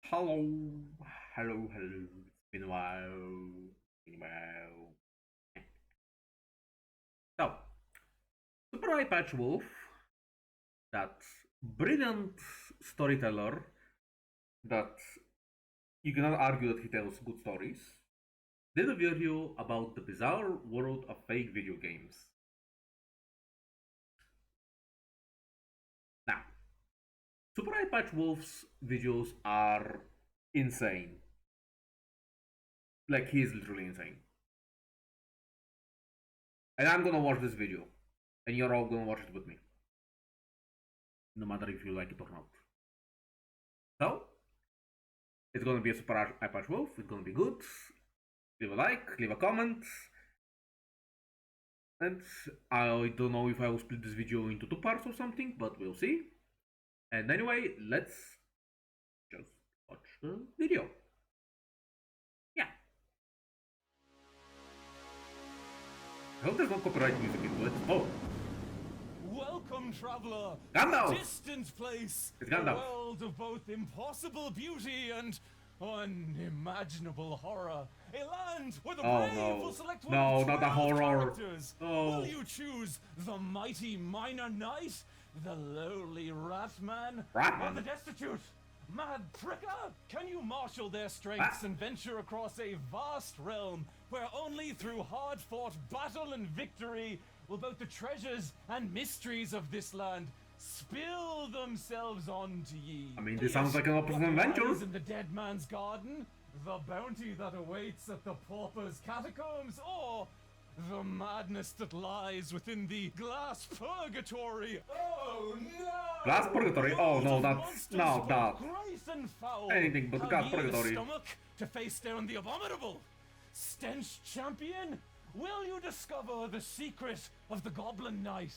Hello, hello. It's been a while. Been a while. So, SuperEyePatchWolf, that brilliant storyteller that you cannot argue that he tells good stories, did a video about the bizarre world of fake video games. Now, SuperEyePatchWolf's videos are insane. Like, he is literally insane. And I'm gonna watch this video, and you're all gonna watch it with me, no matter if you like it or not. So, it's gonna be a super iPatch Wolf. It's gonna be good. Leave a like, leave a comment. And I don't know if I will split this video into two parts or something, but we'll see. And anyway, let's just watch the video. Yeah. I hope there's no copyright music into it. Oh. Welcome, traveler, Gandalf! to a distant place, It's a Gandalf. world of both impossible beauty and unimaginable horror. A land where the brave will select one of not the 12 horror. characters. Oh. Will you choose the mighty Minor Knight, the lowly Ratman, or Ratman? the destitute Mad Pricker? Can you marshal their strengths and venture across a vast realm where only through hard-fought battle and victory will both the treasures and mysteries of this land spill themselves onto ye? I mean, this sounds like an opposite adventure. Lies in the dead man's garden, the bounty that awaits at the pauper's catacombs, or the madness that lies within the glass purgatory? Oh no! Glass purgatory? Oh no, that's no, that. Grace and foul. Anything but Have glass ye the purgatory. stomach to face down the abominable stench champion? Will you discover the secret of the Goblin Knight?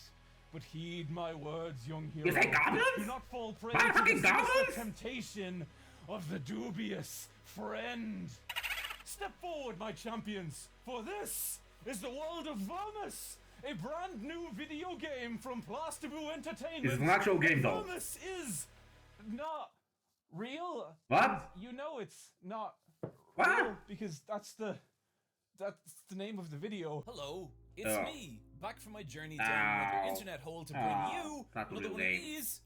But heed my words, young hero. You say goblins? Do not fall prey What, to the fucking sinister goblins? temptation of the dubious friend. Step forward, my champions, for this is the world of Vermis, a brand new video game from Plasterboo Entertainment. It's an actual game, though. Vermis is not real. What? And you know it's not What? real because that's the name of the video. Hello, it's Oh. me, back from my journey down another Ow. internet hole to bring you not another real one of game. these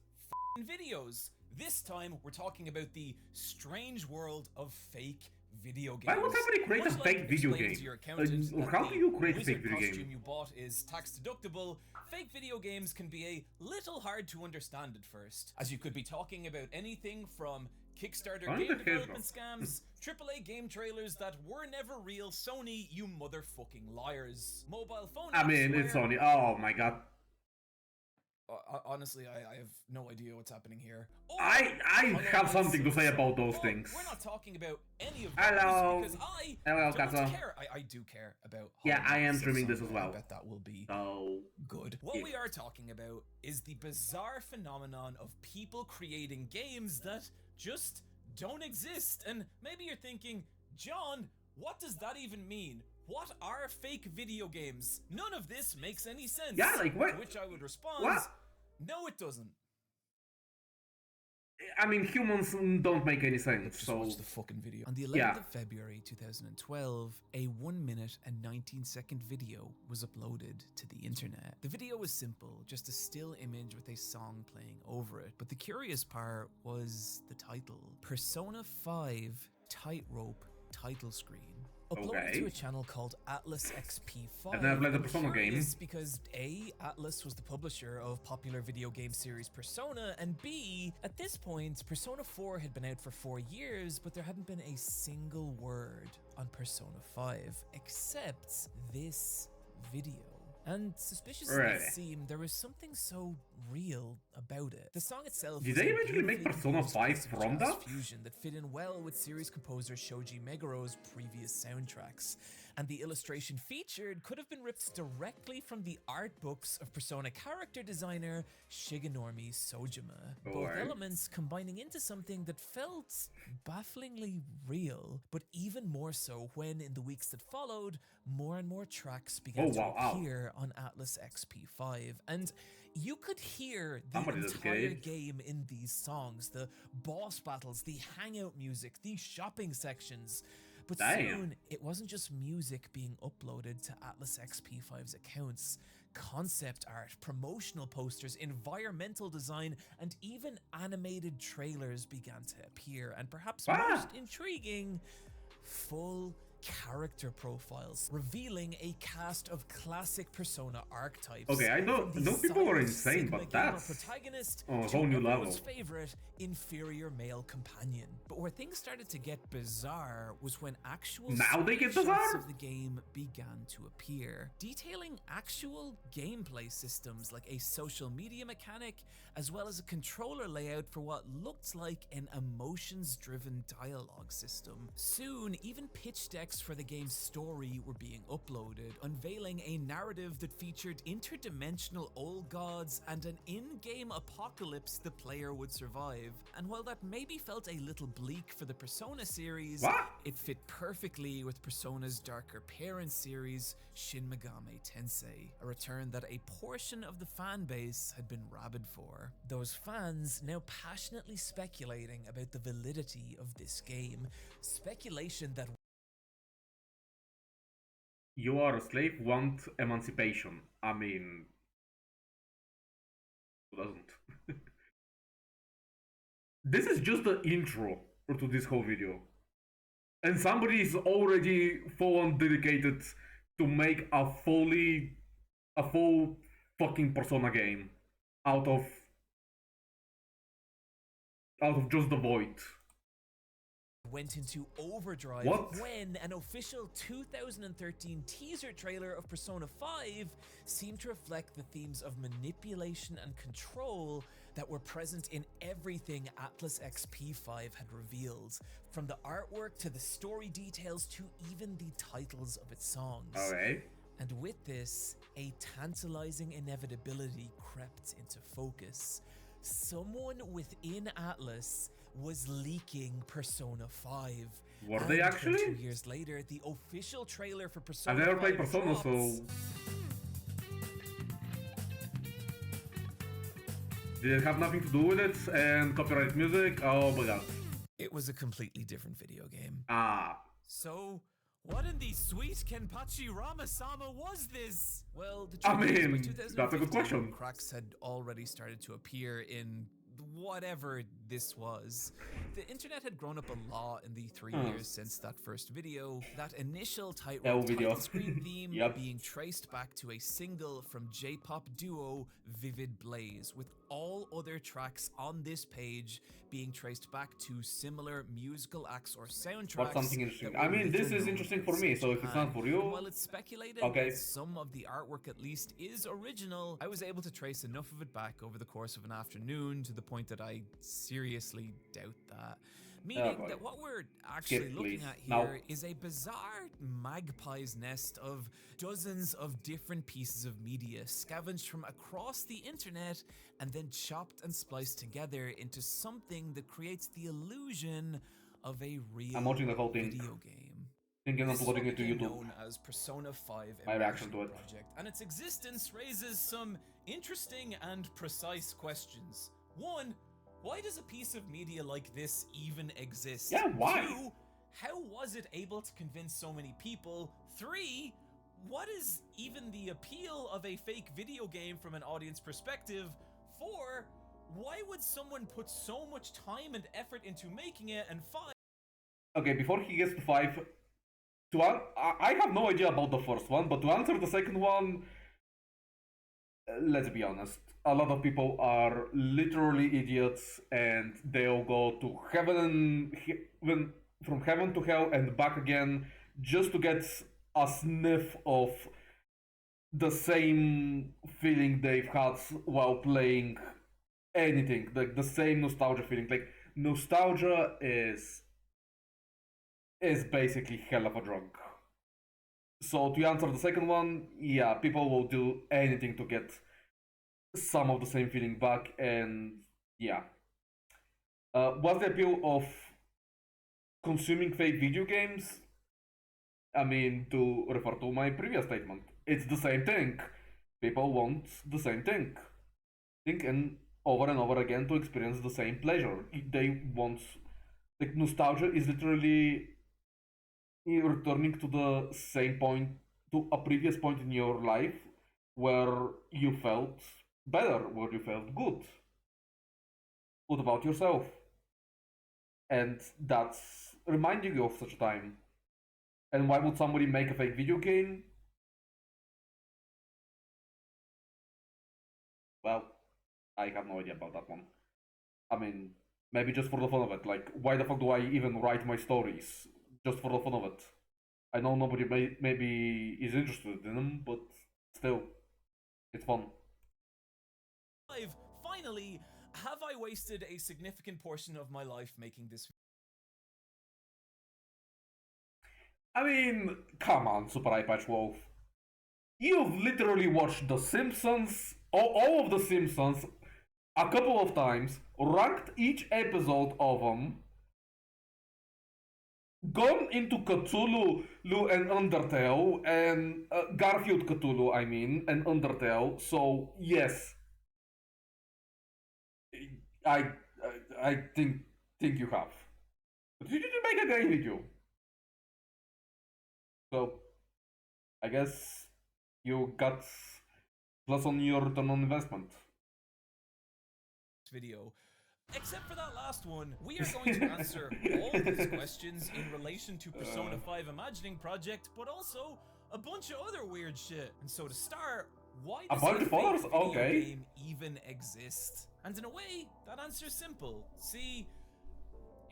videos. This time we're talking about the strange world of fake video games. Why would somebody create a Much like fake video explain game? to your accountant that How do the you create a wizard fake video costume game? you bought is tax deductible, fake video games can be a little hard to understand at first, as you could be talking about anything from Kickstarter Why game the hell? development scams, AAA game trailers that were never real, Sony, you motherfucking liars. Mobile phone I apps mean, it's where- Sony. Oh my god. Honestly, I have no idea what's happening here. I have something to say about those But things. We're not talking about any of Hello. those because I Hello, don't Kato. care. I do care about. Yeah, I am Hollow Knight streaming this someday. as well. I bet that will be So, good. What yeah. we are talking about is the bizarre phenomenon of people creating games that just don't exist. And maybe you're thinking, John, what does that even mean? What are fake video games? None of this makes any sense. Yeah, like, what? To which I would respond, What? no, it doesn't. I mean, humans don't make any sense. Just So, watch the fucking video. On the 11th Yeah. of February 2012, a 1 minute and 19-second video was uploaded to the internet. The video was simple, just a still image with a song playing over it. But the curious part was the title. Persona 5 Tightrope title screen. Uploaded Okay. to a channel called Atlas XP5. I've never played the I'm Persona game. curious because A, Atlas was the publisher of popular video game series Persona, and B, at this point, Persona 4 had been out for 4 years, but there hadn't been a single word on Persona 5, except this video. And suspicious as Really? it seemed, there was something so real about it. The song itself Did was they a eventually make beautifully Persona composed 5 piece of from jazz that? fusion that fit in well with series composer Shoji Megaro's previous soundtracks. and the illustration featured could have been ripped directly from the art books of Persona character designer Shigenori Sojima. Both elements combining into something that felt bafflingly real, but even more so when, in the weeks that followed, more and more tracks began to appear on Atlas XP5, and you could hear the entire game in these songs, the boss battles, the hangout music, the shopping sections. But soon, it wasn't just music being uploaded to Atlas XP5's accounts. Concept art, promotional posters, environmental design, and even animated trailers began to appear, and perhaps most intriguing, full character profiles, revealing a cast of classic Persona archetypes. Okay, I know people are insane, but that's protagonist a whole new level. Favorite inferior male companion. But where things started to get bizarre was when actual shots of the game began to appear, detailing actual gameplay systems like a social media mechanic, as well as a controller layout for what looked like an emotions-driven dialogue system. Soon, even pitch decks for the game's story were being uploaded, unveiling a narrative that featured interdimensional old gods and an in-game apocalypse the player would survive. And while that maybe felt a little bleak for the Persona series, it fit perfectly with Persona's darker parent series, Shin Megami Tensei, a return that a portion of the fan base had been rabid for. Those fans now passionately speculating about the validity of this game, speculation that you are a slave, want emancipation. I mean, who doesn't? This is just the intro to this whole video. And somebody is already full on dedicated to make a full fucking Persona game out of just the void. Went into overdrive when an official 2013 teaser trailer of Persona 5 seemed to reflect the themes of manipulation and control that were present in everything Atlas XP5 had revealed, from the artwork to the story details to even the titles of its songs. And with this, a tantalizing inevitability crept into focus. Someone within Atlas was leaking Persona 5. Were they actually? 2 years later, the official trailer for Persona 5 I've never played Persona, so... Did it have nothing to do with it and copyright music? Oh my god. It was a completely different video game. So, what in the sweet Kenpachi Rama-sama was this? Well, the truth is, by that's a good question. Cracks had already started to appear in whatever this was. The internet had grown up a lot in the 3 years since that first video. That initial title screen theme being traced back to a single from J-pop duo Vivid Blaze, with all other tracks on this page being traced back to similar musical acts or soundtracks. What's something interesting? I mean, this is interesting for me, so if it's not for you... While it's speculated that some of the artwork at least is original, I was able to trace enough of it back over the course of an afternoon to the point that I seriously doubt that. Meaning that what we're actually looking at here is a bizarre magpie's nest of dozens of different pieces of media scavenged from across the internet and then chopped and spliced together into something that creates the illusion of a real video game. Thinking of uploading it to YouTube. Known as Persona 5 My reaction to it. Project, and its existence raises some interesting and precise questions. One, why does a piece of media like this even exist? Yeah, why? 2, how was it able to convince so many people? 3, what is even the appeal of a fake video game from an audience perspective? 4, why would someone put so much time and effort into making it? And 5... Okay, before he gets to 5, I have no idea about the first one, but to answer the second one, let's be honest. A lot of people are literally idiots, and they'll go to from heaven to hell and back again just to get a sniff of the same feeling they've had while playing anything, like the same nostalgia feeling. Like, nostalgia is basically hell of a drug. So to answer the second one, yeah, people will do anything to get some of the same feeling back, and yeah. What's the appeal of consuming fake video games? I mean, to refer to my previous statement, it's the same thing. People want the same thing. And over again to experience the same pleasure. They want, like, nostalgia is literally returning to the same point, to a previous point in your life where you felt better, where you felt good about yourself. And that's reminding you of such a time. And why would somebody make a fake video game? Well, I have no idea about that one. I mean, maybe just for the fun of it. Like, why the fuck do I even write my stories? Just for the fun of it. I know nobody maybe is interested in them, but still, it's fun. Finally, have I wasted a significant portion of my life making this? I mean, come on, SuperEyePatchWolf. You've literally watched The Simpsons, all of The Simpsons, a couple of times, ranked each episode of them, gone into Cthulhu and Undertale, and Garfield Cthulhu, I mean, and Undertale. So yes, I I think you have. But you didn't make a game video, so I guess you got plus on your return on investment. Video. Except for that last one, we are going to answer all these questions in relation to Persona 5 Imagining Project, but also a bunch of other weird shit. And so to start, why does a fake video game even exist? And in a way, that answer's simple. See,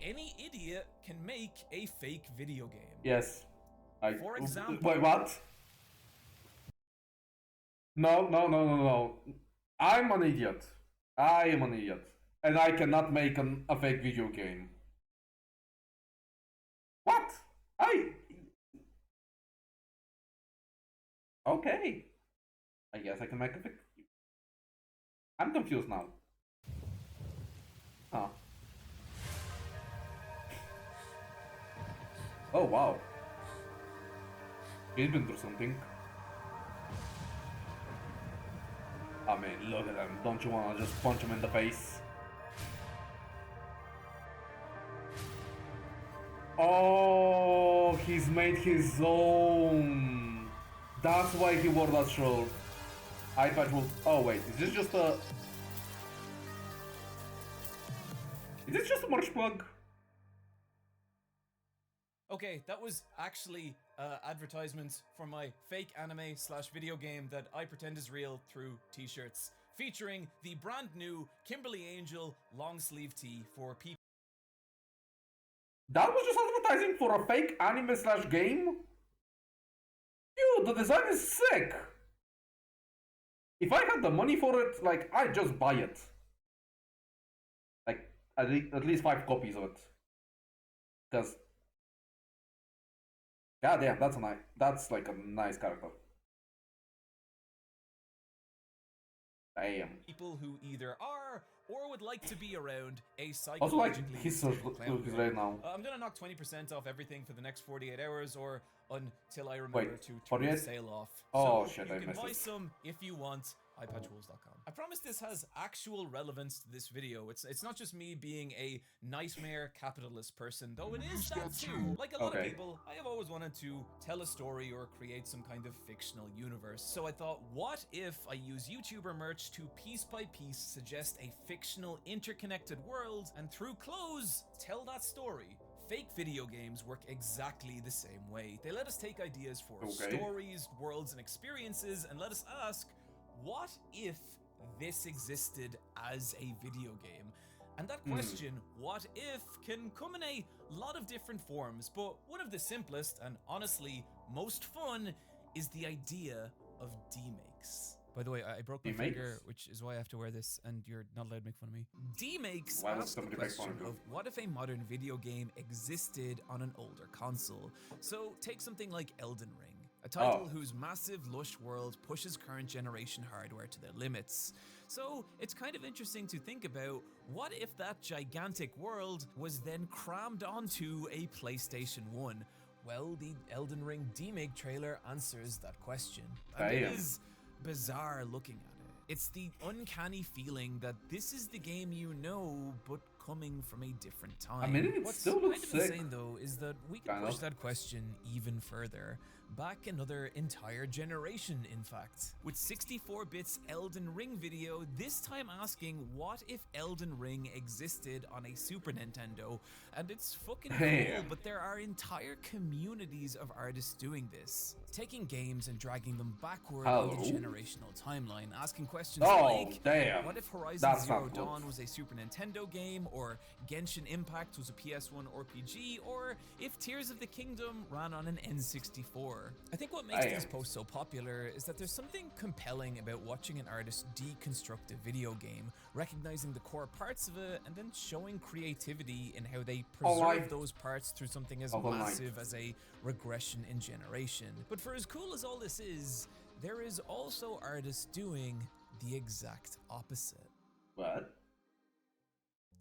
any idiot can make a fake video game. Yes. For example... Wait, what? No. I'm an idiot. I am an idiot. And I cannot make a fake video game. What? Okay. I guess I can make a fake... I'm confused now. Huh. Oh, wow. He's been through something. I mean, look at him. Don't you wanna just punch him in the face? Oh, he's made his own. That's why he wore that shirt. iPatchWolf. Oh wait, is this just a... Is this just a merch plug? Okay, that was actually advertisements for my fake anime / video game that I pretend is real through t-shirts, featuring the brand new Kimberly Angel long sleeve tee for people. That was just advertising for a fake anime / game? Dude, the design is sick! If I had the money for it, like, I'd just buy it. Like, at least 5 copies of it. Because... God damn, that's like a nice character. Damn. People who either are or would like to be around a psychologically... Also, like, his is right now. I'm gonna knock 20% off everything for the next 48 hours or until I remember to turn the sale off. Oh so shit, you I can missed buy it. some if you want. iPatchWolves.com. I promise this has actual relevance to this video. It's not just me being a nightmare capitalist person, though it is that too. Like a lot of people, I have always wanted to tell a story or create some kind of fictional universe. So I thought, what if I use YouTuber merch to piece by piece suggest a fictional interconnected world and through clothes tell that story? Fake video games work exactly the same way. They let us take ideas for stories, worlds, and experiences and let us ask, what if this existed as a video game? And that question, what if, can come in a lot of different forms, but one of the simplest and honestly most fun is the idea of demakes. By the way, I broke my finger, which is why I have to wear this, and you're not allowed to make fun of me. Demakes ask the question of what if a modern video game existed on an older console? So take something like Elden Ring. A title whose massive, lush world pushes current generation hardware to their limits. So it's kind of interesting to think about, what if that gigantic world was then crammed onto a PlayStation 1? Well, the Elden Ring demake trailer answers that question. And it is bizarre looking at it. It's the uncanny feeling that this is the game you know, but coming from a different time. I mean, it What's still looks kind of sick. insane though is that we can push that question even further. Back another entire generation, in fact. With 64 bits Elden Ring video, this time asking what if Elden Ring existed on a Super Nintendo. And it's fucking cool, but there are entire communities of artists doing this. Taking games and dragging them backward on the generational timeline, asking questions like, what if Horizon Zero Dawn was a Super Nintendo game, or Genshin Impact was a PS1 RPG, or if Tears of the Kingdom ran on an N64. I think what makes these posts so popular is that there's something compelling about watching an artist deconstruct a video game, recognizing the core parts of it, and then showing creativity in how they preserve those parts through something as massive as a regression in generation. But for as cool as all this is, there is also artists doing the exact opposite. What?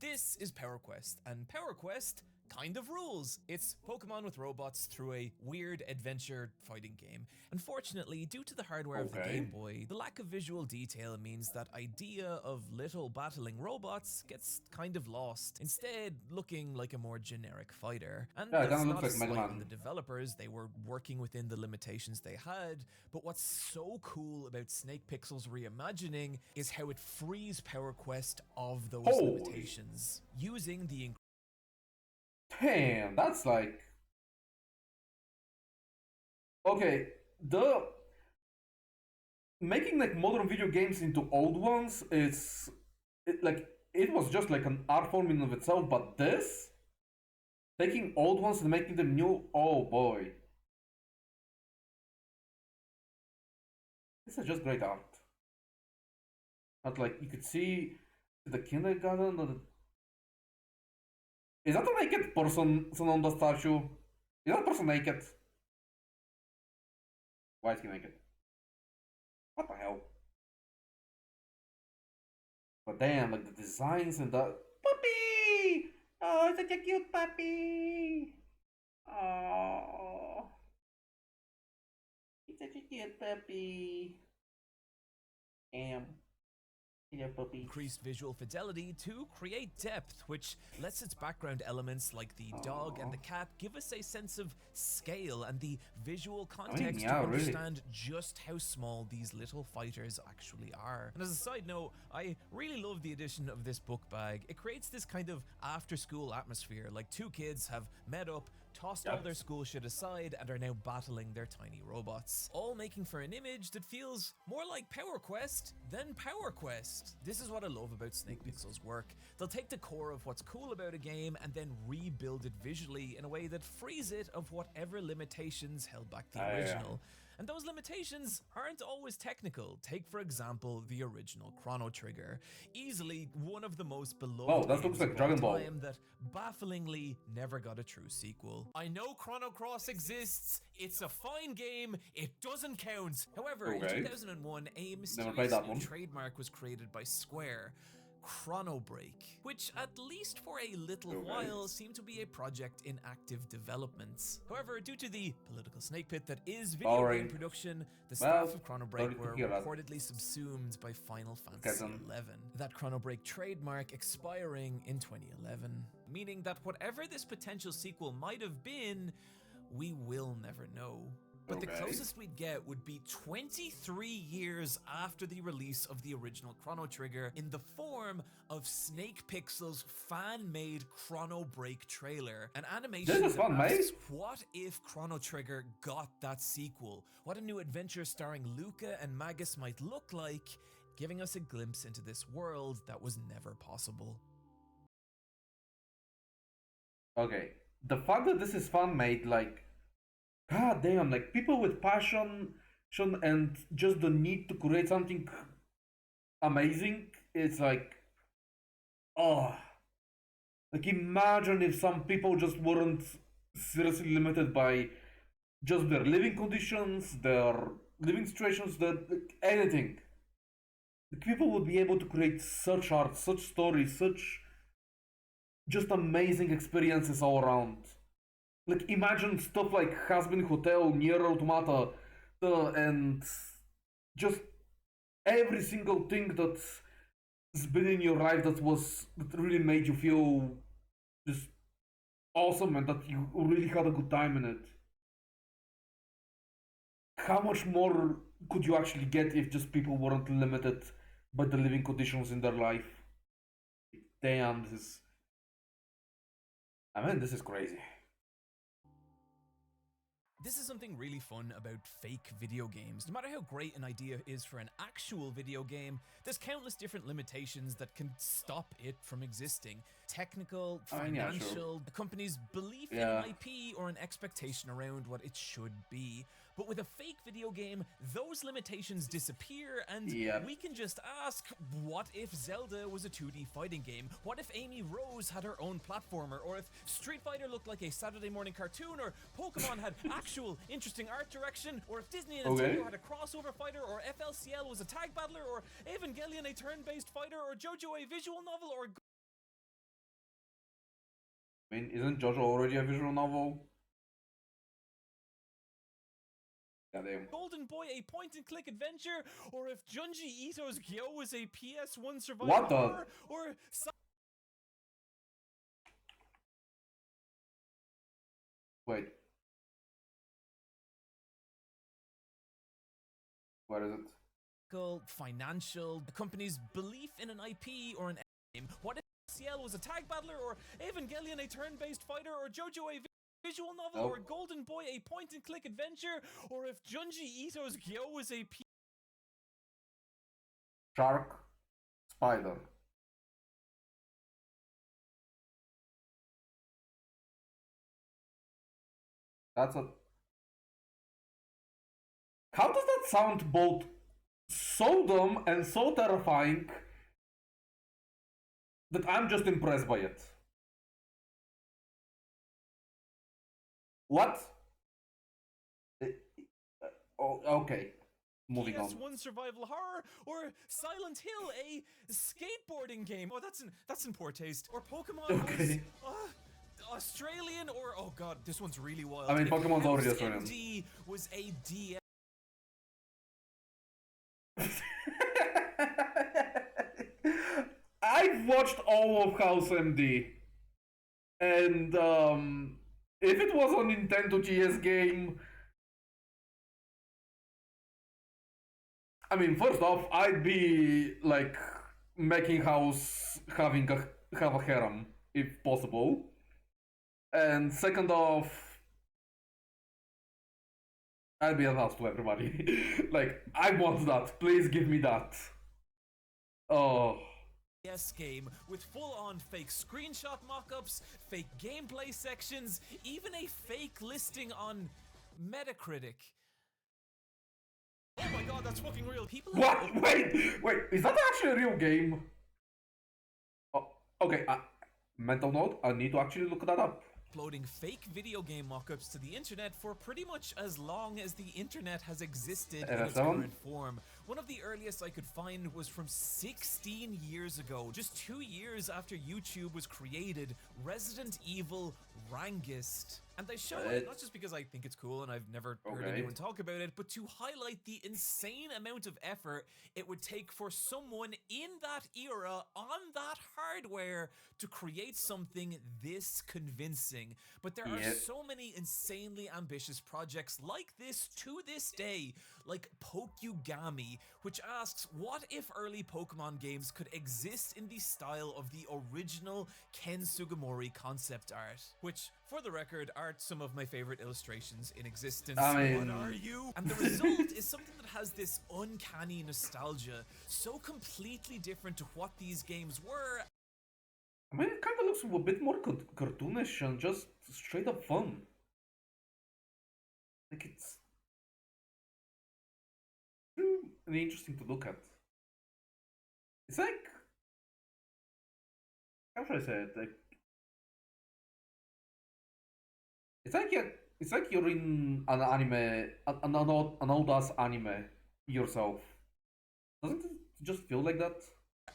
This is PowerQuest, and PowerQuest kind of rules. It's Pokemon with robots through a weird adventure fighting game. Unfortunately, due to the hardware of the Game Boy, the lack of visual detail means that idea of little battling robots gets kind of lost, instead looking like a more generic fighter. And that's not a slight on the developers, they were working within the limitations they had, but what's so cool about Snake Pixel's reimagining is how it frees PowerQuest of those limitations, using the damn, that's like... Okay, making like modern video games into old ones is... It was just like an art form in of itself, but this? Taking old ones and making them new, oh boy. This is just great art. But like, you could see the kindergarten or the... Is that a naked person on the statue? Is that person naked? Why is he naked? What the hell? But damn, like the designs and the... Puppy! Oh, such a cute puppy! Oh, he's such a cute puppy. Damn. Increased visual fidelity to create depth, which lets its background elements like the dog and the cat give us a sense of scale and the visual context to understand just how small these little fighters actually are. And as a side note, I really love the addition of this book bag. It creates this kind of after-school atmosphere, like two kids have met up, tossed all their school shit aside, and are now battling their tiny robots, all making for an image that feels more like PowerQuest than PowerQuest. This is what I love about Snake Pixel's work. They'll take the core of what's cool about a game and then rebuild it visually in a way that frees it of whatever limitations held back the original. And those limitations aren't always technical. Take, for example, the original Chrono Trigger. Easily one of the most beloved that looks like Dragon Ball. That bafflingly never got a true sequel. I know Chrono Cross exists, it's a fine game, it doesn't count. However, in 2001, a mysterious new trademark was created by Square, Chrono Break, which at least for a little while seemed to be a project in active development. However, due to the political snake pit that is video game production, the staff of Chrono Break were reportedly subsumed by Final Fantasy XI. That Chrono Break trademark expiring in 2011, meaning that whatever this potential sequel might have been, we will never know. But the closest we'd get would be 23 years after the release of the original Chrono Trigger in the form of Snake Pixel's fan-made Chrono Break trailer. An animation that asks, what if Chrono Trigger got that sequel? What a new adventure starring Luca and Magus might look like, giving us a glimpse into this world that was never possible. Okay, the fact that this is fan-made, like, god damn, like people with passion and just the need to create something amazing, it's like, oh, like imagine if some people just weren't seriously limited by just their living conditions, their living situations, anything. The people would be able to create such art, such stories, such just amazing experiences all around. Like imagine stuff like Has-Been Hotel, Nier Automata, and just every single thing that's been in your life that really made you feel just awesome and that you really had a good time in it. How much more could you actually get if just people weren't limited by the living conditions in their life? Damn, this is crazy. This is something really fun about fake video games. No matter how great an idea is for an actual video game, there's countless different limitations that can stop it from existing. Technical, financial, a company's belief in an IP, or an expectation around what it should be. But with a fake video game, those limitations disappear, and we can just ask, what if Zelda was a 2D fighting game? What if Amy Rose had her own platformer? Or if Street Fighter looked like a Saturday morning cartoon? Or Pokemon had actual interesting art direction? Or if Disney and Nintendo had a crossover fighter? Or FLCL was a tag battler? Or Evangelion a turn-based fighter? Or JoJo a visual novel? Or I mean, isn't JoJo already a visual novel? Goddamn. Golden Boy a point-and-click adventure? Or if Junji Ito's Gyo was a PS1 survival What the? horror? Or Wait. Where is it? Financial, a company's belief in an IP or an game. What if CL was a tag battler? Or Evangelion a turn-based fighter? Or JoJo a visual novel? Or Golden Boy a point-and-click adventure? Or if Junji Ito's Gyo was a Shark, spider. That's a... How does that sound both so dumb and so terrifying that I'm just impressed by it? What? Oh, okay. Moving on. PS1 survival horror? Or Silent Hill, a skateboarding game? Oh, that's in poor taste. Or Pokemon was Australian? Or oh god, this one's really wild. I mean, Pokemon's already Australian. MD was a DS. I've watched all of House MD, and if it was a Nintendo GS game, I mean, first off, I'd be like making House have a harem if possible, and second off, I'd be a house to everybody. Like, I want that. Please give me that. Oh. Yes, game with full-on fake screenshot mock-ups, fake gameplay sections, even a fake listing on Metacritic. Oh my god, that's fucking real. People. What? Wait, is that actually a real game? Oh, okay, mental note, I need to actually look that up. Uploading fake video game mock-ups to the internet for pretty much as long as the internet has existed in its current form. One of the earliest I could find was from 16 years ago, just 2 years after YouTube was created, Resident Evil Rangist. And I show it not just because I think it's cool and I've never heard anyone talk about it, but to highlight the insane amount of effort it would take for someone in that era on that hardware to create something this convincing. But there are so many insanely ambitious projects like this to this day, like Pokugami, which asks, what if early Pokemon games could exist in the style of the original Ken Sugimori concept art? Which, for the record, are some of my favorite illustrations in existence. I mean... What are you? And the result is something that has this uncanny nostalgia, so completely different to what these games were. I mean, it kind of looks a bit more cartoonish and just straight up fun. Like, it's really interesting to look at. It's like, how should I say it? Like, it's like It's like you're in an anime, an old ass anime yourself. Doesn't it just feel like that?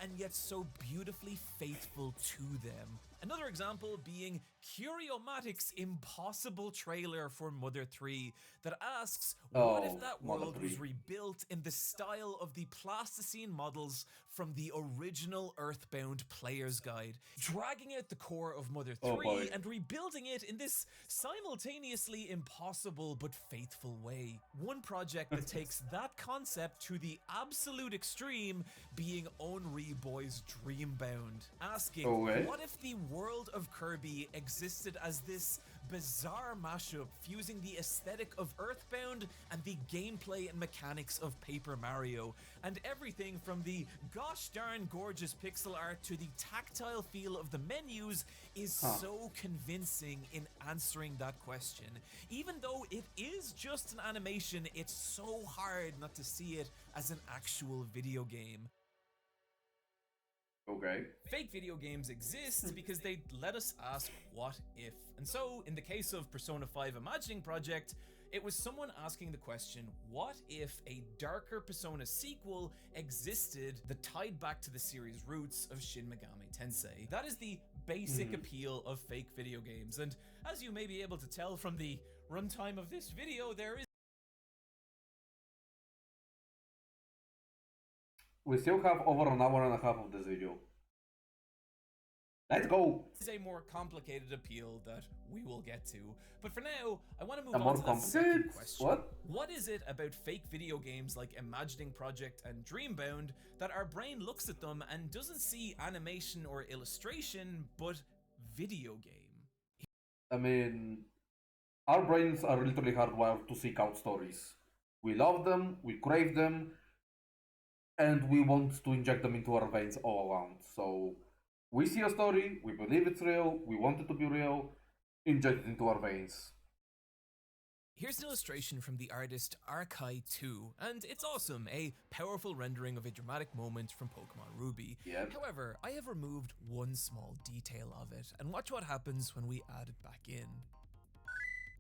And yet so beautifully faithful to them. Another example being Curiomatic's impossible trailer for Mother 3 that asks, what if that world was rebuilt in the style of the plasticine models from the original Earthbound player's guide, dragging out the core of Mother 3 and rebuilding it in this simultaneously impossible but faithful way. One project that takes that concept to the absolute extreme being Onry Boy's Dreambound, asking, what if the world of Kirby existed as this bizarre mashup fusing the aesthetic of Earthbound and the gameplay and mechanics of Paper Mario, and everything from the gosh darn gorgeous pixel art to the tactile feel of the menus is so convincing in answering that question. Even though it is just an animation, it's so hard not to see it as an actual video game. Okay. Fake video games exist because they let us ask what if. And so, in the case of Persona 5 Imagining Project, it was someone asking the question, what if a darker Persona sequel existed that tied back to the series' roots of Shin Megami Tensei? That is the basic appeal of fake video games, and as you may be able to tell from the runtime of this video, there is We still have over an hour and a half of this video. Let's go! This is a more complicated appeal that we will get to, but for now, I want to move on to that second question. What is it about fake video games like Imagining Project and Dreambound that our brain looks at them and doesn't see animation or illustration, but video game? I mean, our brains are literally hardwired to seek out stories. We love them, we crave them, and we want to inject them into our veins all around. So we see a story, we believe it's real, we want it to be real, inject it into our veins. Here's an illustration from the artist Arkai2, and it's awesome, a powerful rendering of a dramatic moment from Pokemon Ruby. However, I have removed one small detail of it, and watch what happens when we add it back in.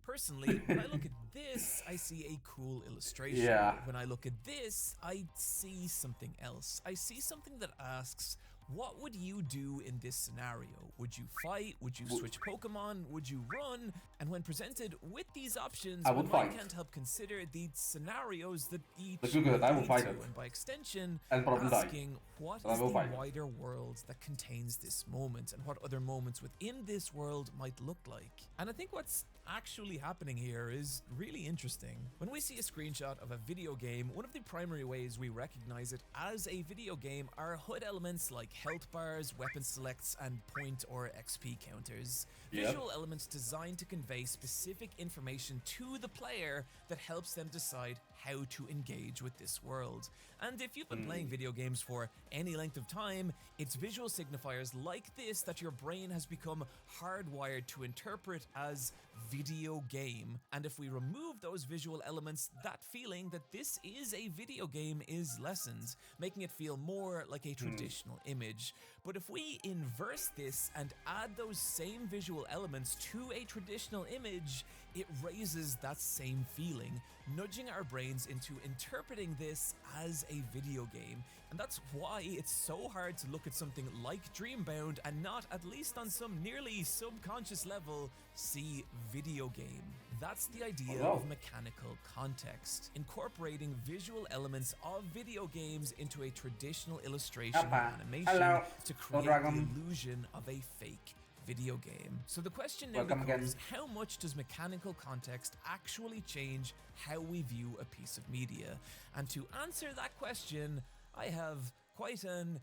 Personally, when I look at this, I see a cool illustration. When I look at this, I see something else. I see something that asks, what would you do in this scenario? Would you fight? Would you switch Pokemon? Would you run? And when presented with these options, one can't help consider the scenarios that each lead to, and by extension, asking what is the wider world that contains this moment, and what other moments within this world might look like. And I think what's actually happening here is really interesting. When we see a screenshot of a video game, one of the primary ways we recognize it as a video game are HUD elements like health bars, weapon selects, and point or XP counters. Visual elements designed to convey specific information to the player that helps them decide how to engage with this world. And if you've been playing video games for any length of time, it's visual signifiers like this that your brain has become hardwired to interpret as video game. And if we remove those visual elements, that feeling that this is a video game is lessened, making it feel more like a traditional image. But if we inverse this and add those same visual elements to a traditional image, it raises that same feeling, nudging our brains into interpreting this as a video game. And that's why it's so hard to look at something like Dreambound and not, at least on some nearly subconscious level, see video game. That's the idea of mechanical context, incorporating visual elements of video games into a traditional illustration or animation to create the illusion of a fake video game. So the question now becomes, how much does mechanical context actually change how we view a piece of media? And to answer that question, I have quite an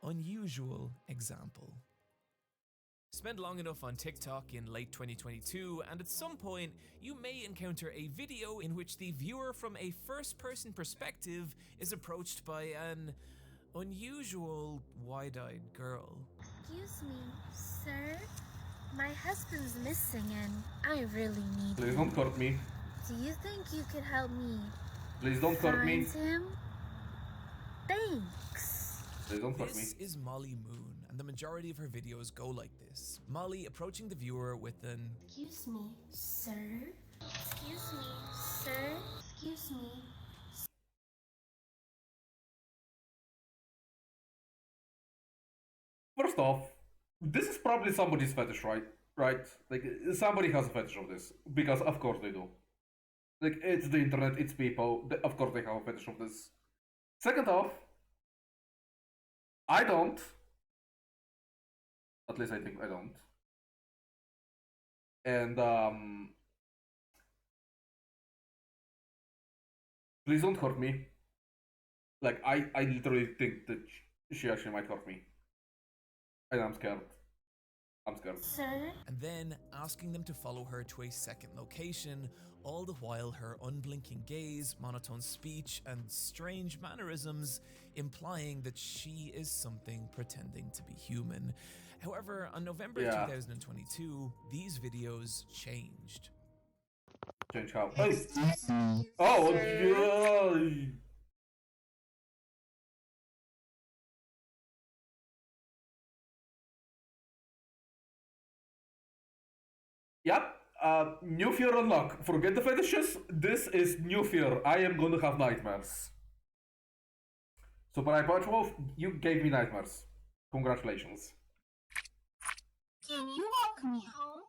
unusual example. Spend long enough on TikTok in late 2022, and at some point, you may encounter a video in which the viewer from a first-person perspective is approached by an unusual, wide-eyed girl. Excuse me, sir? My husband's missing and I really need Please don't hurt me. Do you think you could help me? Please don't hurt me. Find him? Thanks. Please don't hurt me. This is Molly Moon, and the majority of her videos go like this. Molly approaching the viewer with an, Excuse me, sir? Excuse me, sir. Excuse me. First off, this is probably somebody's fetish, right? Right? Like, somebody has a fetish of this. Because, of course, they do. Like, it's the internet, it's people. Of course, they have a fetish of this. Second off, I don't. At least I think I don't. And, please don't hurt me. Like, I literally think that she actually might hurt me. And I'm scared. I'm scared. Sir? And then asking them to follow her to a second location, all the while her unblinking gaze, monotone speech, and strange mannerisms implying that she is something pretending to be human. However, on November 2022, these videos changed. Change how? Oh, yeah. Yep. New fear unlock. Forget the fetishes. This is new fear. I am gonna have nightmares. SuperEyePatchWolf, you gave me nightmares. Congratulations. Can you walk me home?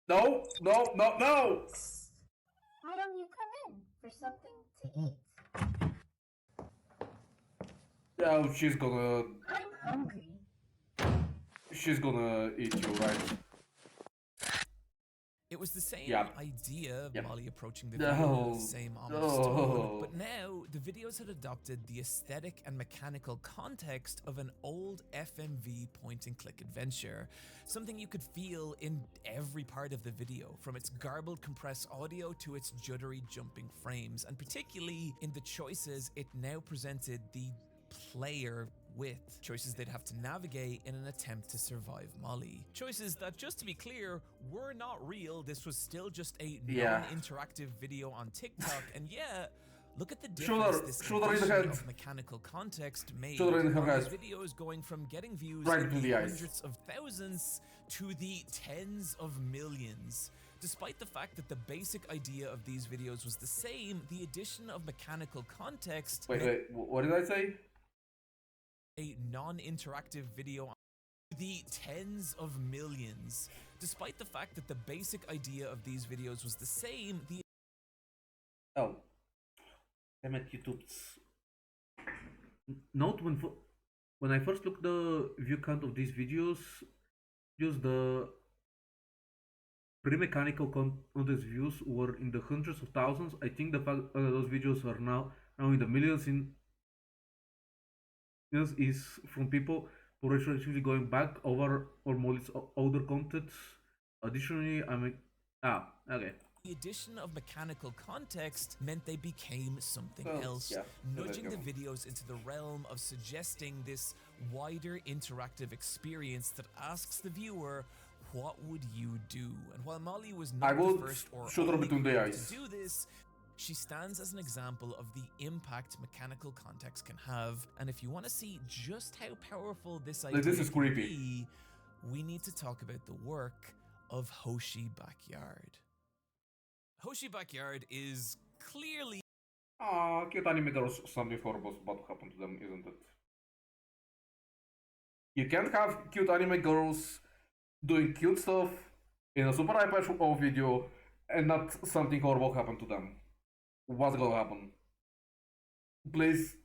No, no, no, no! Why don't you come in for something to eat? Oh, she's gonna... I'm hungry. She's gonna eat you, right? It was the same idea, Molly approaching the viewer with the same ominous tone, but now the videos had adopted the aesthetic and mechanical context of an old FMV point-and-click adventure, something you could feel in every part of the video, from its garbled compressed audio to its juddery jumping frames, and particularly in the choices it now presented the player with, choices they'd have to navigate in an attempt to survive Molly. Choices that, just to be clear, were not real. This was still just a non-interactive video on TikTok, and look at the difference this addition of mechanical context made. This video is going from getting views in the hundreds of thousands to the tens of millions. Despite the fact that the basic idea of these videos was the same, the addition of mechanical context... Wait, what did I say? A non-interactive video on the tens of millions. Despite the fact that the basic idea of these videos was the same, the... Oh. Damn it, YouTube's... Note when I first looked the view count of these videos, just the pre-mechanical context views were in the hundreds of thousands. I think the fact that those videos are now in the millions is from people who are actually going back over or more older content. Additionally, okay. The addition of mechanical context meant they became something else, nudging the videos into the realm of suggesting this wider interactive experience that asks the viewer, what would you do? And while Molly was not the first or only to do this, she stands as an example of the impact mechanical context can have, and if you want to see just how powerful this idea can be, we need to talk about the work of Hoshi Backyard. Hoshi Backyard is clearly... Cute anime girls, something horrible is about to happen to them, isn't it? You can't have cute anime girls doing cute stuff in a SuperEyePatchWolf video and not something horrible happen to them. What's gonna happen? Please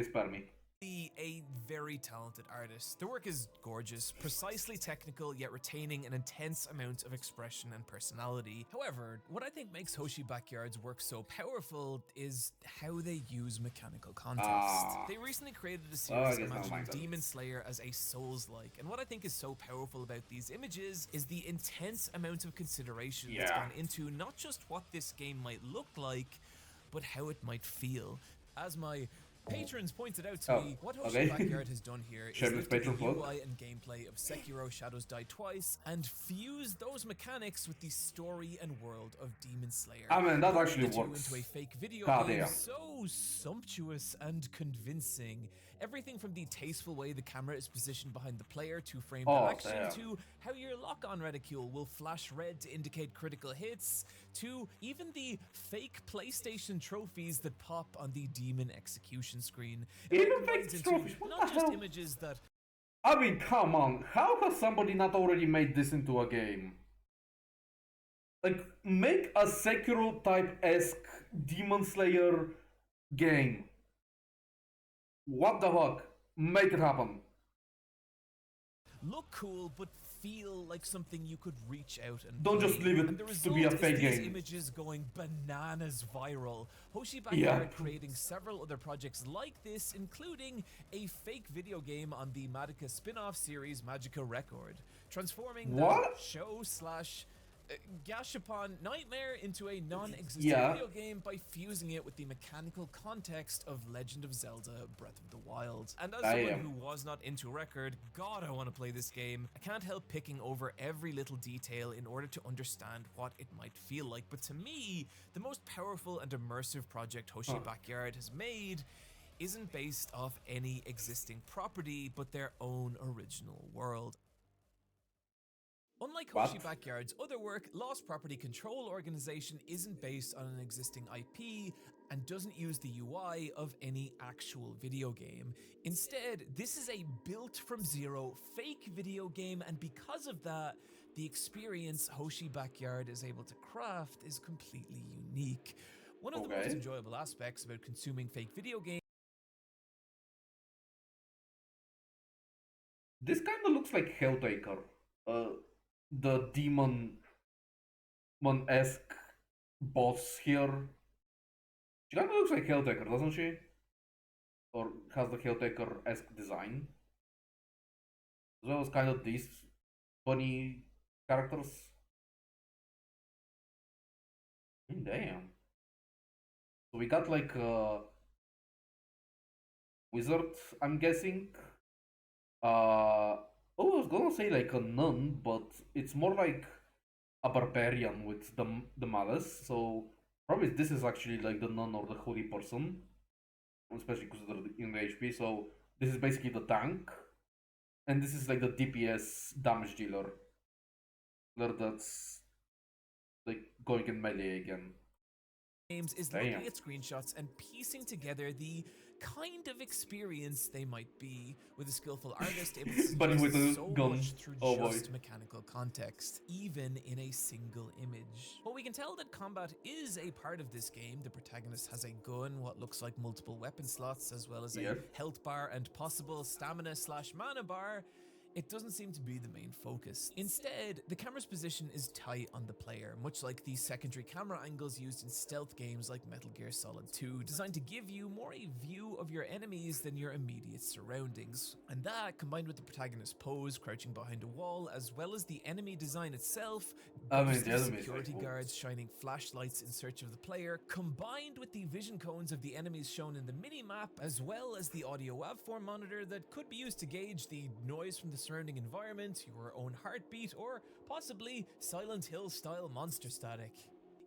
spare me. A very talented artist. The work is gorgeous, precisely technical, yet retaining an intense amount of expression and personality. However, what I think makes Hoshi Backyard's work so powerful is how they use mechanical context. They recently created a series imagining Demon Slayer as a Souls-like, and what I think is so powerful about these images is the intense amount of consideration that's gone into not just what this game might look like, but how it might feel. As my patrons pointed out to me, what Hoshi Backyard has done here is lift the UI and gameplay of Sekiro Shadows Die Twice and fuse those mechanics with the story and world of Demon Slayer. I mean, that actually works. Into a fake video game so sumptuous and convincing, Everything from the tasteful way the camera is positioned behind the player to frame Oh, action, damn. to how your lock-on reticule will flash red to indicate critical hits, to even the fake PlayStation trophies that pop on the demon execution screen. It all Even combines fake into trophies? What not the just hell? images that I mean, come on. How has somebody not already made this into a game? Like, make a Sekiro type-esque Demon Slayer game. What the fuck? Make it happen. look cool but feel like something you could reach out and Don't play. just leave it And the to be a result fake is these game. images going bananas viral. Hoshi Yeah. Backyard creating several other projects like this, including a fake video game on the Magica spin-off series Magica Record, transforming What? the show slash Gashapon nightmare into a non-existent Yeah. video game by fusing it with the mechanical context of Legend of Zelda Breath of the Wild. And as someone who was not into Record, God, I want to play this game. I can't help picking over every little detail in order to understand what it might feel like. But to me, the most powerful and immersive project Hoshi Backyard has made isn't based off any existing property, but their own original world. Unlike Hoshi What? Backyard's other work, Lost Property Control Organization isn't based on an existing IP and doesn't use the UI of any actual video game. Instead, this is a built from zero fake video game, and because of that, the experience Hoshi Backyard is able to craft is completely unique. One of the most Okay. enjoyable aspects about consuming fake video games This kind of looks like Helltaker. The demon-esque boss here. She kind of looks like Helltaker, doesn't she? Or has the Helltaker-esque design? As well as kind of these funny characters. Damn. So we got like a wizard, I'm guessing. I was gonna say like a nun, but it's more like a barbarian with the malice. So probably this is actually like the nun or the holy person, especially because they're in the HP. So this is basically the tank, and this is like the DPS damage dealer. That's like going in melee again. Games is looking at screenshots and piecing together the kind of experience they might be with a skillful artist able to But with suggest a so gun. much through Oh boy. just mechanical context, even in a single image. But we can tell that combat is a part of this game. The protagonist has a gun, what looks like multiple weapon slots, as well as a health bar and possible stamina slash mana bar. It doesn't seem to be the main focus. Instead, the camera's position is tight on the player, much like the secondary camera angles used in stealth games like Metal Gear Solid 2, designed to give you more a view of your enemies than your immediate surroundings. And that, combined with the protagonist's pose, crouching behind a wall, as well as the enemy design itself, the security guards shining flashlights in search of the player, combined with the vision cones of the enemies shown in the mini-map, as well as the audio waveform monitor that could be used to gauge the noise from the surrounding environment, your own heartbeat, or possibly Silent Hill style monster static.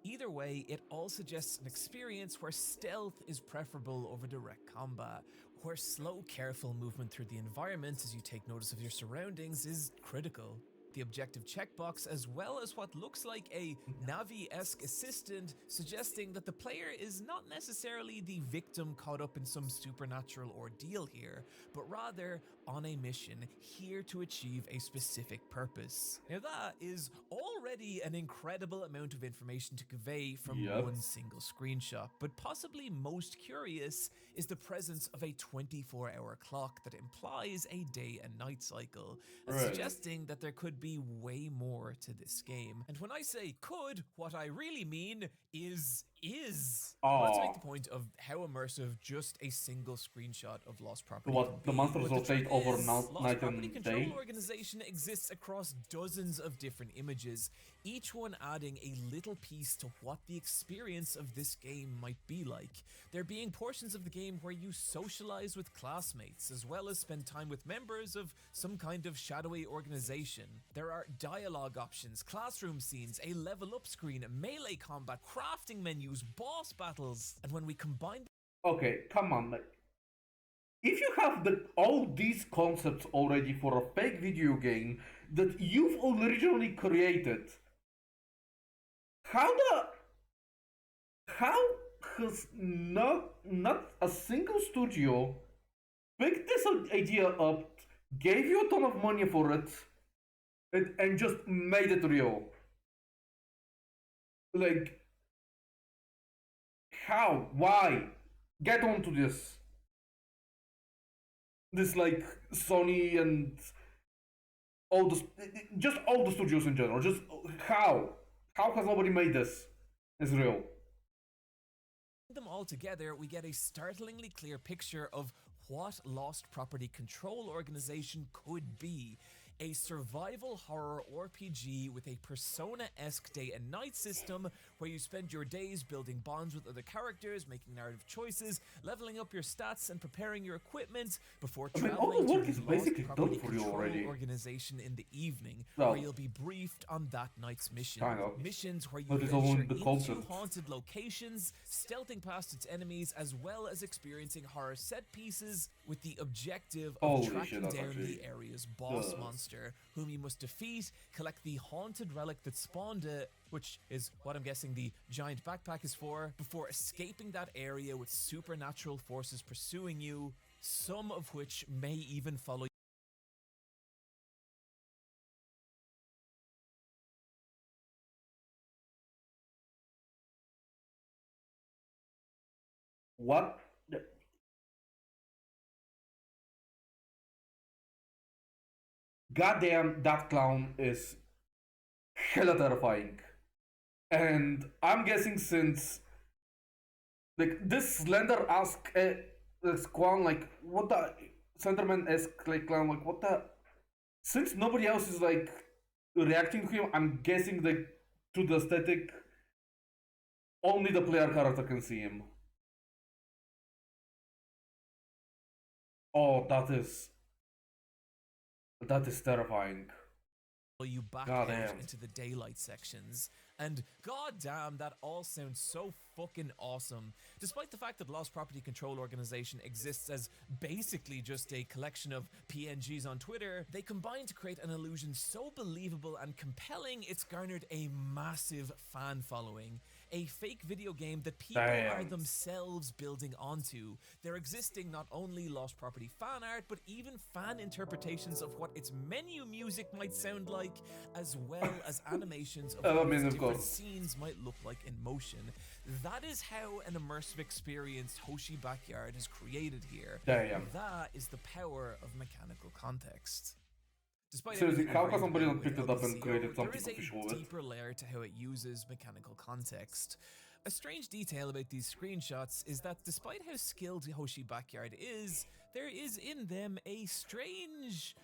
Either way, it all suggests an experience where stealth is preferable over direct combat, where slow, careful movement through the environment as you take notice of your surroundings is critical. The objective checkbox, as well as what looks like a Navi-esque assistant, suggesting that the player is not necessarily the victim caught up in some supernatural ordeal here, but rather on a mission, here to achieve a specific purpose. Now that is already an incredible amount of information to convey from one single screenshot, but possibly most curious is the presence of a 24-hour clock that implies a day and night cycle, suggesting that there could be way more to this game. And when I say could, what I really mean is. Let's make the point of how immersive just a single screenshot of Lost Property can be. The monsters rotate over night Property and Control day? Organization exists across dozens of different images, each one adding a little piece to what the experience of this game might be like. There being portions of the game where you socialize with classmates, as well as spend time with members of some kind of shadowy organization. There are dialogue options, classroom scenes, a level up screen, melee combat, crafting menus, boss battles, and when we combine Okay, come on. if you have all these concepts already for a fake video game that you've originally created, how has not a single studio picked this idea up, gave you a ton of money for it, and just made it real? Like, how? Why? Get onto this. This, like, Sony and just all the studios in general. Just how? How has nobody made this? It's real. Them all together, we get a startlingly clear picture of what Lost Property Control Organization could be. A survival horror RPG with a Persona-esque day and night system where you spend your days building bonds with other characters, making narrative choices, leveling up your stats and preparing your equipment before traveling to the Lost Property Control Organization in the evening, where you'll be briefed on that night's mission. Missions where you venture into haunted locations, stealthing past its enemies, as well as experiencing horror set pieces with the objective of tracking down the area's boss monster, whom you must defeat, collect the haunted relic that spawned it, which is what I'm guessing the giant backpack is for, before escaping that area with supernatural forces pursuing you, some of which may even follow you. What? Goddamn, that clown is hella terrifying. And I'm guessing since, like, this slender-esque clown, like, what the Slenderman-esque, like, clown, like, what the, since nobody else is, like, reacting to him, I'm guessing, like, to the aesthetic, only the player character can see him. Oh, that is terrifying. You back out into the daylight sections, and goddamn, that all sounds so fucking awesome. Despite the fact that Lost Property Control Organization exists as basically just a collection of PNGs on Twitter, they combine to create an illusion so believable and compelling it's garnered a massive fan following. A fake video game that people are themselves building onto. They're existing not only Lost Property fan art, but even fan interpretations of what its menu music might sound like, as well as animations of what different scenes might look like in motion. That is how an immersive experience Hoshi Backyard is created here. That is the power of mechanical context. Despite seriously, how can somebody not pick it up and created something official with it? There is a deeper layer to how it uses mechanical context. A strange detail about these screenshots is that despite how skilled Hoshi Backyard is, there is in them a strange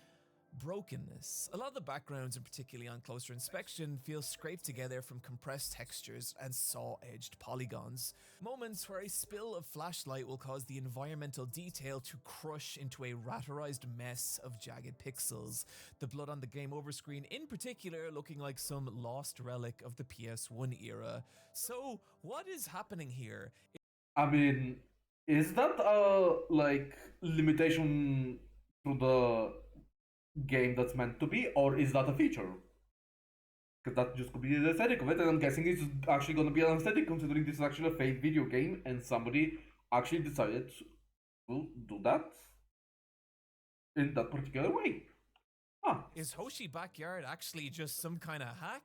brokenness. A lot of the backgrounds, and particularly on closer inspection, feel scraped together from compressed textures and saw-edged polygons. Moments where a spill of flashlight will cause the environmental detail to crush into a ratterized mess of jagged pixels. The blood on the game over screen in particular looking like some lost relic of the PS1 era. So, what is happening here? I mean, is that a, like, limitation to the game that's meant to be, or is that a feature? Because that just could be the aesthetic of it, and I'm guessing it's actually going to be an aesthetic considering this is actually a fake video game and somebody actually decided to do that in that particular way. Is Hoshi Backyard actually just some kind of hack?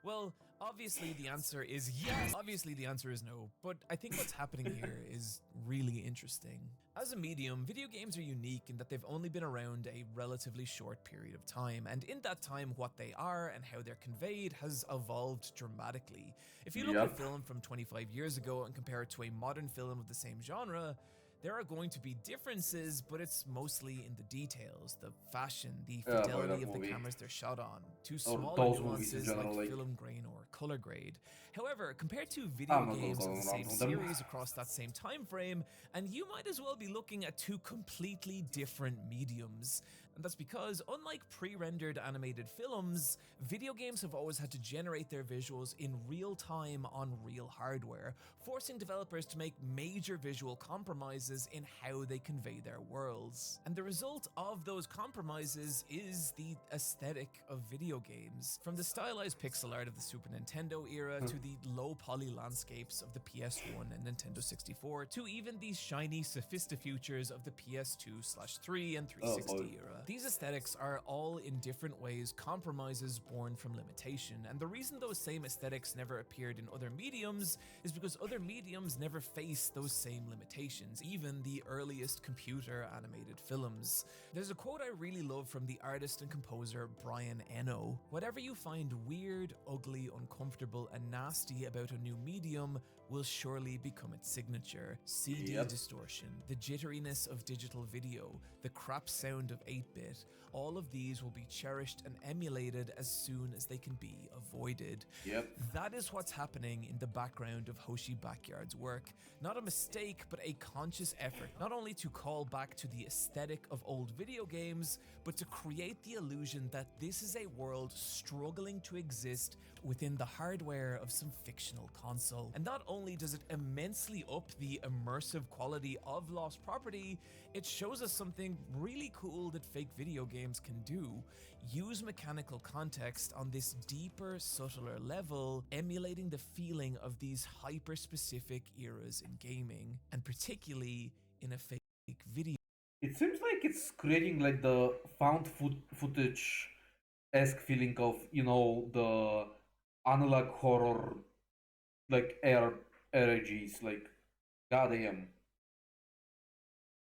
Well, obviously the answer is yes. Obviously the answer is no, but I think what's happening here is really interesting. As a medium, video games are unique in that they've only been around a relatively short period of time, and in that time what they are and how they're conveyed has evolved dramatically. If you look at a film from 25 years ago and compare it to a modern film of the same genre, there are going to be differences, but it's mostly in the details, the fashion, the fidelity of the cameras they're shot on, to smaller nuances like film grain or color grade. However, compared to video games of the same series across that same time frame, and you might as well be looking at two completely different mediums. And that's because, unlike pre-rendered animated films, video games have always had to generate their visuals in real time on real hardware, forcing developers to make major visual compromises in how they convey their worlds. And the result of those compromises is the aesthetic of video games. From the stylized pixel art of the Super Nintendo era to the low poly landscapes of the PS1 and Nintendo 64 to even the shiny sophistifutures of the PS2/3 and 360 era. These aesthetics are all in different ways compromises born from limitation, and the reason those same aesthetics never appeared in other mediums is because other mediums never face those same limitations, even the earliest computer animated films. There's a quote I really love from the artist and composer Brian Eno: "Whatever you find weird, ugly, uncomfortable, and nasty about a new medium will surely become its signature. CD distortion, the jitteriness of digital video, the crap sound of 8-bit, all of these will be cherished and emulated as soon as they can be avoided." That is what's happening in the background of Hoshi Backyard's work. Not a mistake, but a conscious effort, not only to call back to the aesthetic of old video games, but to create the illusion that this is a world struggling to exist within the hardware of some fictional console. And not only does it immensely up the immersive quality of Lost Property, it shows us something really cool that fake video games can do: use mechanical context on this deeper, subtler level, emulating the feeling of these hyper-specific eras in gaming, and particularly in a fake video. It seems like it's creating like the found footage-esque feeling of, you know, the analog horror, like RGs, like goddamn.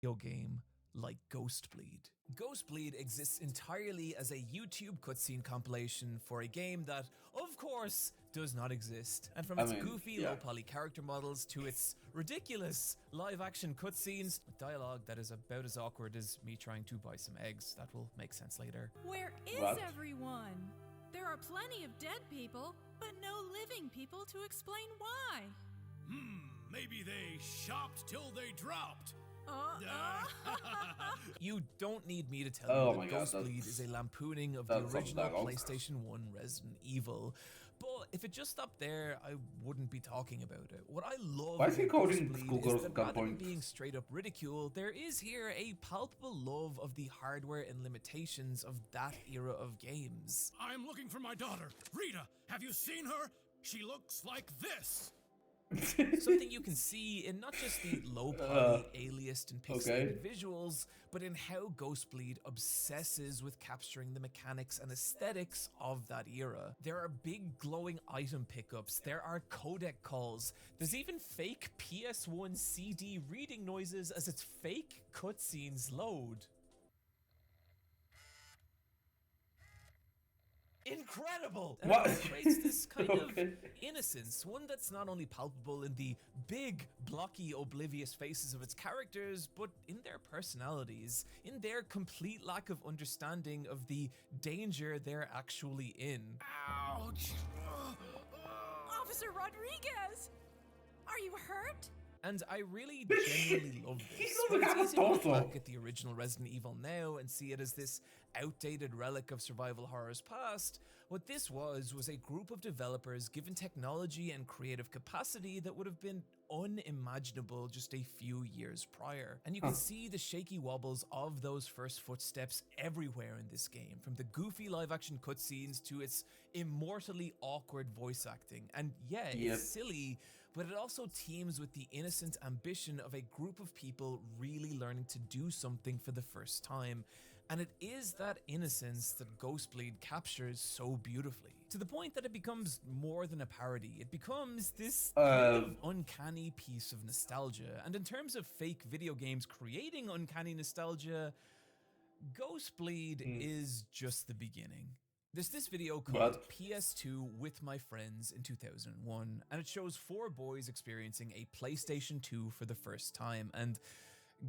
Video game like Ghostbleed. Ghostbleed exists entirely as a YouTube cutscene compilation for a game that, of course, does not exist. And from its goofy, low-poly character models to its ridiculous live-action cutscenes, with dialogue that is about as awkward as me trying to buy some eggs. That will make sense later. Where is everyone? There are plenty of dead people, but no living people to explain why. Maybe they shopped till they dropped. You don't need me to tell you that Ghostbleed is a lampooning of the original PlayStation 1 Resident Evil. But if it just stopped there, I wouldn't be talking about it. What I love about Ghostbleed is that rather than being straight up ridicule, there is here a palpable love of the hardware and limitations of that era of games. I'm looking for my daughter, Rita. Have you seen her? She looks like this. Something you can see in not just the low-poly, aliased, and pixelated visuals, but in how Ghostbleed obsesses with capturing the mechanics and aesthetics of that era. There are big glowing item pickups, there are codec calls, there's even fake PS1 CD reading noises as its fake cutscenes load. Incredible! And it creates this kind of innocence, one that's not only palpable in the big, blocky, oblivious faces of its characters, but in their personalities, in their complete lack of understanding of the danger they're actually in. Ouch! Officer Rodriguez! Are you hurt? And I really genuinely love this. But it's easy to look back at the original Resident Evil now and see it as this outdated relic of survival horror's past. What this was a group of developers given technology and creative capacity that would have been unimaginable just a few years prior. And you can see the shaky wobbles of those first footsteps everywhere in this game, from the goofy live-action cutscenes to its immortally awkward voice acting. And yeah, it's silly, but it also teams with the innocent ambition of a group of people really learning to do something for the first time. And it is that innocence that Ghostbleed captures so beautifully, to the point that it becomes more than a parody. It becomes this kind of uncanny piece of nostalgia. And in terms of fake video games creating uncanny nostalgia, Ghostbleed is just the beginning. There's this video called PS2 with My Friends in 2001, and it shows 4 boys experiencing a PlayStation 2 for the first time, and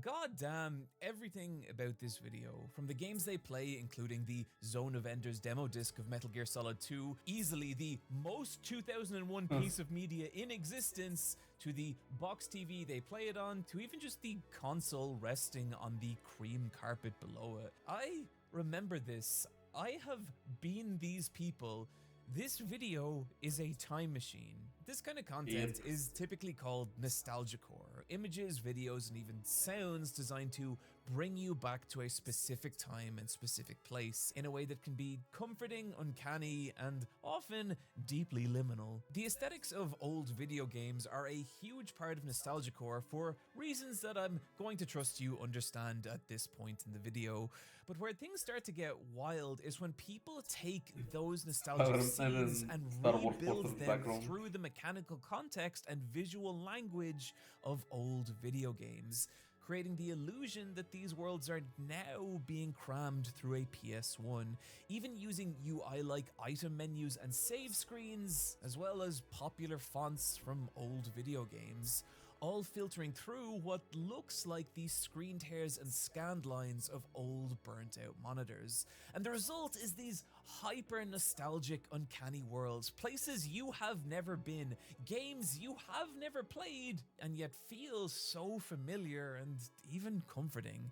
goddamn, everything about this video, from the games they play, including the Zone of Enders demo disc of Metal Gear Solid 2, easily the most 2001 piece of media in existence, to the box TV they play it on, to even just the console resting on the cream carpet below it. I remember this. I have been these people. This video is a time machine. This kind of content is typically called nostalgiacore. Images, videos, and even sounds designed to bring you back to a specific time and specific place in a way that can be comforting, uncanny, and often deeply liminal. The aesthetics of old video games are a huge part of nostalgiacore for reasons that I'm going to trust you understand at this point in the video. But where things start to get wild is when people take those nostalgic scenes and rebuild them through the mechanical context and visual language of old video games, creating the illusion that these worlds are now being crammed through a PS1, even using UI like item menus and save screens, as well as popular fonts from old video games, all filtering through what looks like the screen tears and scanned lines of old burnt out monitors. And the result is these hyper nostalgic uncanny worlds, places you have never been, games you have never played, and yet feel so familiar and even comforting.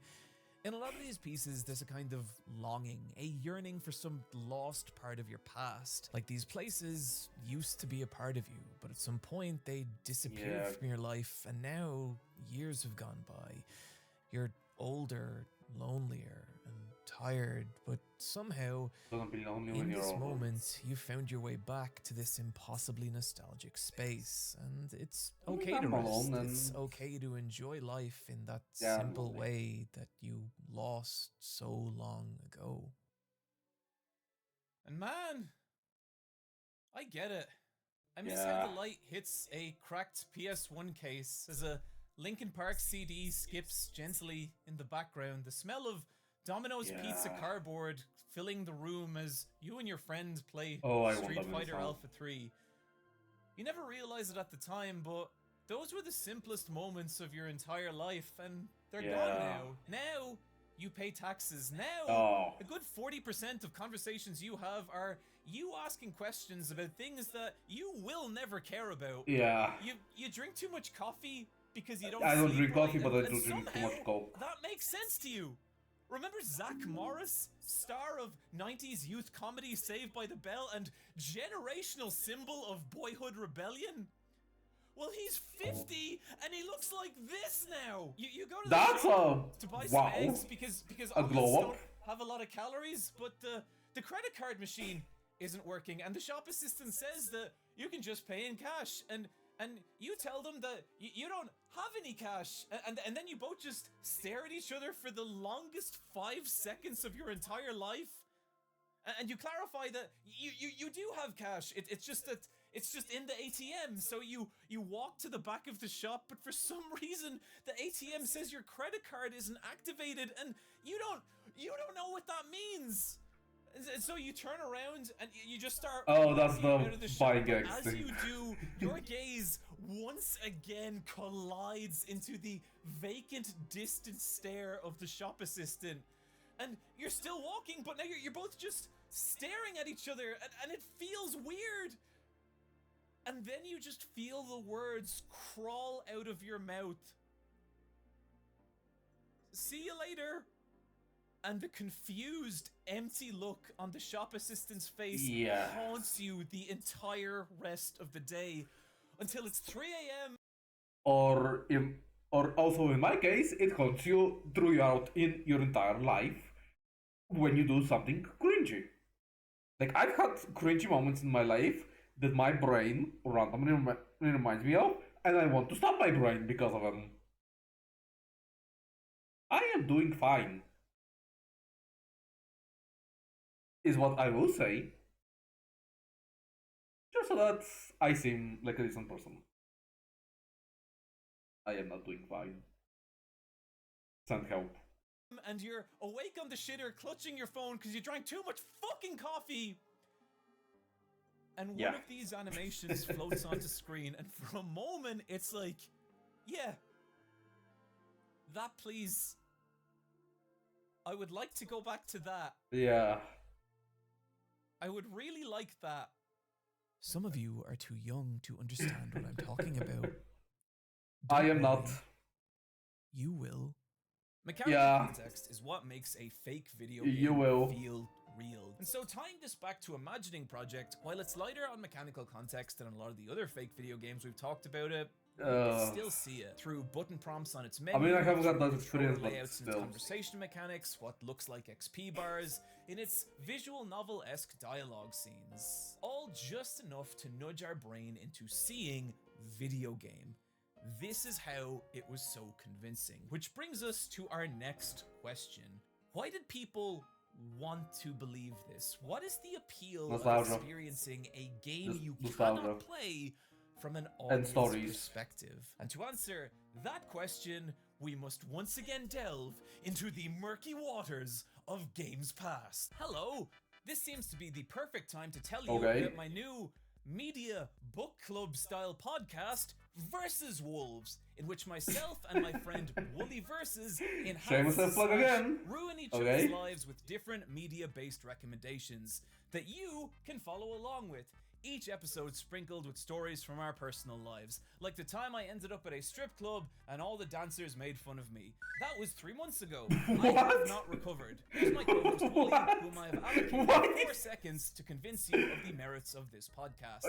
In a lot of these pieces, there's a kind of longing, a yearning for some lost part of your past. Like these places used to be a part of you, but at some point they disappeared from your life, and now years have gone by. You're older, lonelier, and tired, but somehow, in this moment, you found your way back to this impossibly nostalgic space, and it's okay to rest, it's okay to enjoy life in that simple way that you lost so long ago. And man, I get it. I miss how the light hits a cracked PS1 case as a Linkin Park CD skips gently in the background. The smell of Domino's pizza cardboard filling the room as you and your friend play Street Fighter Alpha 3. You never realize it at the time, but those were the simplest moments of your entire life, and they're gone now. Now, you pay taxes. Now, a good 40% of conversations you have are you asking questions about things that you will never care about. Yeah. You drink too much coffee because you don't I don't sleep drink coffee, right, but I and do drink too much Coke. that makes sense to you. Remember Zach Morris, star of 90s youth comedy Saved by the Bell and generational symbol of boyhood rebellion? Well, he's 50 and he looks like this now. You go to the shop to buy some eggs because omelets don't have a lot of calories, but the credit card machine isn't working, and the shop assistant says that you can just pay in cash, and you tell them that you don't have any cash, and then you both just stare at each other for the longest 5 seconds of your entire life, and you clarify that you do have cash. It's just that it's just in the ATM. So you walk to the back of the shop, but for some reason the ATM says your credit card isn't activated, and you don't know what that means. And so you turn around and you just start. Oh, that's the buying eggs thing. As you do, your gaze once again collides into the vacant, distant stare of the shop assistant, and you're still walking, but now you're both just staring at each other, and it feels weird. And then you just feel the words crawl out of your mouth. See you later. And the confused, empty look on the shop assistant's face haunts you the entire rest of the day until it's 3 a.m. Or also in my case, it haunts you throughout in your entire life when you do something cringy. Like, I've had cringy moments in my life that my brain randomly reminds me of, and I want to stop my brain because of them. I am doing fine, is what I will say, just so that I seem like a decent person. I am not doing fine. Send help. And you're awake on the shitter, clutching your phone because you drank too much fucking coffee. And one of these animations floats onto screen, and for a moment, it's like, yeah, that please. I would like to go back to that. Yeah. I would really like that. Some of you are too young to understand what I'm talking about. I am not. You will. Mechanical Yeah. context is what makes a fake video You game will. feel real. And so tying this back to Imagining Project, while it's lighter on mechanical context than a lot of the other fake video games we've talked about it, you can still see it through button prompts on its menu. I mean, I haven't got through that controller experience, but layouts and its still. conversation mechanics, what looks like XP bars, in its visual novel-esque dialogue scenes. All just enough to nudge our brain into seeing video game. This is how it was so convincing. Which brings us to our next question. Why did people want to believe this? What is the appeal Nostalgia. of experiencing a game you Nostalgia. cannot play from an And audience stories. perspective? And to answer that question, we must once again delve into the murky waters of games past. Hello, this seems to be the perfect time to tell you Okay. about my new media book club style podcast, Versus Wolves, in which myself and my friend Wooly Versus Shameless plug again. ruin each Okay. other's lives with different media-based recommendations that you can follow along with. Each episode sprinkled with stories from our personal lives, like the time I ended up at a strip club and all the dancers made fun of me. That was 3 months ago. I have not recovered. Here's my co-host Wooly, whom I have allocated What? 4 seconds to convince you of the merits of this podcast.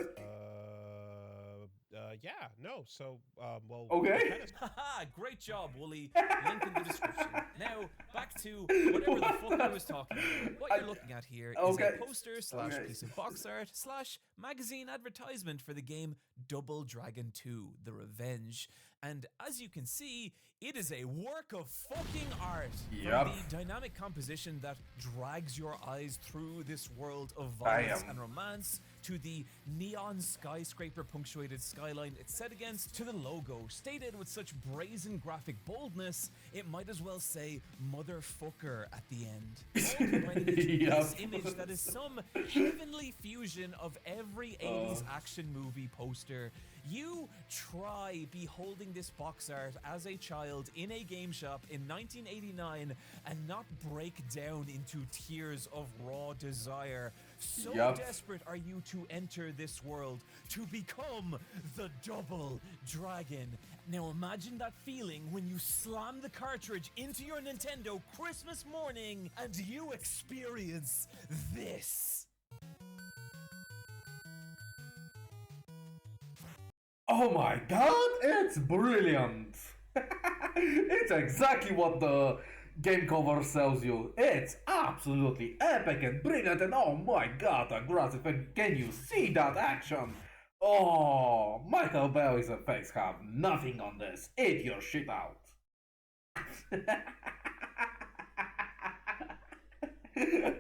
Yeah, no, so, well... Okay. Haha, great job, Wooly. Link in the description. Now, back to whatever the fuck I was talking about. What you're looking at here is Okay. a poster slash Okay. piece of box art slash magazine advertisement for the game Double Dragon 2: The Revenge. And as you can see, it is a work of fucking art. Yep. From the dynamic composition that drags your eyes through this world of violence Damn. and romance, to the neon skyscraper punctuated skyline it's set against, to the logo stated with such brazen graphic boldness, it might as well say motherfucker at the end. All combining into Yep. this image that is some heavenly fusion of every 80s action movie poster. You try beholding this box art as a child in a game shop in 1989 and not break down into tears of raw desire. So Yup. desperate are you to enter this world, to become the Double Dragon. Now imagine that feeling when you slam the cartridge into your Nintendo Christmas morning and you experience this. Oh my god, it's brilliant! It's exactly what the game cover tells you. It's absolutely epic and brilliant, and oh my god, aggressive, and can you see that action? Oh, Michael Bay's effects have nothing on this. Eat your shit out.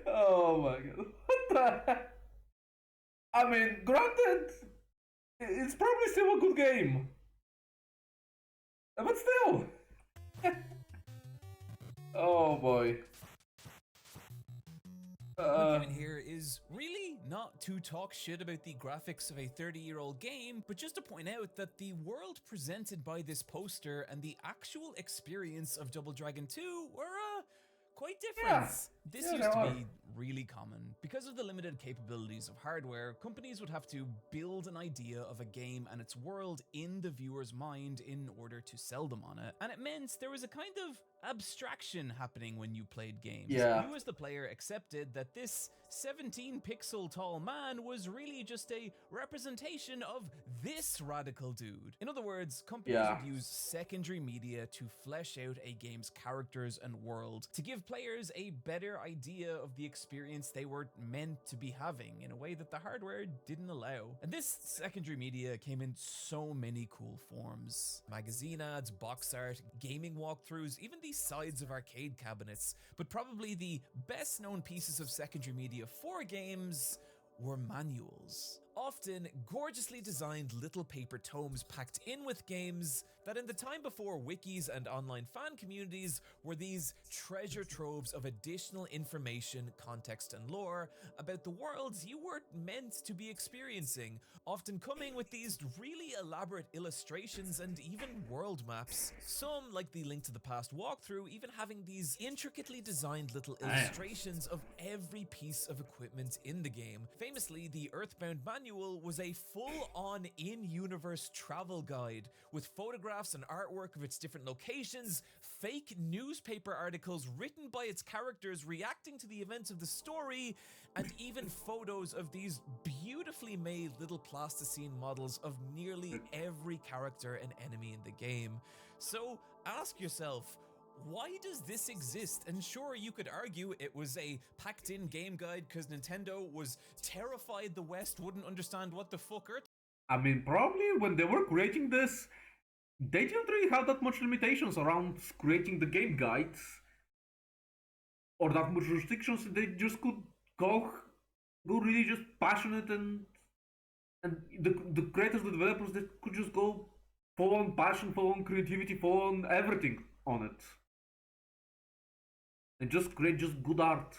Oh my god, what the heck? I mean, granted, it's probably still a good game. But still. Oh boy. My point here is really not to talk shit about the graphics of a 30-year-old game, but just to point out that the world presented by this poster and the actual experience of Double Dragon 2 were quite different. Yeah. This Yeah, used they to are. be really common. Because of the limited capabilities of hardware, companies would have to build an idea of a game and its world in the viewer's mind in order to sell them on it. And it meant there was a kind of abstraction happening when you played games. Yeah. You as the player accepted that this 17 pixel tall man was really just a representation of this radical dude. In other words, companies Yeah. would use secondary media to flesh out a game's characters and world, to give players a better idea of the experience they were meant to be having in a way that the hardware didn't allow. And this secondary media came in so many cool forms. Magazine ads, box art, gaming walkthroughs, even the sides of arcade cabinets. But probably the best known pieces of secondary media for games were manuals. Often gorgeously designed little paper tomes packed in with games that in the time before wikis and online fan communities were these treasure troves of additional information, context and lore about the worlds you were meant to be experiencing, often coming with these really elaborate illustrations and even world maps. Some, like the Link to the Past walkthrough, even having these intricately designed little illustrations of every piece of equipment in the game. Famously, the Earthbound manual manual was a full-on in-universe travel guide with photographs and artwork of its different locations, fake newspaper articles written by its characters reacting to the events of the story, and even photos of these beautifully made little plasticine models of nearly every character and enemy in the game. So ask yourself, why does this exist? And sure, you could argue it was a packed-in game guide because Nintendo was terrified the West wouldn't understand what the fuck Earth. I mean, probably when they were creating this, they didn't really have that much limitations around creating the game guides, or that much restrictions. They just could go really just passionate, and the creators, the developers, they could just go full on passion, full on creativity, full on everything on it. And just create just good art.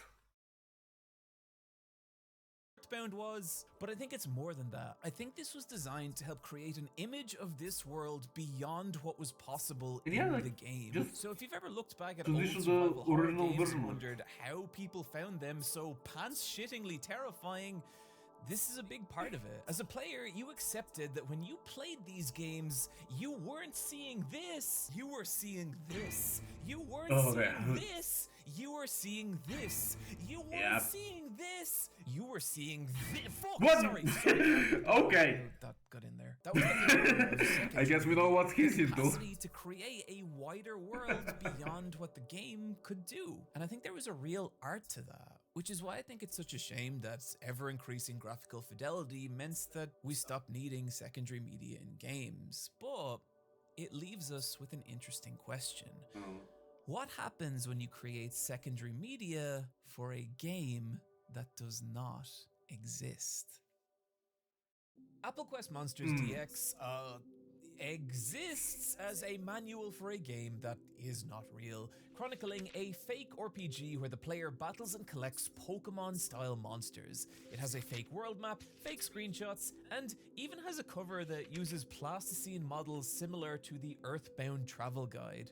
Earthbound was, but I think it's more than that. I think this was designed to help create an image of this world beyond what was possible in the game. So if you've ever looked back at old survival horror games and wondered how people found them so pants-shittingly terrifying, this is a big part of it. As a player, you accepted that when you played these games, you weren't seeing this, you were seeing this. You weren't seeing this, you were seeing this. You weren't seeing this, you were seeing this. Fuck, sorry. Okay. That got in there. That was I guess we know what he's into. Capacity to create a wider world beyond what the game could do. And I think there was a real art to that. Which is why I think it's such a shame that ever-increasing graphical fidelity meant that we stopped needing secondary media in games. But it leaves us with an interesting question. What happens when you create secondary media for a game that does not exist? Apple Quest Monsters DX exists as a manual for a game that is not real, chronicling a fake RPG where the player battles and collects Pokemon-style monsters. It has a fake world map, fake screenshots, and even has a cover that uses plasticine models similar to the Earthbound travel guide.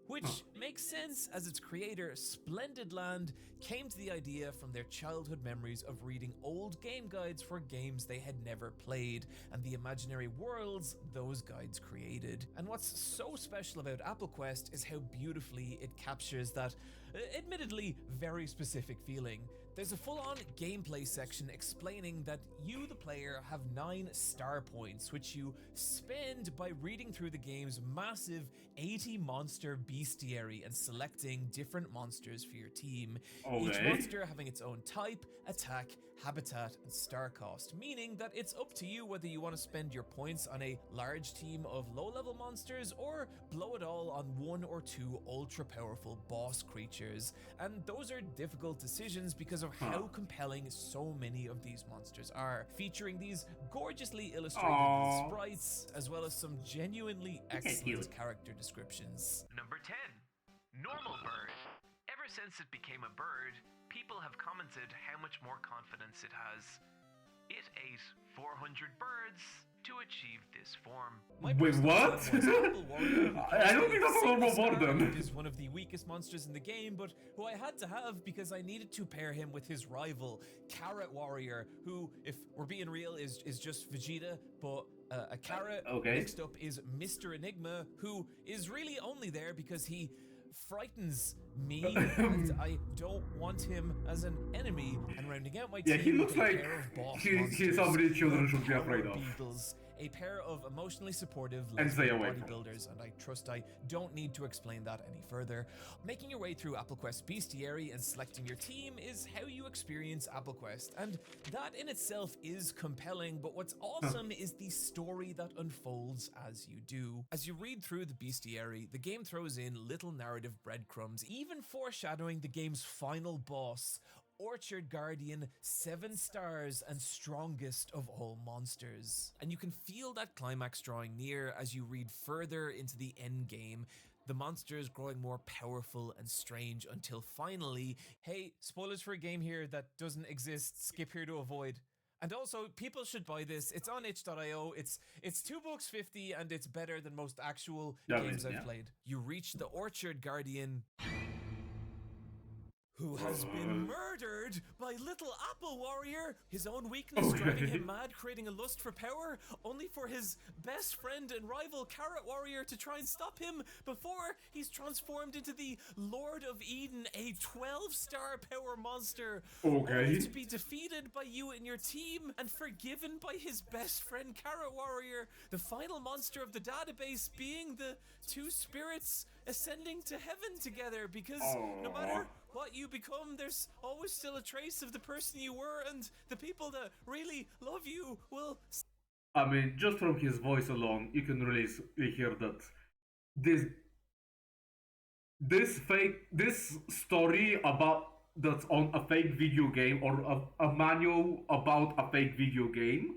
Which makes sense as its creator, Splendid Land, came to the idea from their childhood memories of reading old game guides for games they had never played, and the imaginary worlds those guides created. And what's so special about Apple Quest is how beautifully it captures that, admittedly, very specific feeling. There's a full-on gameplay section explaining that you, the player, have 9 star points, which you spend by reading through the game's massive 80-monster bestiary and selecting different monsters for your team. Each monster having its own type, attack, habitat, and star cost, meaning that it's up to you whether you want to spend your points on a large team of low-level monsters or blow it all on 1 or 2 ultra-powerful boss creatures. And those are difficult decisions because of how compelling so many of these monsters are, featuring these gorgeously illustrated sprites, as well as some genuinely excellent character descriptions. Number 10. Normal bird. Ever since it became a bird, people have commented how much more confidence it has. It ate 400 birds to achieve this form. Wait, what? I don't think that's a normal boredom. Is one of the weakest monsters in the game, but who I had to have because I needed to pair him with his rival, Carrot Warrior, who, if we're being real, is just Vegeta, but a carrot. Next up is Mr. Enigma, who is really only there because he frightens me and I don't want him as an enemy. And rounding out my team, he looks like he's somebody children should be afraid of. Beetles, a pair of emotionally supportive bodybuilders, and I trust I don't need to explain that any further. Making your way through Apple Quest Bestiary and selecting your team is how you experience Apple Quest, and that in itself is compelling, but what's awesome is the story that unfolds as you do. As you read through the Bestiary, the game throws in little narrative breadcrumbs, even foreshadowing the game's final boss, Orchard Guardian, 7 stars and strongest of all monsters. And you can feel that climax drawing near as you read further into the end game, the monsters growing more powerful and strange until finally, hey, spoilers for a game here that doesn't exist, skip here to avoid. And also, people should buy this. It's on itch.io. It's $2.50 and it's better than most actual games I've played. You reach the Orchard Guardian, who has been murdered by Little Apple Warrior. His own weakness driving him mad, creating a lust for power, only for his best friend and rival Carrot Warrior to try and stop him before he's transformed into the Lord of Eden, a 12-star power monster, only to be defeated by you and your team and forgiven by his best friend Carrot Warrior, the final monster of the database being the two spirits ascending to heaven together, because no matter what you become, there's always still a trace of the person you were, and the people that really love you will... I mean, just from his voice alone, you can really hear that this story about that's on a fake video game, or a manual about a fake video game.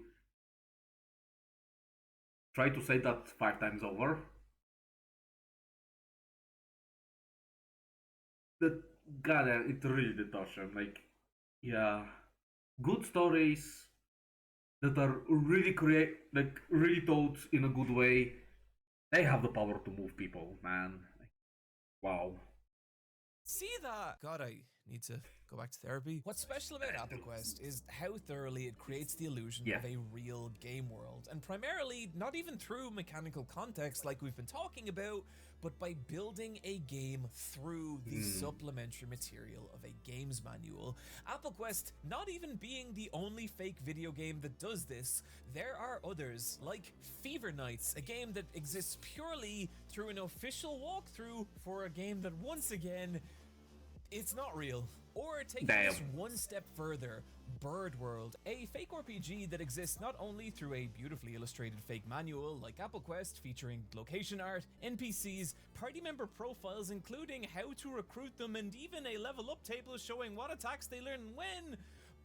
Try to say that 5 times over. That, goddamn, it really did touch him. Like, yeah, good stories that are really really told in a good way. They have the power to move people, man. Wow. See that? God, I need to go back to therapy. What's special about Apple Quest is how thoroughly it creates the illusion of a real game world, and primarily not even through mechanical context like we've been talking about, but by building a game through the supplementary material of a games manual. Apple Quest not even being the only fake video game that does this, there are others, like Fever Nights, a game that exists purely through an official walkthrough for a game that, once again, it's not real. Or taking this one step further, Bird World, a fake RPG that exists not only through a beautifully illustrated fake manual like Apple Quest featuring location art, NPCs, party member profiles including how to recruit them, and even a level up table showing what attacks they learn when,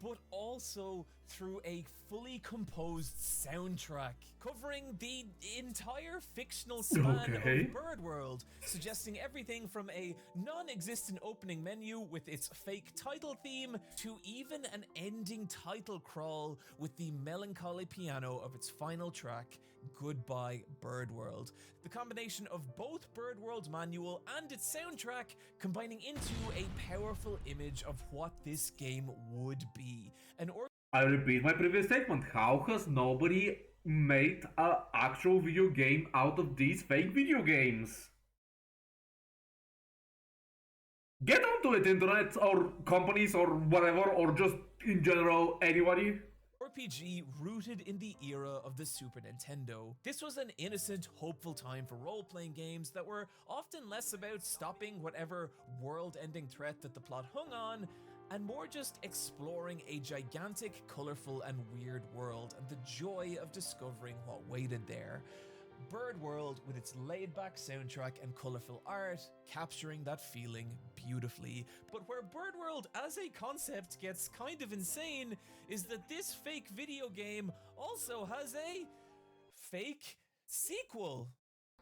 but also through a fully composed soundtrack covering the entire fictional span of Bird World, suggesting everything from a non-existent opening menu with its fake title theme to even an ending title crawl with the melancholy piano of its final track, Goodbye Bird World. The combination of both Bird World's manual and its soundtrack combining into a powerful image of what this game would be. I repeat my previous statement. How has nobody made an actual video game out of these fake video games? Get onto it, internet, or companies, or whatever, or just in general, anybody. RPG rooted in the era of the Super Nintendo. This was an innocent, hopeful time for role-playing games that were often less about stopping whatever world-ending threat that the plot hung on, and more just exploring a gigantic, colorful, and weird world and the joy of discovering what waited there. Bird World, with its laid-back soundtrack and colorful art, capturing that feeling beautifully. But where Bird World as a concept gets kind of insane is that this fake video game also has a fake sequel.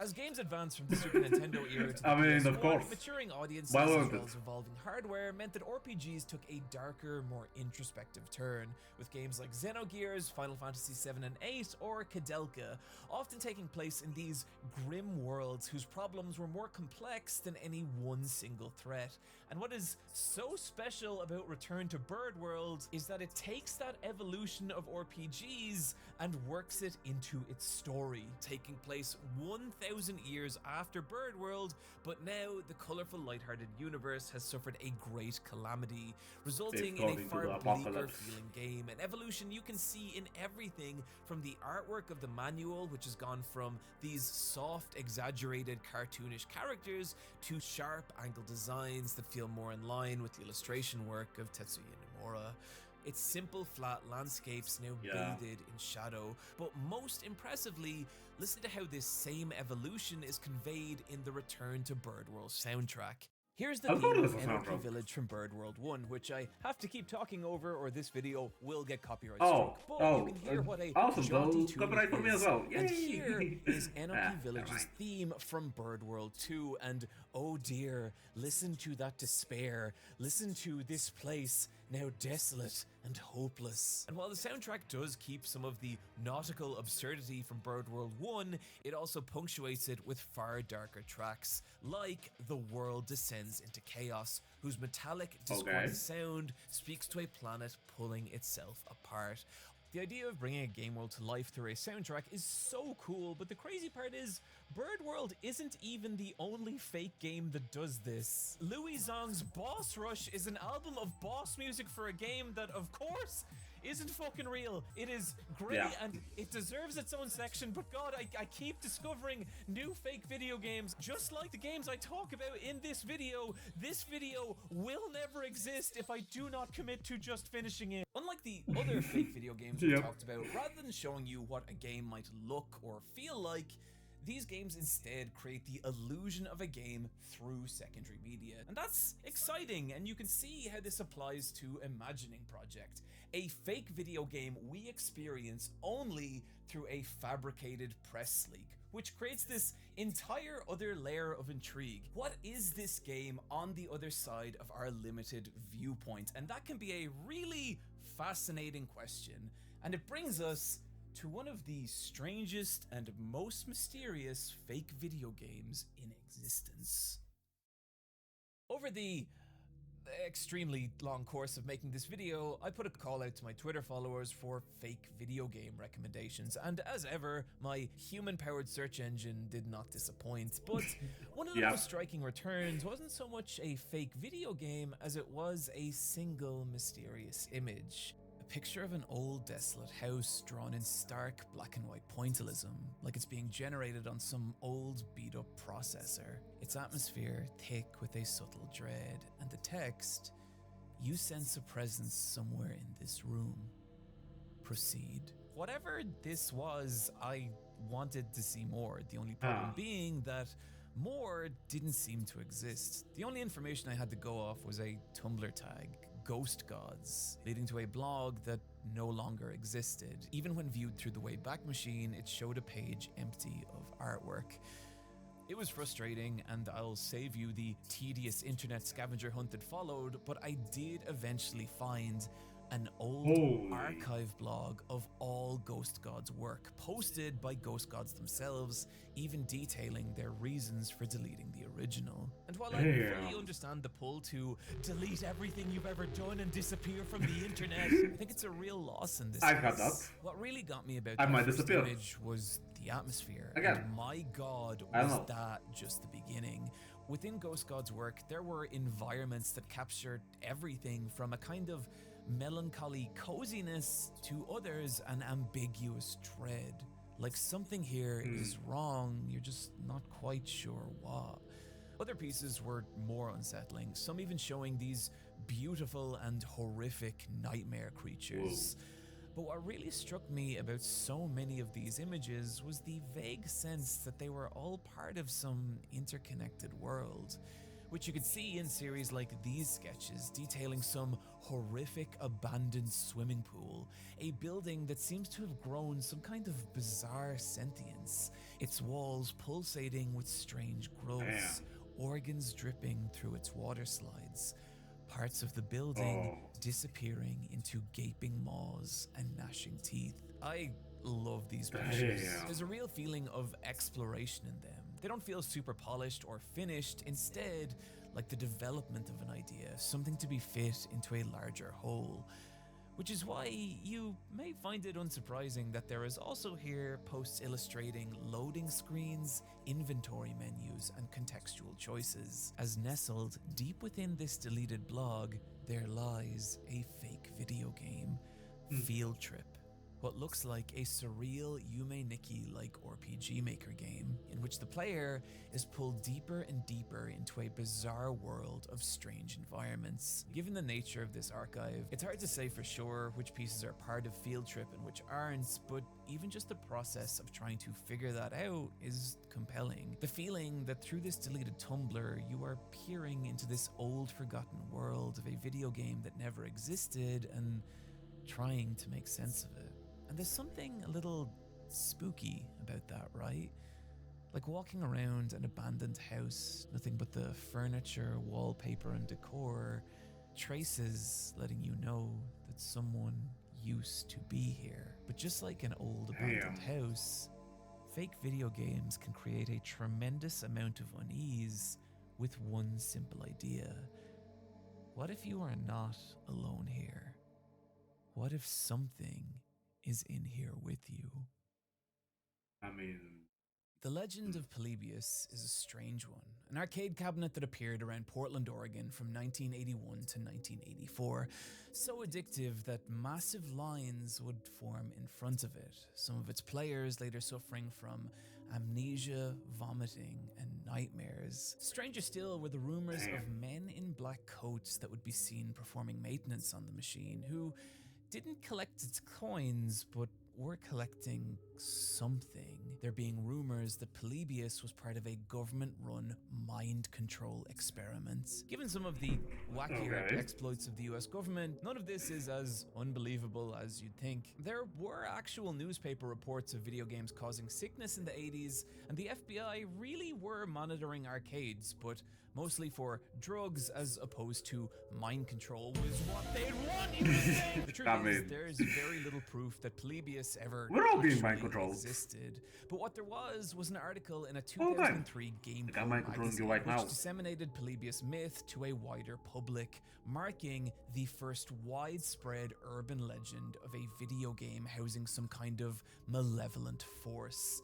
As games advance from the Super Nintendo era to the PS1, maturing audiences as well as evolving hardware meant that RPGs took a darker, more introspective turn, with games like Xenogears, Final Fantasy VII and VIII, or Kadelka, often taking place in these grim worlds whose problems were more complex than any one single threat. And what is so special about Return to Bird World is that it takes that evolution of RPGs and works it into its story, taking place 1,000 years after Bird World, but now the colorful, lighthearted universe has suffered a great calamity, resulting in a far bleaker feeling game, an evolution you can see in everything from the artwork of the manual, which has gone from these soft, exaggerated, cartoonish characters to sharp angle designs that feel more in line with the illustration work of Tetsuya Nomura. Its simple, flat landscapes now bathed in shadow, but most impressively, listen to how this same evolution is conveyed in the Return to Bird World soundtrack. Here's the theme of Anarchy Village from Bird World 1, which I have to keep talking over or this video will get copyright struck. But you can hear what a jaunty tune it is. And here is Anarchy Village's theme from Bird World 2, and oh dear, listen to that despair, listen to this place now desolate and hopeless. And while the soundtrack does keep some of the nautical absurdity from Bird World 1, it also punctuates it with far darker tracks, like The World Descends into Chaos, whose metallic, discordant sound speaks to a planet pulling itself apart. The idea of bringing a game world to life through a soundtrack is so cool, but the crazy part is, Bird World isn't even the only fake game that does this. Louis Zong's Boss Rush is an album of boss music for a game that, of course, isn't fucking real. It is great and it deserves its own section, but God, I keep discovering new fake video games. Just like the games I talk about in this video will never exist if I do not commit to just finishing it. Unlike the other fake video games we talked about, rather than showing you what a game might look or feel like, these games instead create the illusion of a game through secondary media. And that's exciting, and you can see how this applies to Imagining Project, a fake video game we experience only through a fabricated press leak, which creates this entire other layer of intrigue. What is this game on the other side of our limited viewpoint? And that can be a really fascinating question, and it brings us to one of the strangest and most mysterious fake video games in existence. Over the extremely long course of making this video, I put a call out to my Twitter followers for fake video game recommendations, and as ever, my human-powered search engine did not disappoint, but one of the most striking returns wasn't so much a fake video game as it was a single mysterious image. A picture of an old desolate house drawn in stark black and white pointillism, like it's being generated on some old beat up processor. Its atmosphere thick with a subtle dread, and the text, "You sense a presence somewhere in this room. Proceed." Whatever this was, I wanted to see more, the only problem being that more didn't seem to exist. The only information I had to go off was a Tumblr tag, Ghost Gods, leading to a blog that no longer existed. Even when viewed through the Wayback Machine, it showed a page empty of artwork. It was frustrating, and I'll save you the tedious internet scavenger hunt that followed, but I did eventually find an old archive blog of all Ghost Gods work, posted by Ghost Gods themselves, even detailing their reasons for deleting the original. And while I fully understand the pull to delete everything you've ever done and disappear from the internet, I think it's a real loss in this case. What really got me about that first image was the atmosphere. And my God, was that just the beginning. Within Ghost Gods work, there were environments that captured everything from a kind of melancholy coziness to others an ambiguous dread. Like something here is wrong, you're just not quite sure what. Other pieces were more unsettling, some even showing these beautiful and horrific nightmare creatures. But what really struck me about so many of these images was the vague sense that they were all part of some interconnected world, which you could see in series like these sketches detailing some horrific abandoned swimming pool, a building that seems to have grown some kind of bizarre sentience, its walls pulsating with strange growths, organs dripping through its water slides, parts of the building disappearing into gaping maws and gnashing teeth. I love these pictures. There's a real feeling of exploration in them. They don't feel super polished or finished, instead like the development of an idea, something to be fit into a larger whole. Which is why you may find it unsurprising that there is also here posts illustrating loading screens, inventory menus, and contextual choices. As nestled deep within this deleted blog, there lies a fake video game, Field Trip. What looks like a surreal Yume Nikki-like RPG Maker game, in which the player is pulled deeper and deeper into a bizarre world of strange environments. Given the nature of this archive, it's hard to say for sure which pieces are part of Field Trip and which aren't, but even just the process of trying to figure that out is compelling. The feeling that through this deleted Tumblr, you are peering into this old forgotten world of a video game that never existed and trying to make sense of it. And there's something a little spooky about that, right? Like walking around an abandoned house, nothing but the furniture, wallpaper, and decor, Traces letting you know that someone used to be here. But just like an old abandoned house, fake video games can create a tremendous amount of unease with one simple idea. What if you are not alone here? What if something is in here with you? I mean, The Legend of Polybius is a strange one, an arcade cabinet that appeared around Portland, Oregon from 1981 to 1984, so addictive that massive lines would form in front of it, some of its players later suffering from amnesia, vomiting, and nightmares. Stranger still were the rumors of men in black coats that would be seen performing maintenance on the machine, who didn't collect its coins, but were collecting something. There being rumors that Polybius was part of a government-run mind control experiment. Given some of the wackier exploits of the US government, none of this is as unbelievable as you'd think. There were actual newspaper reports of video games causing sickness in the 80s, and the FBI really were monitoring arcades, but mostly for drugs as opposed to mind control was what they'd want you to think. The truth is, there's very little proof that Polybius ever actually existed. But what there was an article in a 2003 Game Pro magazine which disseminated Polybius myth to a wider public, marking the first widespread urban legend of a video game housing some kind of malevolent force.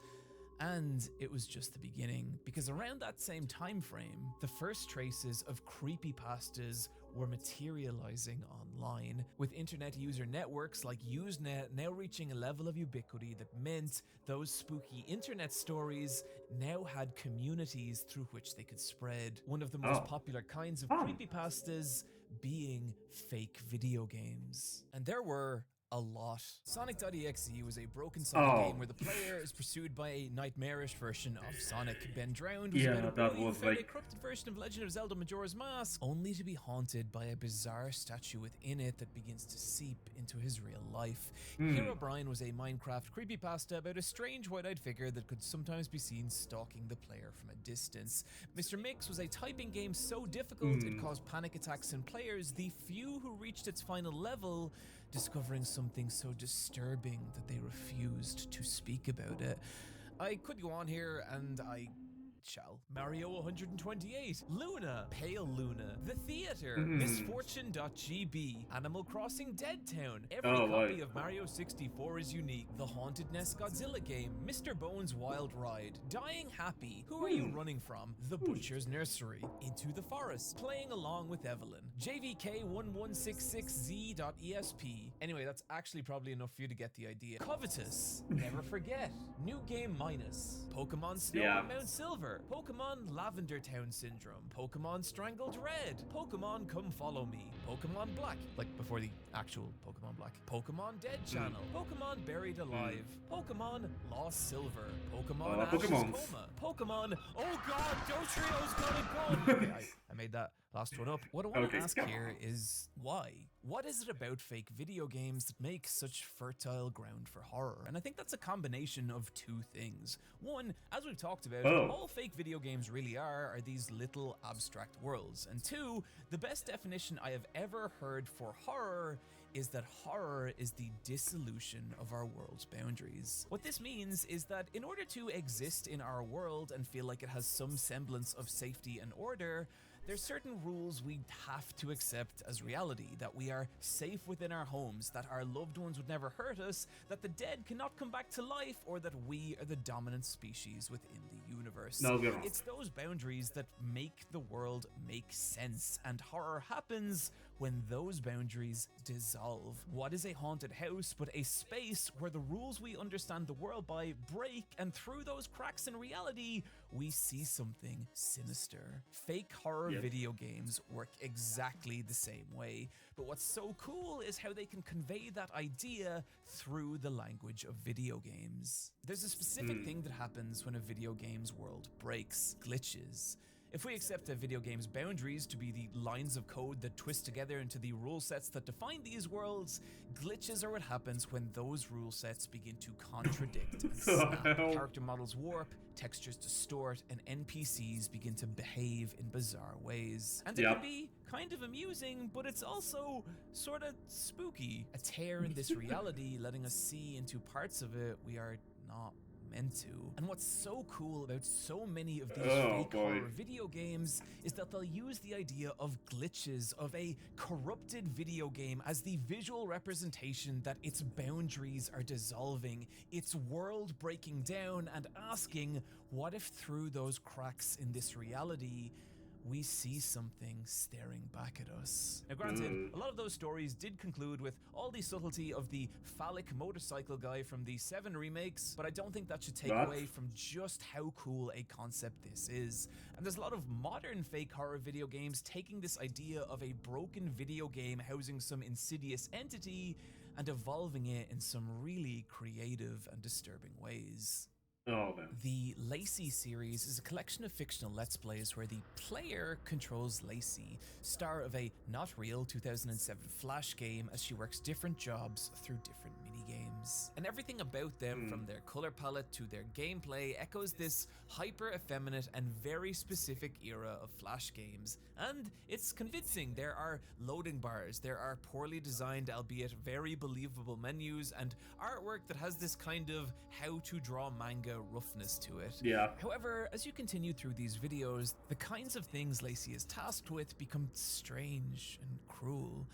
And it was just the beginning, because around that same time frame, the first traces of creepypastas were materializing online, with internet user networks like Usenet now reaching a level of ubiquity that meant those spooky internet stories now had communities through which they could spread. One of the most popular kinds of creepypastas being fake video games. And there were a lot. Sonic.exe was a broken Sonic game where the player is pursued by a nightmarish version of Sonic. Ben Drowned was about a boy who found a corrupted version of Legend of Zelda Majora's Mask, only to be haunted by a bizarre statue within it that begins to seep into his real life. Hero Brian was a Minecraft creepypasta about a strange white-eyed figure that could sometimes be seen stalking the player from a distance. Mr. Mix was a typing game so difficult it caused panic attacks in players, the few who reached its final level discovering something so disturbing that they refused to speak about it. I could go on here, and I shall. Mario 128, Luna, Pale Luna, The Theater, Misfortune.gb, Animal Crossing Dead Town. Every copy of Mario 64 is unique. The Haunted Nest Godzilla game, Mr. Bones Wild Ride, Dying Happy, Who Are You Running From? The Butcher's Nursery, Into the Forest, Playing Along with Evelyn, JVK1166Z.esp. Anyway, that's actually probably enough for you to get the idea. Covetous, Never Forget, New Game Minus, Pokemon Snow and Mount Silver, Pokemon Lavender Town Syndrome, Pokemon Strangled Red, Pokemon Come Follow Me, Pokemon Black, like before the actual Pokemon Black, Pokemon Dead Channel, Pokemon Buried Alive, Pokemon Lost Silver, Pokemon Ash's Coma, Pokemon, oh god, Dotrio's got it going! Okay, I made that last one up. What I want to ask here is why? What is it about fake video games that make such fertile ground for horror? And I think that's a combination of two things. One, as we've talked about, all fake video games really are these little abstract worlds. And two, the best definition I have ever heard for horror is that horror is the dissolution of our world's boundaries. What this means is that in order to exist in our world and feel like it has some semblance of safety and order, there's certain rules we have to accept as reality, that we are safe within our homes, that our loved ones would never hurt us, that the dead cannot come back to life, or that we are the dominant species within the universe. It's those boundaries that make the world make sense, and horror happens when those boundaries dissolve. What is a haunted house but a space where the rules we understand the world by break, and through those cracks in reality, we see something sinister. Fake horror video games work exactly the same way, but what's so cool is how they can convey that idea through the language of video games. There's a specific thing that happens when a video game's world breaks: glitches. If we accept a video game's boundaries to be the lines of code that twist together into the rule sets that define these worlds, glitches are what happens when those rule sets begin to contradict and snap. Character models warp, textures distort, and NPCs begin to behave in bizarre ways. And there can be kind of amusing, but it's also sort of spooky. A tear in this reality, letting us see into parts of it we are not meant to. And what's so cool about so many of these fake horror video games is that they'll use the idea of glitches, of a corrupted video game, as the visual representation that its boundaries are dissolving, its world breaking down, and asking, what if through those cracks in this reality we see something staring back at us? Now granted, a lot of those stories did conclude with all the subtlety of the phallic motorcycle guy from the 7 remakes, but I don't think that should take away from just how cool a concept this is. And there's a lot of modern fake horror video games taking this idea of a broken video game housing some insidious entity and evolving it in some really creative and disturbing ways. The Lacey series is a collection of fictional Let's Plays where the player controls Lacey, star of a not real 2007 Flash game, as she works different jobs through different minigames. And everything about them, from their color palette to their gameplay, echoes this hyper effeminate and very specific era of Flash games. And it's convincing. There are loading bars, there are poorly designed, albeit very believable menus, and artwork that has this kind of how to draw manga roughness to it. However, as you continue through these videos, the kinds of things Lacey is tasked with become strange and cruel.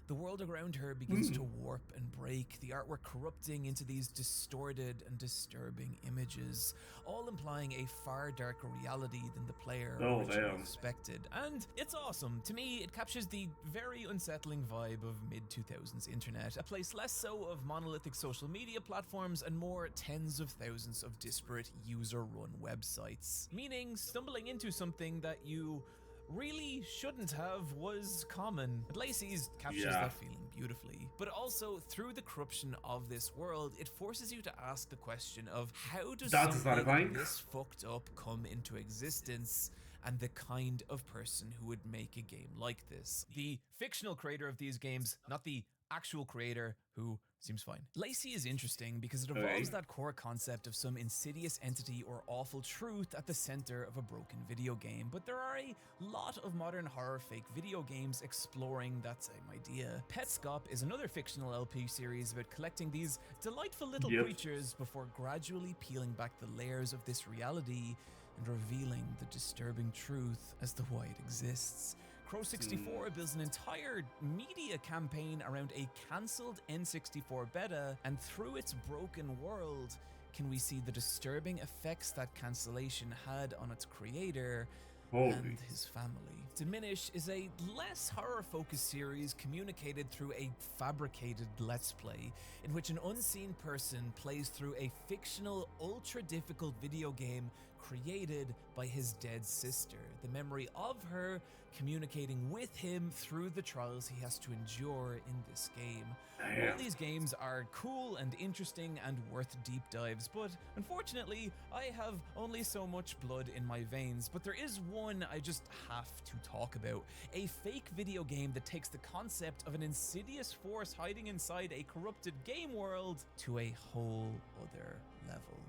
The world around her begins to warp and break, the artwork corrupting into these distorted and disturbing images, all implying a far darker reality than the player originally expected. And it's awesome. To me, it captures the very unsettling vibe of mid-2000s internet, a place less so of monolithic social media platforms and more tens of thousands of disparate user-run websites. Meaning, stumbling into something that you really shouldn't have was common. But Lacey's captures that feeling beautifully. But also, through the corruption of this world, it forces you to ask the question of how does something this fucked up come into existence, and the kind of person who would make a game like this. The fictional creator of these games, not the actual creator, who seems fine. Lacey is interesting because it evolves that core concept of some insidious entity or awful truth at the center of a broken video game, but there are a lot of modern horror fake video games exploring that same idea. Petscop is another fictional LP series about collecting these delightful little creatures before gradually peeling back the layers of this reality and revealing the disturbing truth as to why it exists. Crow64 builds an entire media campaign around a cancelled N64 beta, and through its broken world, can we see the disturbing effects that cancellation had on its creator and his family. Diminish is a less horror-focused series communicated through a fabricated Let's Play, in which an unseen person plays through a fictional, ultra-difficult video game created by his dead sister, the memory of her communicating with him through the trials he has to endure in this game. All these games are cool and interesting and worth deep dives, but unfortunately, I have only so much blood in my veins. But there is one I just have to talk about. A fake video game that takes the concept of an insidious force hiding inside a corrupted game world to a whole other level.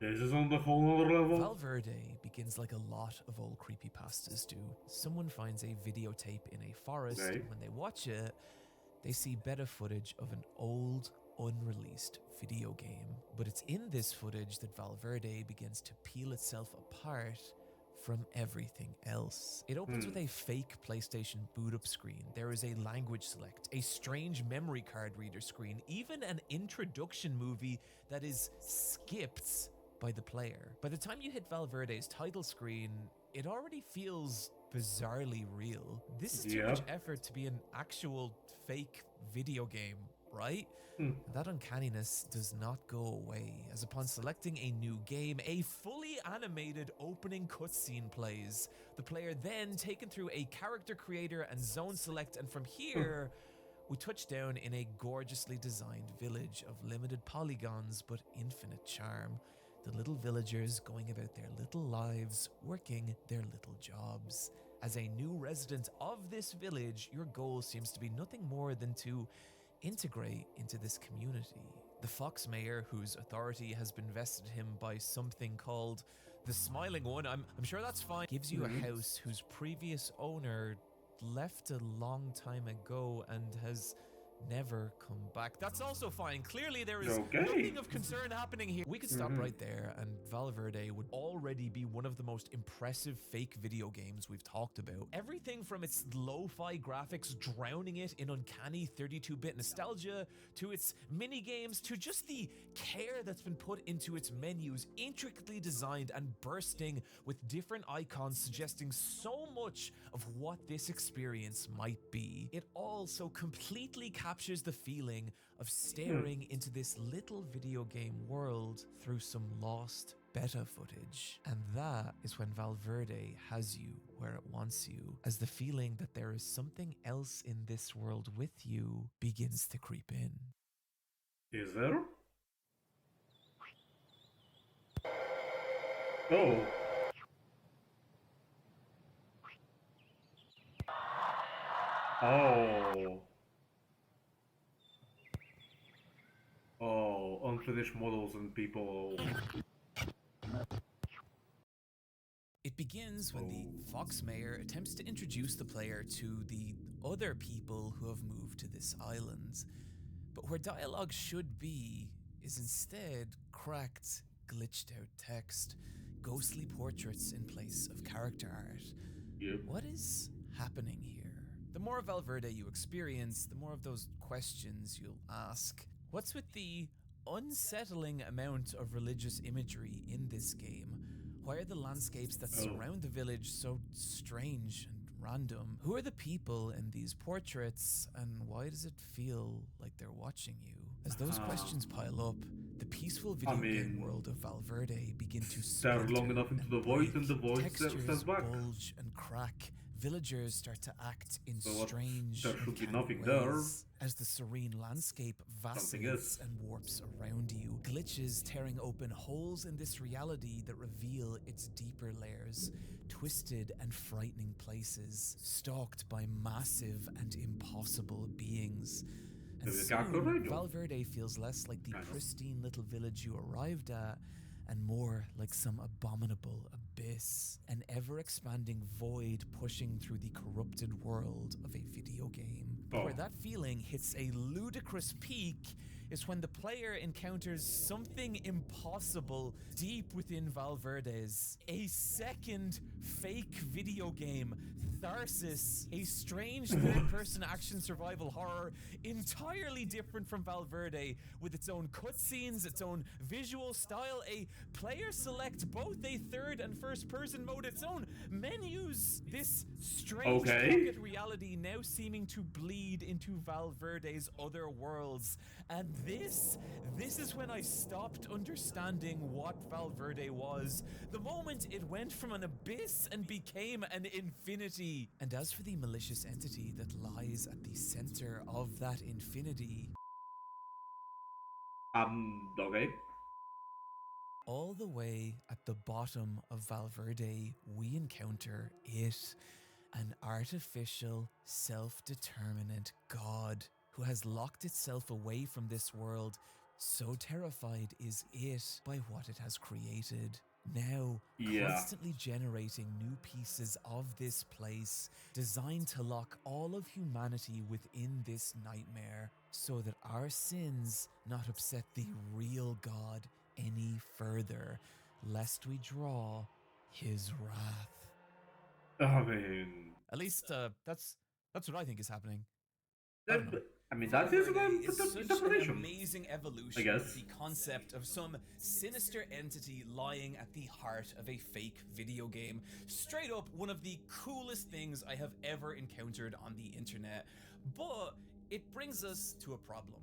This is on the whole other level. Valverde begins like a lot of old creepypastas do. Someone finds a videotape in a forest, and when they watch it, they see beta footage of an old, unreleased video game. But it's in this footage that Valverde begins to peel itself apart from everything else. It opens with a fake PlayStation boot up screen. There is a language select, a strange memory card reader screen, even an introduction movie that is skipped by the player. By the time you hit Valverde's title screen, it already feels bizarrely real. This is too much effort to be an actual fake video game, right? And that uncanniness does not go away, as upon selecting a new game, a fully animated opening cutscene plays. The player then taken through a character creator and zone select, and from here, we touch down in a gorgeously designed village of limited polygons but infinite charm. The little villagers going about their little lives, working their little jobs. As a new resident of this village, your goal seems to be nothing more than to integrate into this community. The Fox Mayor, whose authority has been vested him by something called The smiling one, I'm sure that's fine. Gives you a house whose previous owner left a long time ago and has never come back. That's also fine. Clearly there is nothing of concern happening here. We could stop right there and Valverde would already be one of the most impressive fake video games we've talked about. Everything from its lo-fi graphics drowning it in uncanny 32-bit nostalgia, to its mini games, to just the care that's been put into its menus, intricately designed and bursting with different icons suggesting so much of what this experience might be. It all so completely captures the feeling of staring into this little video game world through some lost beta footage. And that is when Valverde has you where it wants you, as the feeling that there is something else in this world with you begins to creep in. Is there? Oh. Oh. Oh, unfinished models and people. It begins when the Fox Mayor attempts to introduce the player to the other people who have moved to this island. But where dialogue should be is instead cracked, glitched out text, ghostly portraits in place of character art. Yep. What is happening here? The more Valverde you experience, the more of those questions you'll ask. What's with the unsettling amount of religious imagery in this game? Why are the landscapes that surround the village so strange and random? Who are the people in these portraits, and why does it feel like they're watching you? As those questions pile up, the peaceful video game world of Valverde begin to stare long enough into the void, and the void steps back. Bulge and crack. Villagers start to act in strange, there should be uncanny nothing ways. there. As the serene landscape vacillates and warps around you, glitches tearing open holes in this reality that reveal its deeper layers, twisted and frightening places, stalked by massive and impossible beings. And soon, Valverde feels less like the pristine little village you arrived at, and more like some abominable abyss, an ever-expanding void pushing through the corrupted world of a video game. But where that feeling hits a ludicrous peak is when the player encounters something impossible deep within Valverde's. A second fake video game, Tharsis, a strange third-person action survival horror entirely different from Valverde, with its own cutscenes, its own visual style, a player select both a third and first-person mode, its own menus. This strange pocket reality now seeming to bleed into Valverde's other worlds. And this is when I stopped understanding what Valverde was. The moment it went from an abyss and became an infinity. And as for the malicious entity that lies at the center of that infinity... Okay. All the way at the bottom of Valverde, we encounter it. An artificial, self-determinate god who has locked itself away from this world. So terrified is it by what it has created. Now, constantly generating new pieces of this place, designed to lock all of humanity within this nightmare, so that our sins not upset the real God any further, lest we draw his wrath. I mean... At least, that's what I think is happening. I mean, that is such an amazing evolution of the guess. concept of some sinister entity lying at the heart of a fake video game. Straight up, one of the coolest things I have ever encountered on the internet. But it brings us to a problem.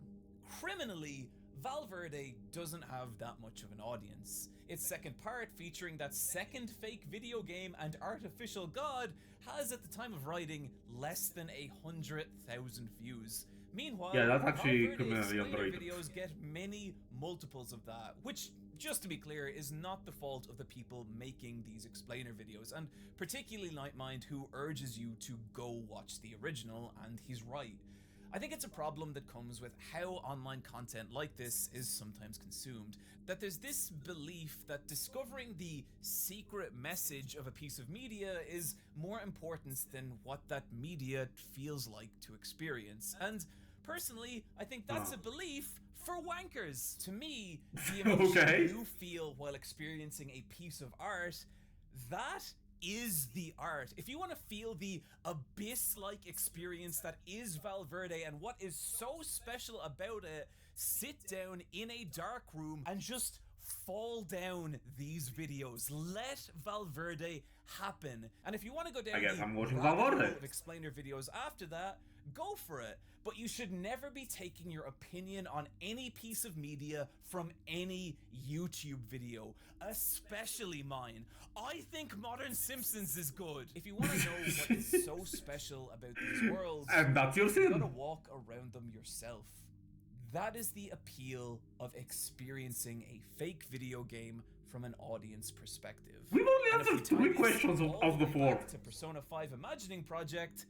Criminally, Valverde doesn't have that much of an audience. Its second part, featuring that second fake video game and artificial god, has at the time of writing less than 100,000 views. Meanwhile, that's actually Valverde's underrated. videos get many multiples of that, which, just to be clear, is not the fault of the people making these explainer videos, and particularly Nightmind, who urges you to go watch the original, and he's right. I think it's a problem that comes with how online content like this is sometimes consumed. That there's this belief that discovering the secret message of a piece of media is more important than what that media feels like to experience. And personally, I think that's a belief for wankers. To me, the emotion you feel while experiencing a piece of art, that is the art. If you want to feel the abyss-like experience that is Valverde and what is so special about it, sit down in a dark room and just fall down these videos. Let Valverde happen. And if you want to go down the rabbit hole of explainer videos after that, go for it. But you should never be taking your opinion on any piece of media from any YouTube video, especially mine. I think Modern Simpsons is good. If you want to know what is so special about these worlds, and that's your sin. You gotta walk around them yourself. That is the appeal of experiencing a fake video game from an audience perspective. We've only answered 3 questions of the 4. To Persona 5 Imagining Project,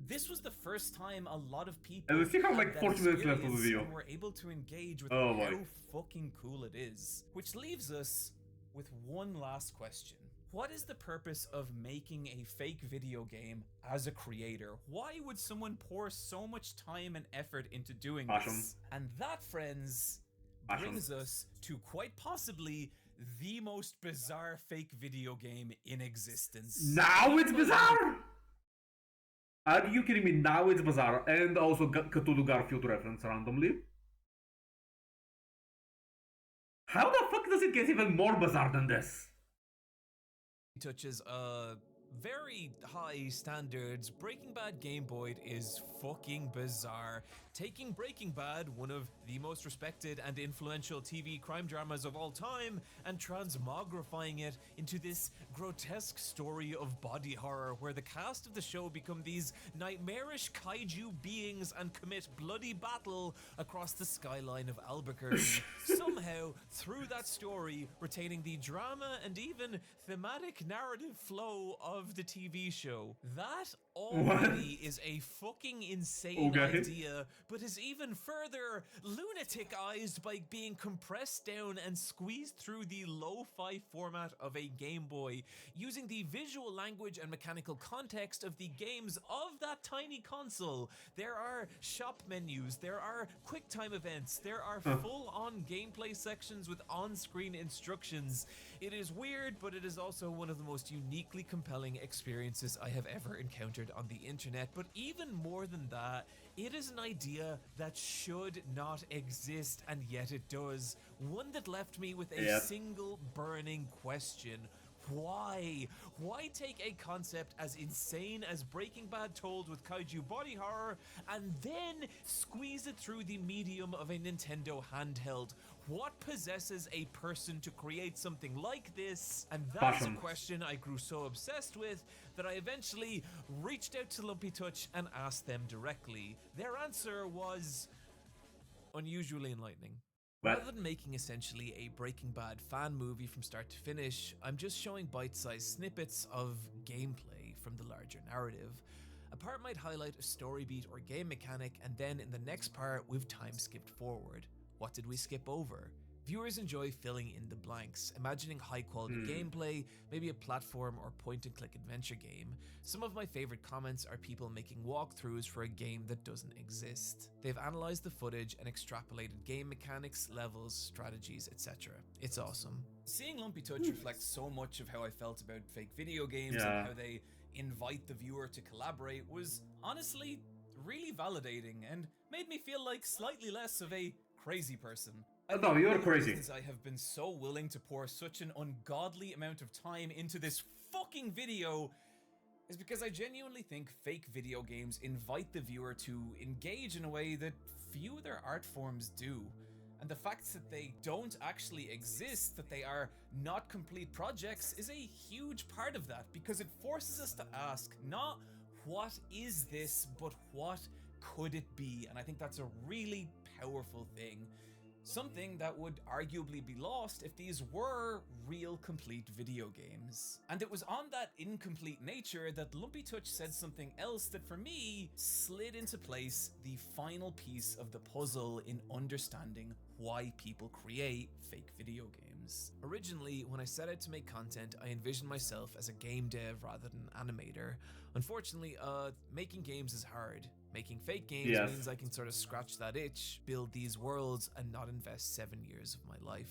this was the first time a lot of people and we still have like 40 minutes left of the video. Were able to engage with how fucking cool it is. Which leaves us with one last question. What is the purpose of making a fake video game as a creator? Why would someone pour so much time and effort into doing this? And that, friends, brings us to quite possibly the most bizarre fake video game in existence. Now it's bizarre! Are you kidding me? Now it's bizarre. And also Cthulhu Garfield reference randomly. How the fuck does it get even more bizarre than this? Touches very high standards. Breaking Bad Game Boy is fucking bizarre. Taking Breaking Bad, one of the most respected and influential TV crime dramas of all time, and transmogrifying it into this grotesque story of body horror where the cast of the show become these nightmarish kaiju beings and commit bloody battle across the skyline of Albuquerque. Somehow, through that story, retaining the drama and even thematic narrative flow of the TV show. That already is a fucking insane idea, but is even further lunaticized by being compressed down and squeezed through the lo-fi format of a Game Boy, using the visual language and mechanical context of the games of that tiny console. There are shop menus, there are QuickTime events, there are full-on gameplay sections with on-screen instructions. It is weird, but it is also one of the most uniquely compelling experiences I have ever encountered on the internet. But even more than that, it is an idea that should not exist, and yet it does. One that left me with a single burning question. Why? Why take a concept as insane as Breaking Bad told with kaiju body horror and then squeeze it through the medium of a Nintendo handheld? What possesses a person to create something like this? And that's a question I grew so obsessed with that I eventually reached out to Lumpy Touch and asked them directly. Their answer was unusually enlightening. Rather than making essentially a Breaking Bad fan movie from start to finish, I'm just showing bite-sized snippets of gameplay from the larger narrative. A part might highlight a story beat or game mechanic, and then in the next part we've time skipped forward. What did we skip over? Viewers enjoy filling in the blanks, imagining high-quality gameplay, maybe a platform or point-and-click adventure game. Some of my favorite comments are people making walkthroughs for a game that doesn't exist. They've analyzed the footage and extrapolated game mechanics, levels, strategies, etc. It's awesome. Seeing Lumpy Touch reflects so much of how I felt about fake video games and how they invite the viewer to collaborate was honestly really validating and made me feel like slightly less of a crazy person. No, you're crazy. I have been so willing to pour such an ungodly amount of time into this fucking video is because I genuinely think fake video games invite the viewer to engage in a way that few other art forms do. And the fact that they don't actually exist, that they are not complete projects, is a huge part of that because it forces us to ask not what is this, but what could it be? And I think that's a really powerful thing. something that would arguably be lost if these were real complete video games. And it was on that incomplete nature that Lumpy Touch said something else that for me slid into place the final piece of the puzzle in understanding why people create fake video games. Originally, when I set out to make content, I envisioned myself as a game dev rather than an animator. Unfortunately, making games is hard. Making fake games means I can sort of scratch that itch, build these worlds, and not invest 7 years of my life.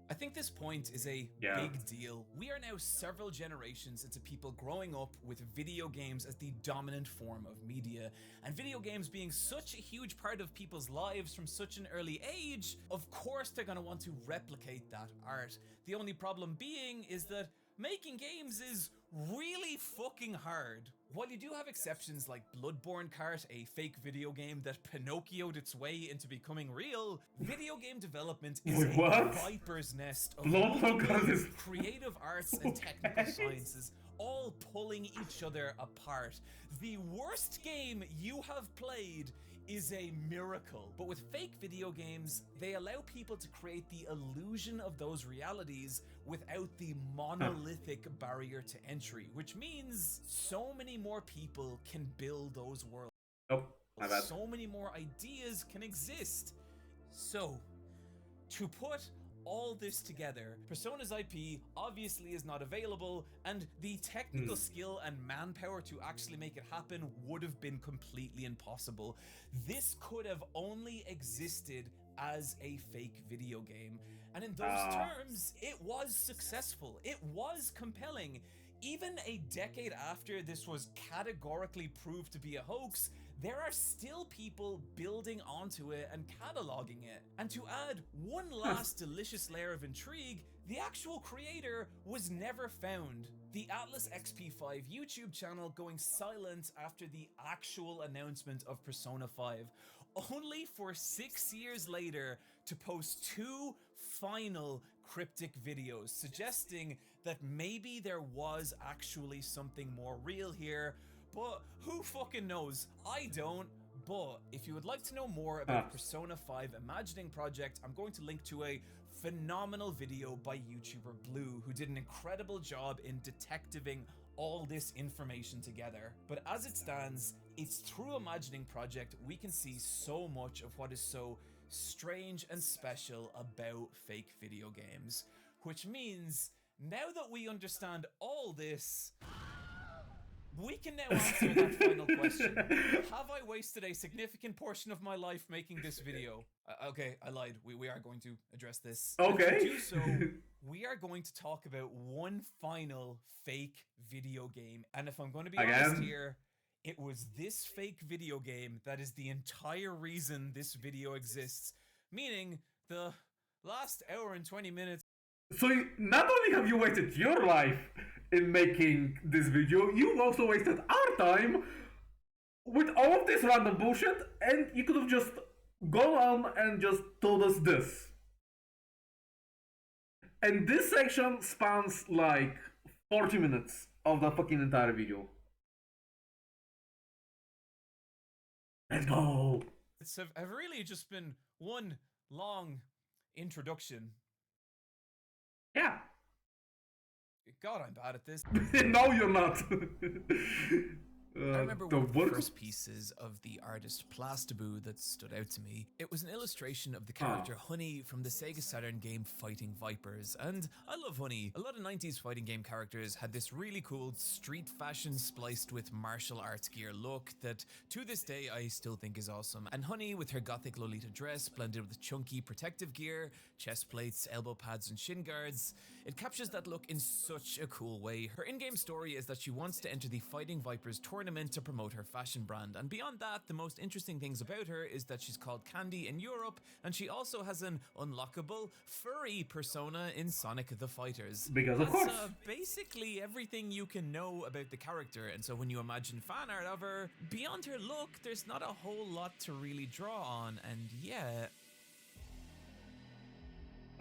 I think this point is a big deal. We are now several generations into people growing up with video games as the dominant form of media, and video games being such a huge part of people's lives from such an early age, of course they're going to want to replicate that art. The only problem being is that making games is really fucking hard. While you do have exceptions like Bloodborne Kart, a fake video game that Pinocchio'd its way into becoming real, video game development is a viper's nest of creative arts and technical sciences, all pulling each other apart. The worst game you have played is a miracle. But with fake video games, they allow people to create the illusion of those realities without the monolithic barrier to entry, which means so many more people can build those worlds. So many more ideas can exist. So, to put all this together, Persona's IP obviously is not available, and the technical skill and manpower to actually make it happen would have been completely impossible. This could have only existed as a fake video game, and in those terms, it was successful. It was compelling. Even a decade after this was categorically proved to be a hoax, there are still people building onto it and cataloging it. And to add one last delicious layer of intrigue, the actual creator was never found. The Atlas XP5 YouTube channel going silent after the actual announcement of Persona 5, only for 6 years later to post 2 final cryptic videos, suggesting that maybe there was actually something more real here. But who fucking knows? I don't. But if you would like to know more about Persona 5 Imagining Project, I'm going to link to a phenomenal video by YouTuber Blue, who did an incredible job in detectiving all this information together. But as it stands, it's through Imagining Project we can see so much of what is so strange and special about fake video games. Which means, now that we understand all this, we can now answer that final question. Have I wasted a significant portion of my life making this video? Okay, I lied. We are going to address this. Okay. And to do so, we are going to talk about one final fake video game. And if I'm going to be honest here, it was this fake video game that is the entire reason this video exists. Meaning, the last hour and 20 minutes. So not only have you wasted your life in making this video, you've also wasted our time with all of this random bullshit, and you could have just gone on and just told us this. And this section spans like 40 minutes of the fucking entire video. Let's go! It's have really just been one long introduction. Yeah. God, I'm bad at this. No, you're not. I remember one of the first pieces of the artist Plastaboo that stood out to me. It was an illustration of the character Honey from the Sega Saturn game Fighting Vipers, and I love Honey. A lot of 90s fighting game characters had this really cool street fashion spliced with martial arts gear look that to this day I still think is awesome. And Honey, with her gothic Lolita dress blended with chunky protective gear, chest plates, elbow pads and shin guards, it captures that look in such a cool way. Her in-game story is that she wants to enter the Fighting Vipers tournament to promote her fashion brand, and beyond that, the most interesting things about her is that she's called Candy in Europe, and she also has an unlockable furry persona in Sonic the Fighters. Because of course. Basically everything you can know about the character, and so when you imagine fan art of her, beyond her look, there's not a whole lot to really draw on, and yeah.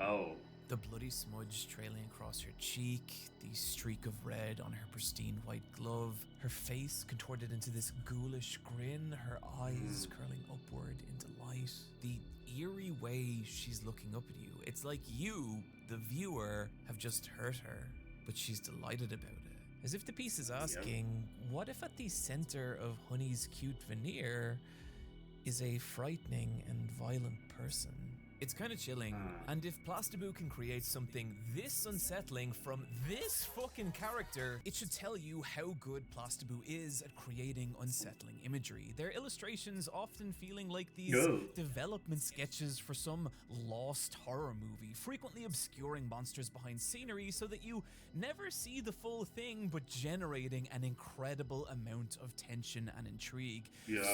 Oh. The bloody smudge trailing across her cheek, the streak of red on her pristine white glove, her face contorted into this ghoulish grin, her eyes curling upward in delight, the eerie way she she's looking up at you. It's like you, the viewer, have just hurt her, but she's delighted about it. As if the piece is asking, what if at the center of Honey's cute veneer is a frightening and violent person? It's kind of chilling, and if Plastaboo can create something this unsettling from this fucking character, it should tell you how good Plastaboo is at creating unsettling imagery. Their illustrations often feeling like these development sketches for some lost horror movie, frequently obscuring monsters behind scenery so that you never see the full thing, but generating an incredible amount of tension and intrigue.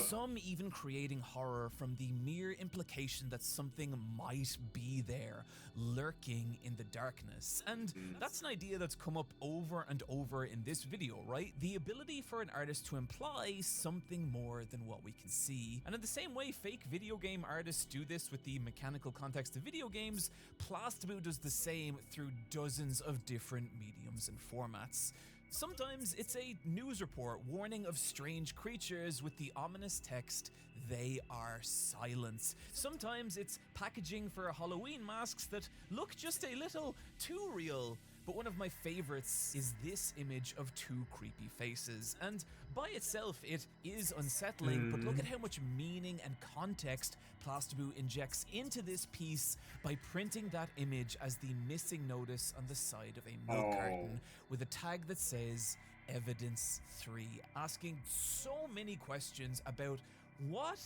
Some even creating horror from the mere implication that something might be there, lurking in the darkness. And that's an idea that's come up over and over in this video, right? The ability for an artist to imply something more than what we can see. And in the same way fake video game artists do this with the mechanical context of video games, Plastaboo does the same through dozens of different mediums and formats. Sometimes it's a news report warning of strange creatures with the ominous text, "They are silent." Sometimes it's packaging for Halloween masks that look just a little too real. But one of my favorites is this image of two creepy faces. And by itself, it is unsettling, but look at how much meaning and context Plastaboo injects into this piece by printing that image as the missing notice on the side of a milk carton with a tag that says Evidence 3, asking so many questions about what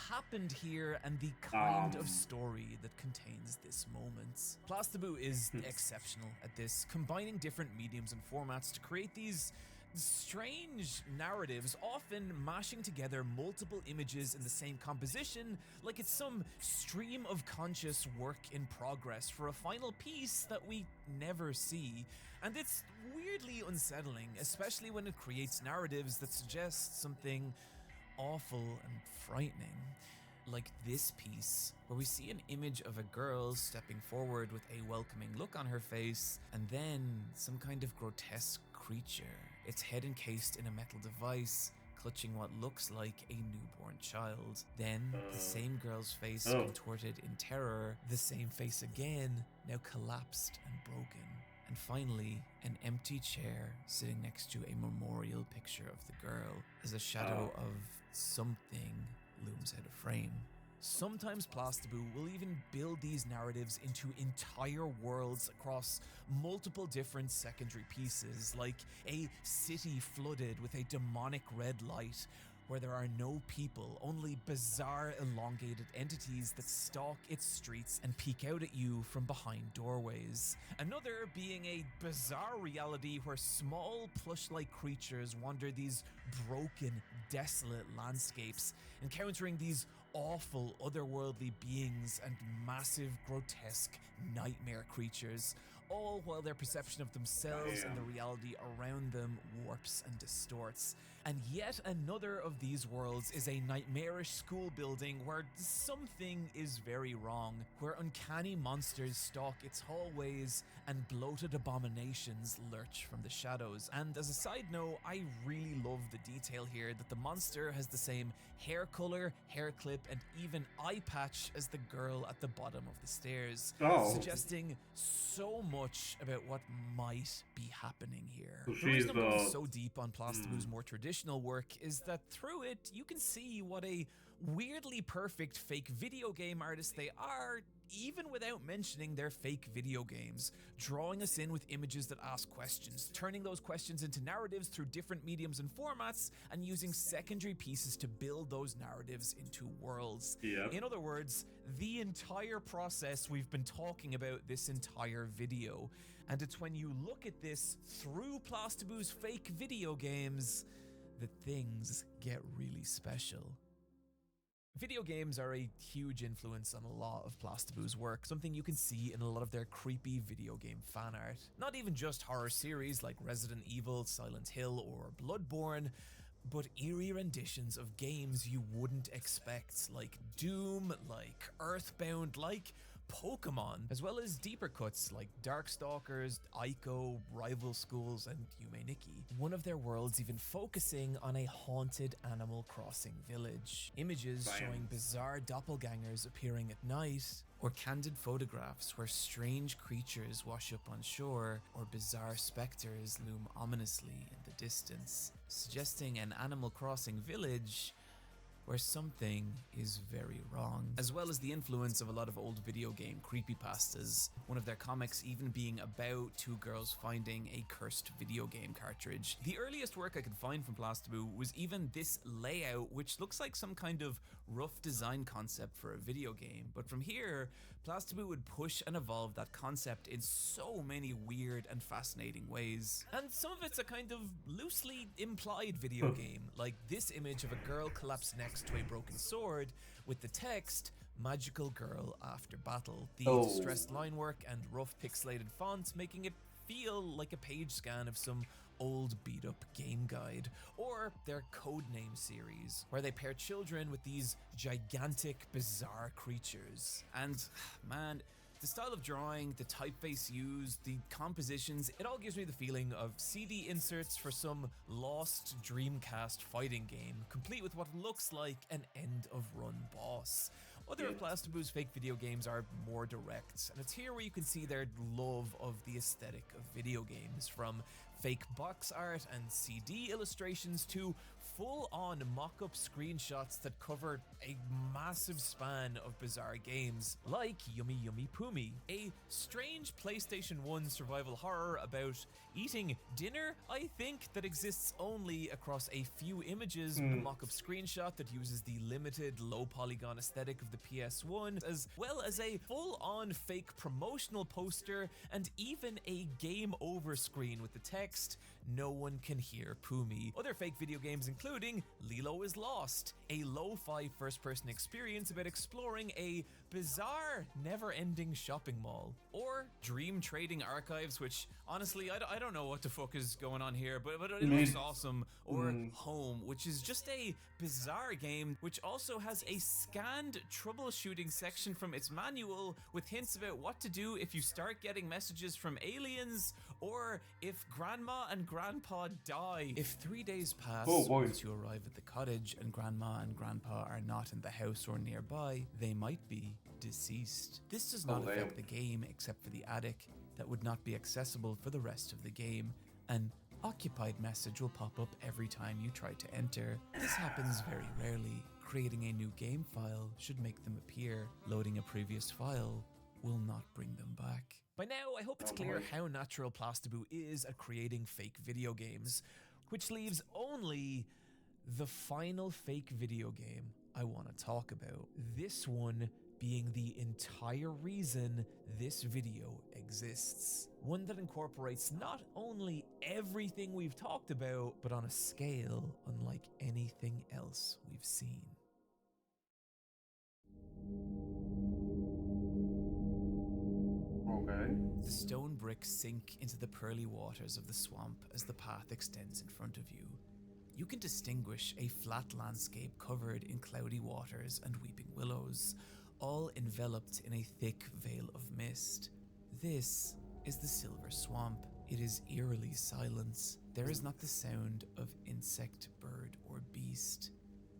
happened here and the kind of story that contains this moment. Plastaboo is exceptional at this, combining different mediums and formats to create these strange narratives, often mashing together multiple images in the same composition like it's some stream of conscious work in progress for a final piece that we never see. And it's weirdly unsettling, especially when it creates narratives that suggest something awful and frightening. Like this piece, where we see an image of a girl stepping forward with a welcoming look on her face, and then some kind of grotesque creature, its head encased in a metal device, clutching what looks like a newborn child. Then, the same girl's face contorted in terror, the same face again, now collapsed and broken. And finally, an empty chair sitting next to a memorial picture of the girl as a shadow of something looms out of frame. Sometimes Plastaboo will even build these narratives into entire worlds across multiple different secondary pieces, like a city flooded with a demonic red light, where there are no people, only bizarre elongated entities that stalk its streets and peek out at you from behind doorways. Another being a bizarre reality where small plush-like creatures wander these broken, desolate landscapes, encountering these awful otherworldly beings and massive, grotesque nightmare creatures, all while their perception of themselves and the reality around them warps and distorts. And yet another of these worlds is a nightmarish school building where something is very wrong, where uncanny monsters stalk its hallways and bloated abominations lurch from the shadows. And as a side note, I really love the detail here that the monster has the same hair color, hair clip, and even eye patch as the girl at the bottom of the stairs, suggesting so much about what might be happening here. The reason I'm going so deep on Plastaboo's more traditional work is that through it, you can see what a weirdly perfect fake video game artist they are, even without mentioning their fake video games, drawing us in with images that ask questions, turning those questions into narratives through different mediums and formats, and using secondary pieces to build those narratives into worlds. In other words, the entire process we've been talking about this entire video. And it's when you look at this through Plastaboo's fake video games that things get really special. Video games are a huge influence on a lot of Plastaboo's work, something you can see in a lot of their creepy video game fan art. Not even just horror series like Resident Evil, Silent Hill, or Bloodborne, but eerie renditions of games you wouldn't expect, like Doom, like Earthbound, like Pokemon, as well as deeper cuts like Darkstalkers, Ico, Rival Schools, and Yume Nikki. One of their worlds even focusing on a haunted Animal Crossing village. Images showing bizarre doppelgangers appearing at night, or candid photographs where strange creatures wash up on shore, or bizarre specters loom ominously in the distance, suggesting an Animal Crossing village where something is very wrong. As well as the influence of a lot of old video game creepypastas, one of their comics even being about two girls finding a cursed video game cartridge. The earliest work I could find from Plastaboo was even this layout, which looks like some kind of rough design concept for a video game. But from here, Plastaboo would push and evolve that concept in so many weird and fascinating ways. And some of it's a kind of loosely implied video game, like this image of a girl collapsed next to a broken sword with the text, "Magical Girl After Battle." The distressed line work and rough pixelated font making it feel like a page scan of some old beat up game guide, or their Codename series, where they pair children with these gigantic, bizarre creatures. And man, the style of drawing, the typeface used, the compositions, it all gives me the feeling of CD inserts for some lost Dreamcast fighting game, complete with what looks like an end-of-run boss. Other of Plastaboo's fake video games are more direct, and it's here where you can see their love of the aesthetic of video games, from fake box art and CD illustrations to full-on mock-up screenshots that cover a massive span of bizarre games, like Yummy Yummy Poomy, a strange PlayStation 1 survival horror about eating dinner, I think, that exists only across a few images, a mock-up screenshot that uses the limited low-polygon aesthetic of the PS1, as well as a full-on fake promotional poster and even a game over screen with the text, "No one can hear Poomy." Other fake video games including Lilo is Lost, a lo-fi first-person experience about exploring a bizarre, never-ending shopping mall, or Dream Trading Archives, which honestly I don't know what the fuck is going on here, but it looks awesome, or Home, which is just a bizarre game which also has a scanned troubleshooting section from its manual with hints about what to do if you start getting messages from aliens, or if grandma and grandpa die. If 3 days pass once you arrive at the cottage and grandma and grandpa are not in the house or nearby, they might be deceased. This does not affect the game except for the attic that would not be accessible for the rest of the game. An occupied message will pop up every time you try to enter. This happens very rarely. Creating a new game file should make them appear. Loading a previous file will not bring them back. By now, I hope it's clear how natural Plastaboo is at creating fake video games, which leaves only the final fake video game I want to talk about. This one being the entire reason this video exists. One that incorporates not only everything we've talked about, but on a scale unlike anything else we've seen. The stone bricks sink into the pearly waters of the swamp as the path extends in front of you. You can distinguish a flat landscape covered in cloudy waters and weeping willows, all enveloped in a thick veil of mist. This is the Silver Swamp. It is eerily silent. There is not the sound of insect, bird, or beast.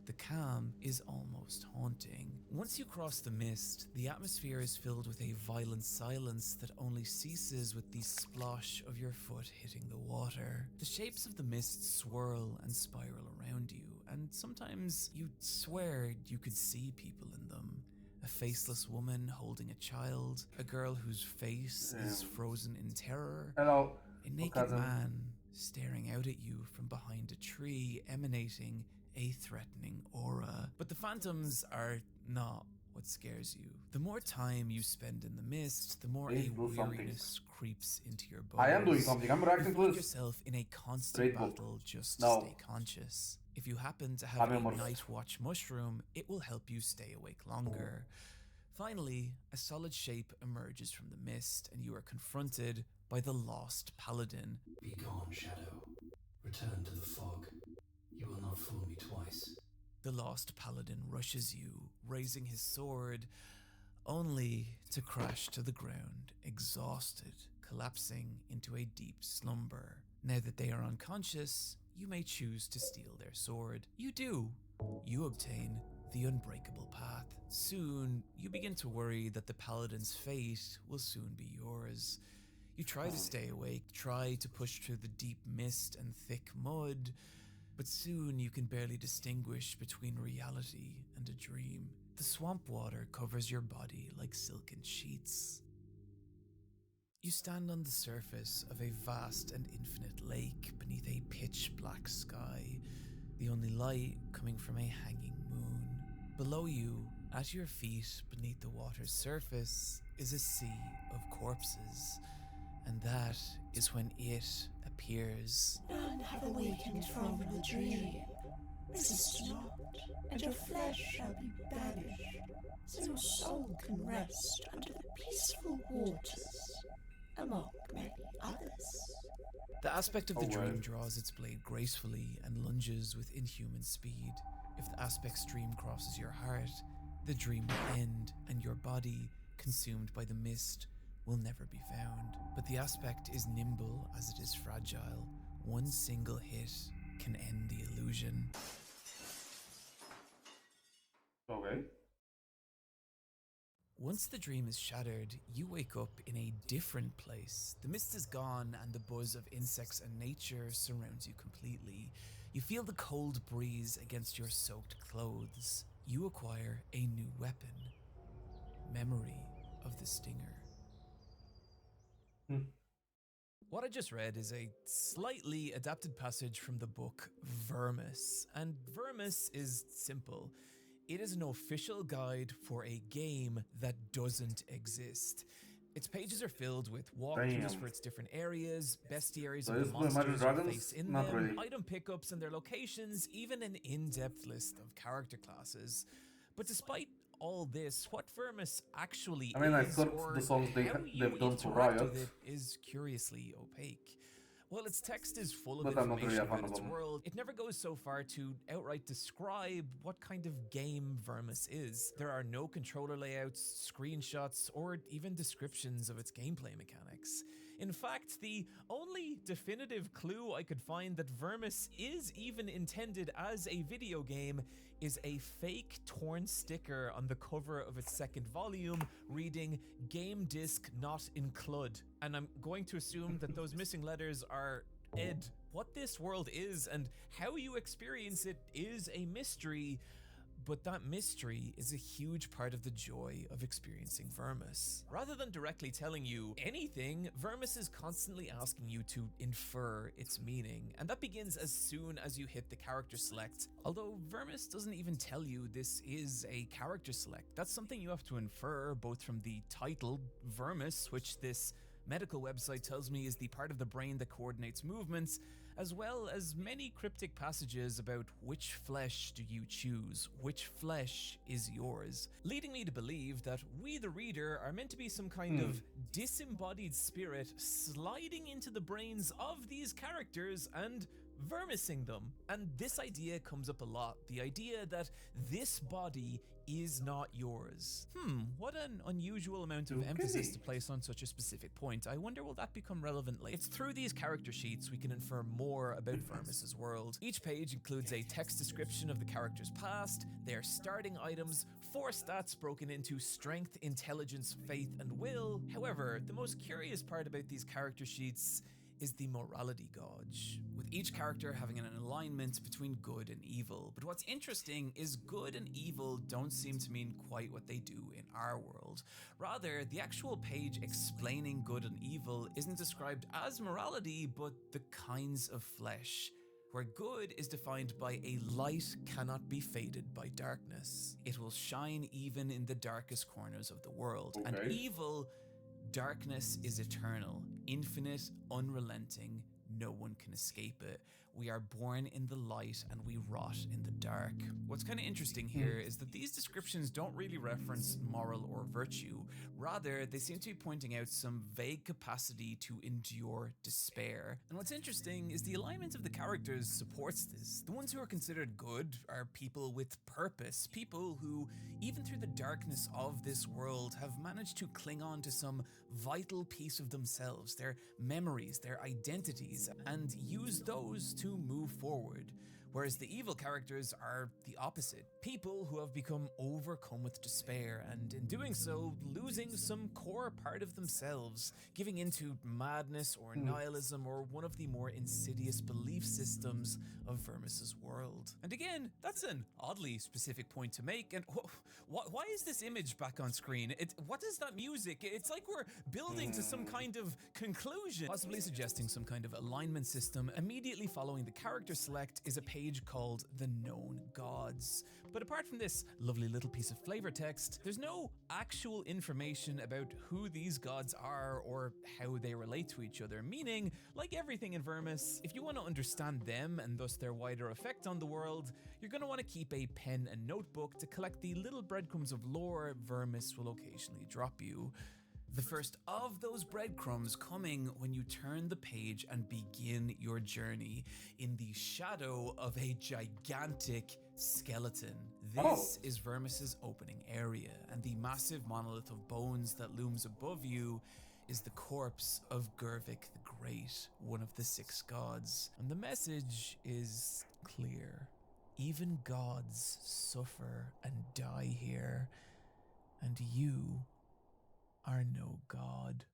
The calm is almost haunting. Once you cross the mist, the atmosphere is filled with a violent silence that only ceases with the splosh of your foot hitting the water. The shapes of the mist swirl and spiral around you, and sometimes you'd swear you could see people in them. A faceless woman holding a child, a girl whose face is frozen in terror, a naked man staring out at you from behind a tree, emanating a threatening aura. But the phantoms are not what scares you. The more time you spend in the mist, the more a weariness creeps into your bones. I am doing something. I'm reacting You to find this. yourself in a constant battle just to stay conscious. If you happen to have a night watch mushroom, it will help you stay awake longer. Finally, a solid shape emerges from the mist, and you are confronted by the lost paladin. Be gone, Shadow. Return to the fog. You will not fool me twice. The lost paladin rushes you, raising his sword. only to crash to the ground, exhausted, collapsing into a deep slumber. Now that they are unconscious, you may choose to steal their sword. You do. You obtain the unbreakable path. Soon, you begin to worry that the paladin's fate will soon be yours. You try to stay awake, try to push through the deep mist and thick mud, but soon you can barely distinguish between reality and a dream. The swamp water covers your body like silken sheets. You stand on the surface of a vast and infinite lake beneath a pitch black sky, the only light coming from a hanging moon. Below you, at your feet beneath the water's surface, is a sea of corpses, and that is when it appears. None have awakened from the dream. Resist not, and your flesh shall be banished, so your soul can rest under the peaceful waters, among many others. The aspect of the dream draws its blade gracefully and lunges with inhuman speed. If the aspect's dream crosses your heart, the dream will end, and your body, consumed by the mist, will never be found. But the aspect is nimble as it is fragile. One single hit can end the illusion. Okay. Once the dream is shattered, you wake up in a different place. The mist is gone and the buzz of insects and nature surrounds you completely. You feel the cold breeze against your soaked clothes. You acquire a new weapon. Memory of the Stinger. What I just read is a slightly adapted passage from the book Vermis, and Vermis is simple. It is an official guide for a game that doesn't exist. Its pages are filled with walkthroughs for its different areas, bestiaries of the monsters you face in them, item pickups and their locations, even an in-depth list of character classes. But despite all this, what Vermis actually is, I thought or the songs how you they've done for interact Riot. with it, is curiously opaque. While its text is full of But I'm not really information a fan about of its them. world, it never goes so far to outright describe what kind of game Vermis is. There are no controller layouts, screenshots, or even descriptions of its gameplay mechanics. In fact, the only definitive clue I could find that Vermis is even intended as a video game is a fake torn sticker on the cover of its second volume reading "Game Disc Not Includ." And I'm going to assume that those missing letters are Ed. What this world is and how you experience it is a mystery, but that mystery is a huge part of the joy of experiencing Vermis. Rather than directly telling you anything, Vermis is constantly asking you to infer its meaning, and that begins as soon as you hit the character select. Although Vermis doesn't even tell you this is a character select. That's something you have to infer both from the title, Vermis, which this medical website tells me is the part of the brain that coordinates movements, as well as many cryptic passages about which flesh do you choose, which flesh is yours, leading me to believe that we the reader are meant to be some kind of disembodied spirit sliding into the brains of these characters and vermising them. And this idea comes up a lot, the idea that this body is not yours. What an unusual amount of emphasis to place on such a specific point. I wonder will that become relevant later? It's through these character sheets we can infer more about Vermis's world. Each page includes a text description of the character's past, their starting items, 4 stats broken into strength, intelligence, faith, and will. However, the most curious part about these character sheets is the morality gauge, with each character having an alignment between good and evil. But what's interesting is good and evil don't seem to mean quite what they do in our world. Rather, the actual page explaining good and evil isn't described as morality, but the kinds of flesh, where good is defined by a light cannot be faded by darkness. It will shine even in the darkest corners of the world. And evil, darkness is eternal, infinite, unrelenting, no one can escape it. we are born in the light and we rot in the dark. What's kind of interesting here is that these descriptions don't really reference moral or virtue. Rather, they seem to be pointing out some vague capacity to endure despair. And what's interesting is the alignment of the characters supports this. The ones who are considered good are people with purpose, people who, even through the darkness of this world, have managed to cling on to some vital piece of themselves, their memories, their identities, and use those to move forward. Whereas the evil characters are the opposite. People who have become overcome with despair and in doing so, losing some core part of themselves, giving into madness or nihilism or one of the more insidious belief systems of Vermis's world. And again, that's an oddly specific point to make. And why is this image back on screen? What is that music? It's like we're building to some kind of conclusion, possibly suggesting some kind of alignment system. Immediately following the character select is a page called The Known Gods. But apart from this lovely little piece of flavor text, there's no actual information about who these gods are or how they relate to each other, meaning, like everything in Vermis, if you want to understand them and thus their wider effect on the world, you're going to want to keep a pen and notebook to collect the little breadcrumbs of lore Vermis will occasionally drop you. The first of those breadcrumbs coming when you turn the page and begin your journey in the shadow of a gigantic skeleton. This is Vermis's opening area, and the massive monolith of bones that looms above you is the corpse of Gervik the Great, one of the 6 gods. And the message is clear. Even gods suffer and die here, and you are no god.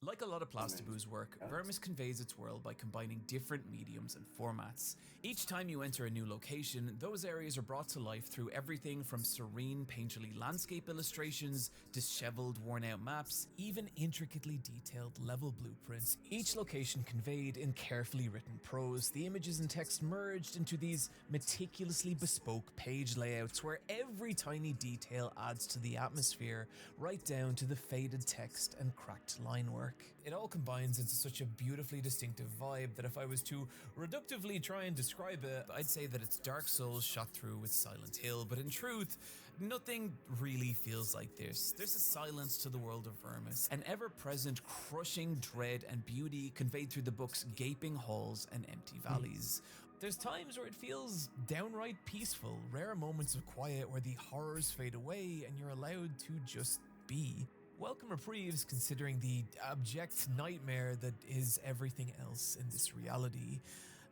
Like a lot of Plastaboo's work, Vermis conveys its world by combining different mediums and formats. Each time you enter a new location, those areas are brought to life through everything from serene, painterly landscape illustrations, disheveled, worn-out maps, even intricately detailed level blueprints. Each location conveyed in carefully written prose, the images and text merged into these meticulously bespoke page layouts where every tiny detail adds to the atmosphere, right down to the faded text and cracked line work. It all combines into such a beautifully distinctive vibe that if I was to reductively try and describe it, I'd say that it's Dark Souls shot through with Silent Hill, but in truth, nothing really feels like this. There's a silence to the world of Vermis, an ever-present crushing dread and beauty conveyed through the book's gaping halls and empty valleys. There's times where it feels downright peaceful, rare moments of quiet where the horrors fade away and you're allowed to just be. Welcome reprieves considering the abject nightmare that is everything else in this reality.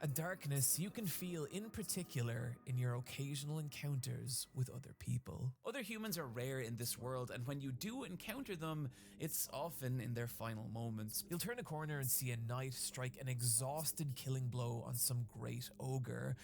A darkness you can feel in particular in your occasional encounters with other people. Other humans are rare in this world, and when you do encounter them, it's often in their final moments. You'll turn a corner and see a knight strike an exhausted killing blow on some great ogre,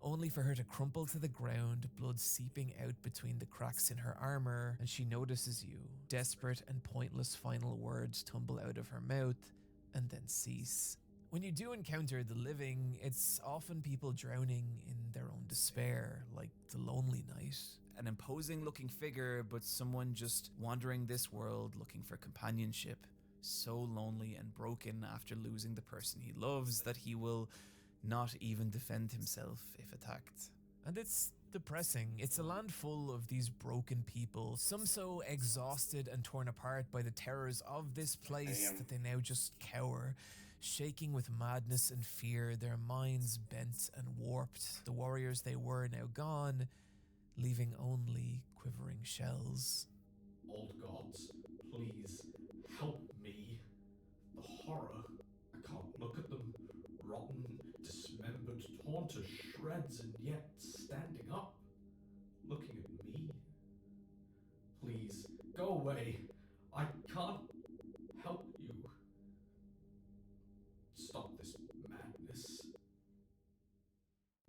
only for her to crumple to the ground, blood seeping out between the cracks in her armor, and she notices you. Desperate and pointless final words tumble out of her mouth, and then cease. When you do encounter the living, it's often people drowning in their own despair, like the Lonely Knight. An imposing looking figure, but someone just wandering this world looking for companionship. So lonely and broken after losing the person he loves that he will not even defend himself if attacked. And it's depressing. It's a land full of these broken people, some so exhausted and torn apart by the terrors of this place that they now just cower, shaking with madness and fear, their minds bent and warped. The warriors they were now gone, leaving only quivering shells. Old gods, please help me. The horror. I can't look at them. Rotten, dismembered, torn to shreds, and yet standing up, looking at me. Please, go away. I can't help you. Stop this madness.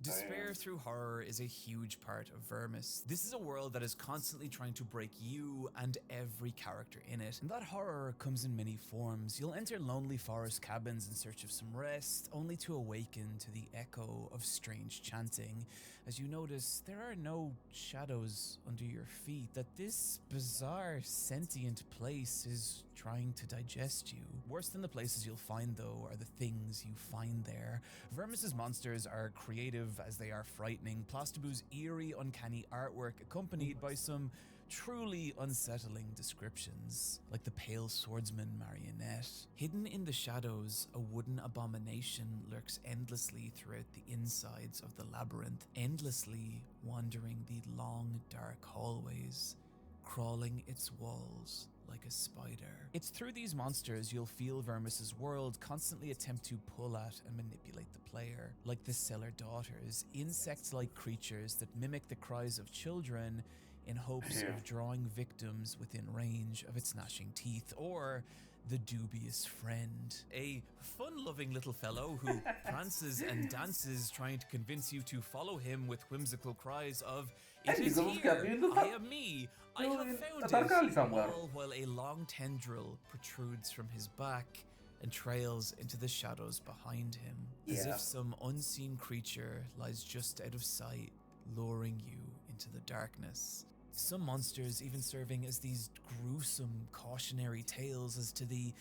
Despair through horror is a huge part of Vermis. This is a world that is constantly trying to break you and every character in it. And that horror comes in many forms. You'll enter lonely forest cabins in search of some rest, only to awaken to the echo of strange chanting as you notice there are no shadows under your feet, that this bizarre sentient place is trying to digest you. Worse than the places you'll find though are the things you find there. Vermis's monsters are creative as they are frightening. Plastibu's eerie, uncanny artwork accompanied by some truly unsettling descriptions, like the pale swordsman marionette. Hidden in the shadows, a wooden abomination lurks endlessly throughout the insides of the labyrinth, endlessly wandering the long, dark hallways, crawling its walls like a spider. It's through these monsters you'll feel Vermis's world constantly attempt to pull at and manipulate the player, like the Cellar Daughters, insect-like creatures that mimic the cries of children in hopes of drawing victims within range of its gnashing teeth, or the Dubious Friend, a fun-loving little fellow who prances and dances trying to convince you to follow him with whimsical cries of, "It is here, I am me, I have found it," all while a long tendril protrudes from his back and trails into the shadows behind him, as if some unseen creature lies just out of sight, luring you into the darkness. Some monsters even serving as these gruesome cautionary tales as to the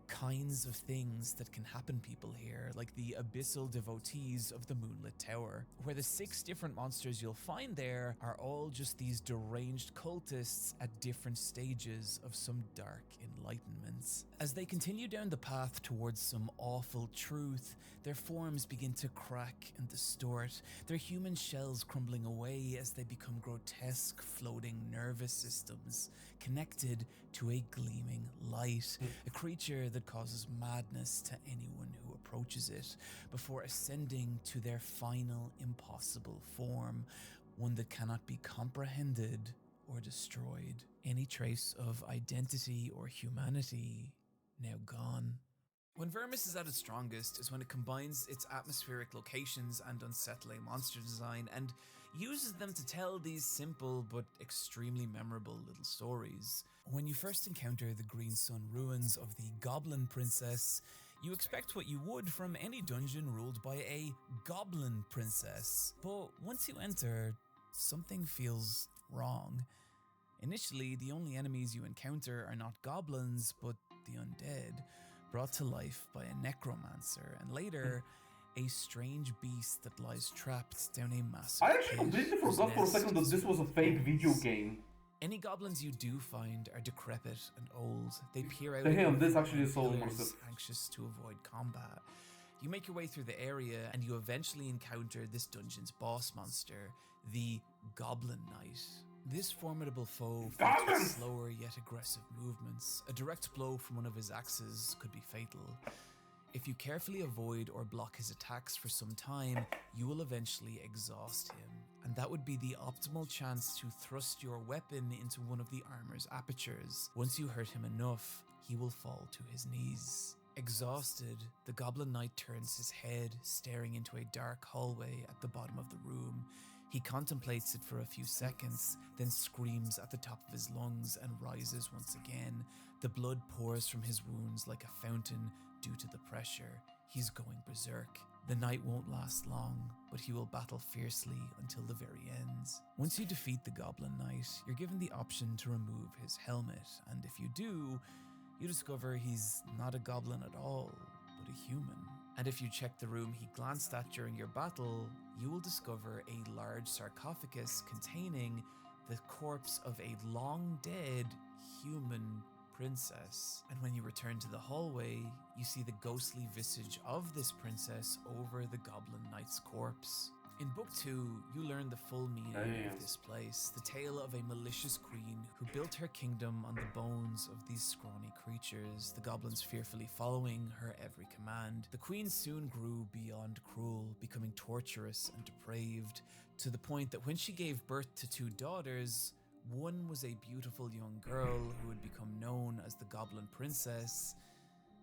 kinds of things that can happen people here, like the abyssal devotees of the Moonlit Tower, where the 6 different monsters you'll find there are all just these deranged cultists at different stages of some dark enlightenments. As they continue down the path towards some awful truth, their forms begin to crack and distort, their human shells crumbling away as they become grotesque floating nervous systems connected to a gleaming light, a creature that causes madness to anyone who approaches it, before ascending to their final impossible form, one that cannot be comprehended or destroyed. Any trace of identity or humanity now gone. When Vermis is at its strongest is when it combines its atmospheric locations and unsettling monster design and uses them to tell these simple but extremely memorable little stories. When you first encounter the Green Sun ruins of the Goblin Princess, you expect what you would from any dungeon ruled by a Goblin Princess. But once you enter, something feels wrong. Initially, the only enemies you encounter are not goblins, but the undead, brought to life by a necromancer, and later, a strange beast that lies trapped down a massive I actually completely forgot for a second that this was a fake video game. Any goblins you do find are decrepit and old. They peer out Damn, this actually is so immersive. Anxious to avoid combat. You make your way through the area and you eventually encounter this dungeon's boss monster, the Goblin Knight. This formidable foe fights with slower yet aggressive movements. A direct blow from one of his axes could be fatal. If you carefully avoid or block his attacks for some time, you will eventually exhaust him, and that would be the optimal chance to thrust your weapon into one of the armor's apertures. Once you hurt him enough, he will fall to his knees. Exhausted, the Goblin Knight turns his head, staring into a dark hallway at the bottom of the room. He contemplates it for a few seconds, then screams at the top of his lungs and rises once again. The blood pours from his wounds like a fountain due to the pressure. He's going berserk. The knight won't last long, but he will battle fiercely until the very end. Once you defeat the Goblin Knight, you're given the option to remove his helmet, and if you do, you discover he's not a goblin at all, but a human. And if you check the room he glanced at during your battle, you will discover a large sarcophagus containing the corpse of a long-dead human princess. And when you return to the hallway, you see the ghostly visage of this princess over the Goblin Knight's corpse. In Book 2, you learn the full meaning of this place, the tale of a malicious queen who built her kingdom on the bones of these scrawny creatures, the goblins fearfully following her every command. The queen soon grew beyond cruel, becoming torturous and depraved, to the point that when she gave birth to 2 daughters, one was a beautiful young girl who would become known as the Goblin Princess,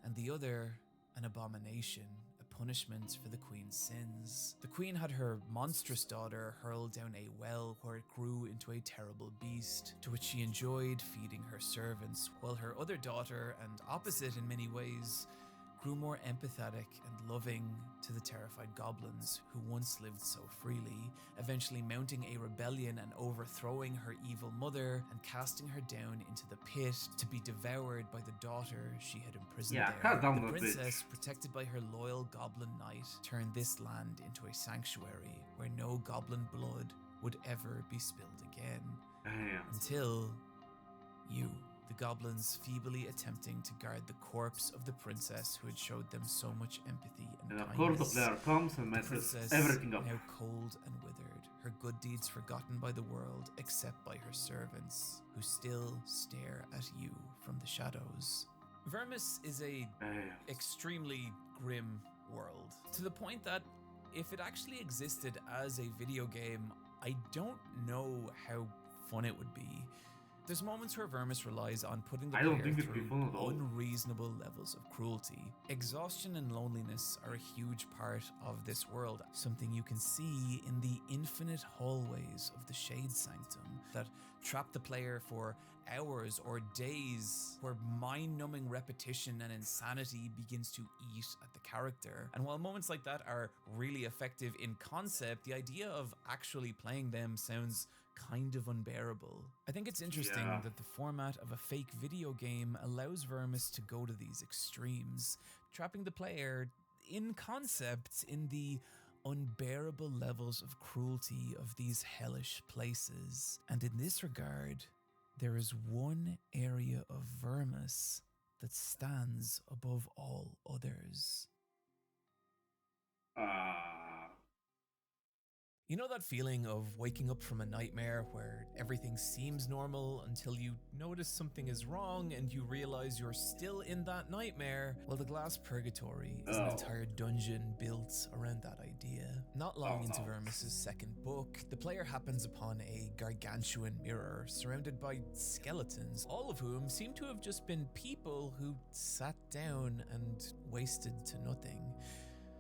and the other an abomination, a punishment for the queen's sins. The queen had her monstrous daughter hurled down a well where it grew into a terrible beast, to which she enjoyed feeding her servants, while her other daughter, and opposite in many ways, grew more empathetic and loving to the terrified goblins who once lived so freely, eventually mounting a rebellion and overthrowing her evil mother and casting her down into the pit to be devoured by the daughter she had imprisoned there. The princess, protected by her loyal goblin knight, turned this land into a sanctuary where no goblin blood would ever be spilled again. Until you. The goblins feebly attempting to guard the corpse of the princess who had showed them so much empathy and kindness. of course the player comes and messes everything up. Now cold and withered, her good deeds forgotten by the world except by her servants, who still stare at you from the shadows. Vermis is a extremely grim world, to the point that if it actually existed as a video game, I don't know how fun it would be. There's moments where Vermis relies on putting the player through unreasonable levels of cruelty. Exhaustion and loneliness are a huge part of this world, something you can see in the infinite hallways of the Shade Sanctum that trap the player for hours or days, where mind-numbing repetition and insanity begins to eat at the character. And while moments like that are really effective in concept, the idea of actually playing them sounds kind of unbearable. I think it's interesting that the format of a fake video game allows Vermis to go to these extremes, trapping the player in concept in the unbearable levels of cruelty of these hellish places. And in this regard, there is one area of Vermis that stands above all others. You know that feeling of waking up from a nightmare where everything seems normal until you notice something is wrong and you realize you're still in that nightmare? Well, the Glass Purgatory is an entire dungeon built around that idea. Not long into Vermis' second book, the player happens upon a gargantuan mirror surrounded by skeletons, all of whom seem to have just been people who sat down and wasted to nothing.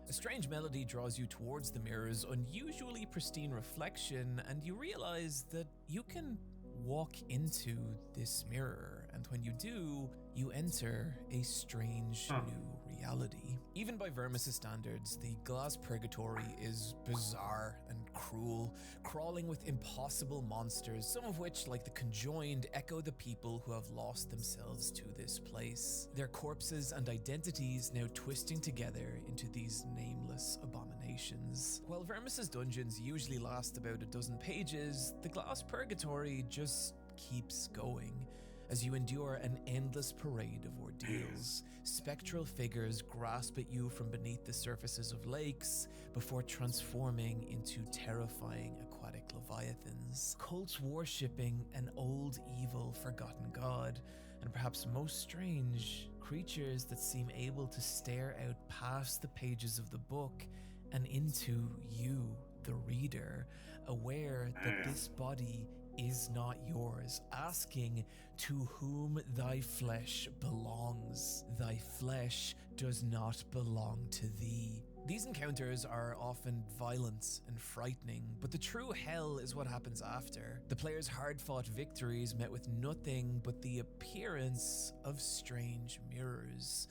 A strange melody draws you towards the mirror's unusually pristine reflection, and you realize that you can walk into this mirror, and when you do, you enter a strange new reality. Even by Vermis' standards, the Glass Purgatory is bizarre and cruel, crawling with impossible monsters, some of which, like the Conjoined, echo the people who have lost themselves to this place. Their corpses and identities now twisting together into these nameless abominations. While Vermis' dungeons usually last about a dozen pages, the Glass Purgatory just keeps going as you endure an endless parade of ordeals. Spectral figures grasp at you from beneath the surfaces of lakes before transforming into terrifying aquatic leviathans. Cults worshipping an old, evil, forgotten god, and perhaps most strange, creatures that seem able to stare out past the pages of the book and into you, the reader, aware that this body is not yours, asking to whom thy flesh belongs. Thy flesh does not belong to thee. These encounters are often violent and frightening, but the true hell is what happens after. The player's hard-fought victories met with nothing but the appearance of strange mirrors.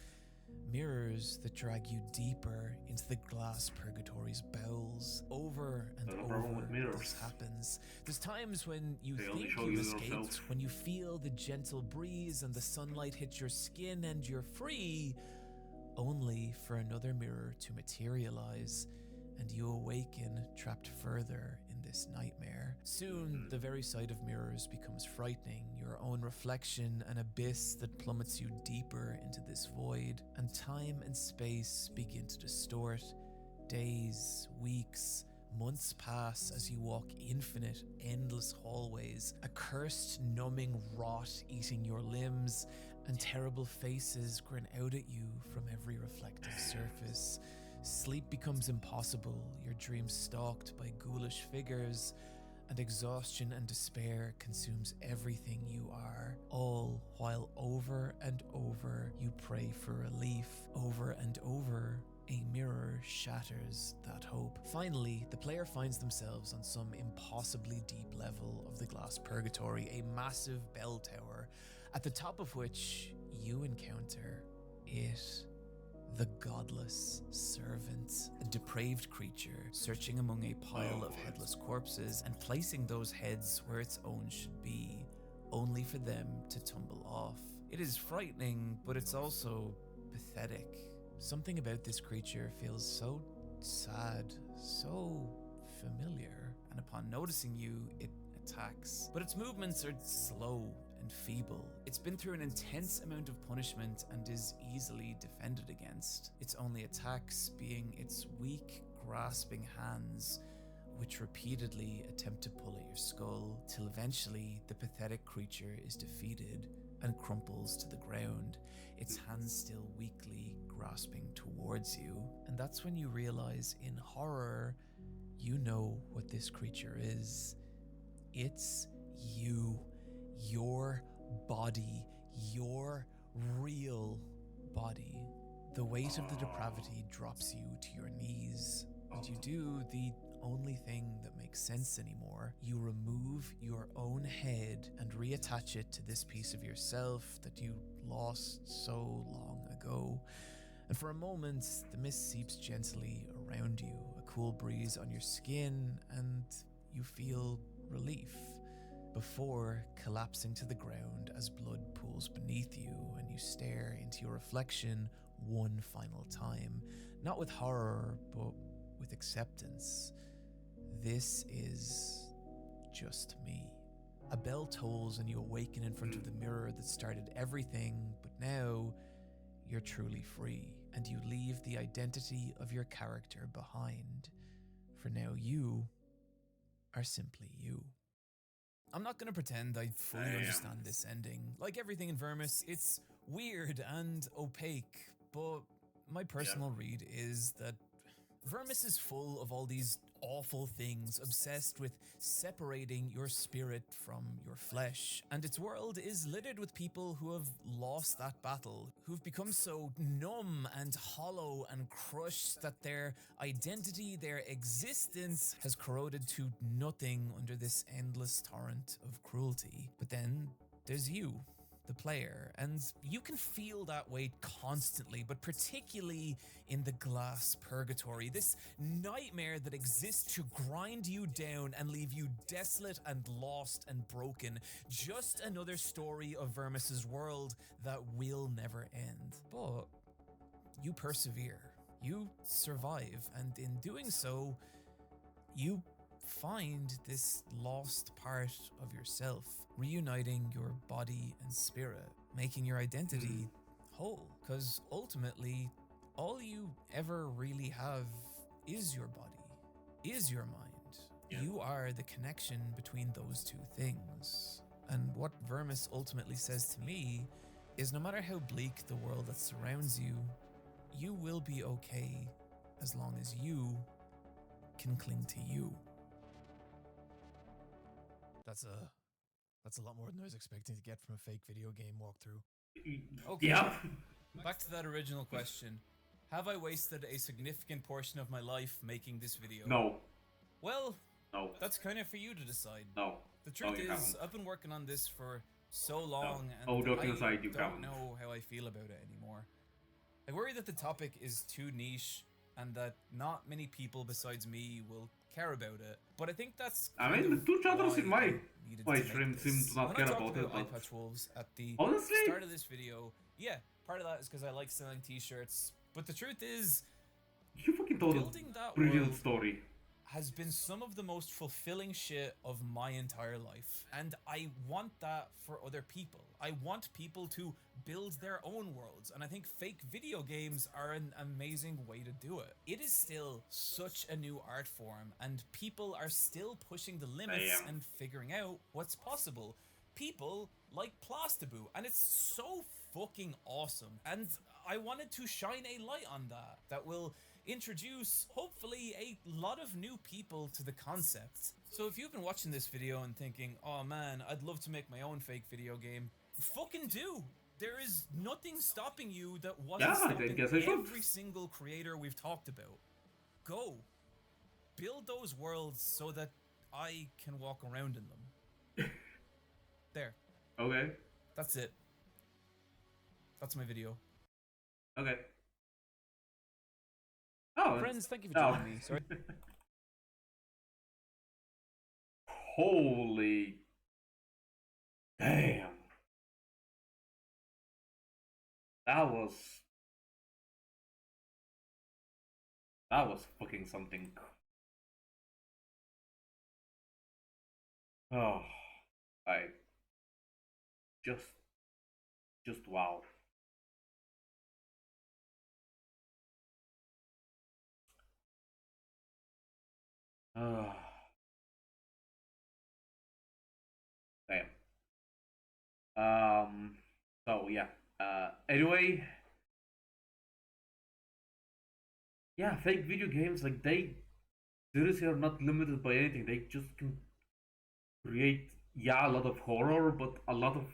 Mirrors that drag you deeper into the Glass Purgatory's bowels. Over and over this happens. There's times when you think you've escaped, when you feel the gentle breeze and the sunlight hit your skin and you're free, only for another mirror to materialize and you awaken trapped further in this nightmare. Soon, the very sight of mirrors becomes frightening, your own reflection an abyss that plummets you deeper into this void, and time and space begin to distort. Days, weeks, months pass as you walk infinite, endless hallways, a cursed, numbing rot eating your limbs, and terrible faces grin out at you from every reflective surface. Sleep becomes impossible, your dreams stalked by ghoulish figures, and exhaustion and despair consumes everything you are, all while over and over you pray for relief. Over and over a mirror shatters that hope. Finally, the player finds themselves on some impossibly deep level of the glass purgatory, a massive bell tower, at the top of which you encounter it. The godless servant, a depraved creature searching among a pile of headless corpses and placing those heads where its own should be, only for them to tumble off. It is frightening, but it's also pathetic. Something about this creature feels so sad, so familiar, and upon noticing you, it attacks. But its movements are slow and feeble. It's been through an intense amount of punishment and is easily defended against, its only attacks being its weak, grasping hands, which repeatedly attempt to pull at your skull, till eventually the pathetic creature is defeated and crumples to the ground, its hands still weakly grasping towards you. And that's when you realize, in horror, you know what this creature is. It's you. Your body. Your real body. The weight of the depravity drops you to your knees, and you do the only thing that makes sense anymore. You remove your own head and reattach it to this piece of yourself that you lost so long ago. And for a moment, the mist seeps gently around you, a cool breeze on your skin, and you feel relief, before collapsing to the ground as blood pools beneath you and you stare into your reflection one final time, not with horror, but with acceptance. This is just me. A bell tolls and you awaken in front of the mirror that started everything, but now you're truly free, and you leave the identity of your character behind. For now you are simply you. I'm not gonna pretend I fully understand this ending. Like everything in Vermis, it's weird and opaque, but my personal read is that Vermis is full of all these awful things, obsessed with separating your spirit from your flesh, and its world is littered with people who have lost that battle, who've become so numb and hollow and crushed that their identity, their existence has corroded to nothing under this endless torrent of cruelty. But then there's you, the player, and you can feel that weight constantly, but particularly in the glass purgatory, this nightmare that exists to grind you down and leave you desolate and lost and broken. Just another story of Vermis's world that will never end. But you persevere, you survive, and in doing so, you find this lost part of yourself, reuniting your body and spirit, making your identity whole. Because ultimately, all you ever really have is your body, is your mind. You are the connection between those two things. And what Vermis ultimately says to me is, no matter how bleak the world that surrounds you, you will be okay as long as you can cling to you. That's a lot more than I was expecting to get from a fake video game walkthrough. Okay. Yeah. Back to that original question. Have I wasted a significant portion of my life making this video? No. Well, No. that's kind of for you to decide. No. The truth you is, haven't. I've been working on this for so long, Oh, and joking I aside, you don't haven't. know how I feel about it anymore. I worry that the topic is too niche and that not many people besides me will care about it. But I think that's the two chatters in my my stream seem to not when care I talked about it, about but iPatchWolves at the honestly, start of this video, yeah, part of that is because I like selling t-shirts. But the truth is, you fucking told building a that brilliant world story. has been some of the most fulfilling shit of my entire life. And I want that for other people. I want people to build their own worlds. And I think fake video games are an amazing way to do it. It is still such a new art form, and people are still pushing the limits and figuring out what's possible. People like Plastaboo, and it's so fucking awesome. And I wanted to shine a light on that. That will introduce, hopefully, a lot of new people to the concept. So if you've been watching this video and thinking, oh man, I'd love to make my own fake video game, fucking do! There is nothing stopping you that wasn't Yeah, I stopping guess I should. every single creator we've talked about. Go. Build those worlds so that I can walk around in them. There. Okay. That's it. That's my video. Okay. Oh, Friends, thank you for joining me. Sorry. Holy damn. That was fucking something. Oh, I just wow. Damn. So yeah. Anyway. Yeah, fake video games, like, they seriously are not limited by anything. They just can create, yeah, a lot of horror, but a lot of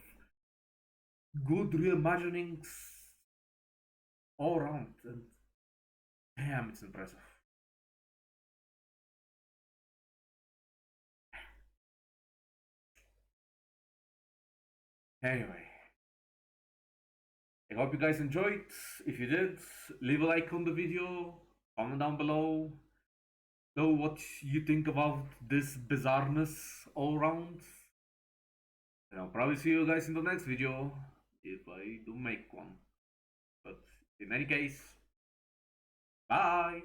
good reimaginings all around. And damn, it's impressive. Anyway, I hope you guys enjoyed. If you did, leave a like on the video, comment down below, know what you think about this bizarreness all around. And I'll probably see you guys in the next video, if I do make one. But in any case, bye!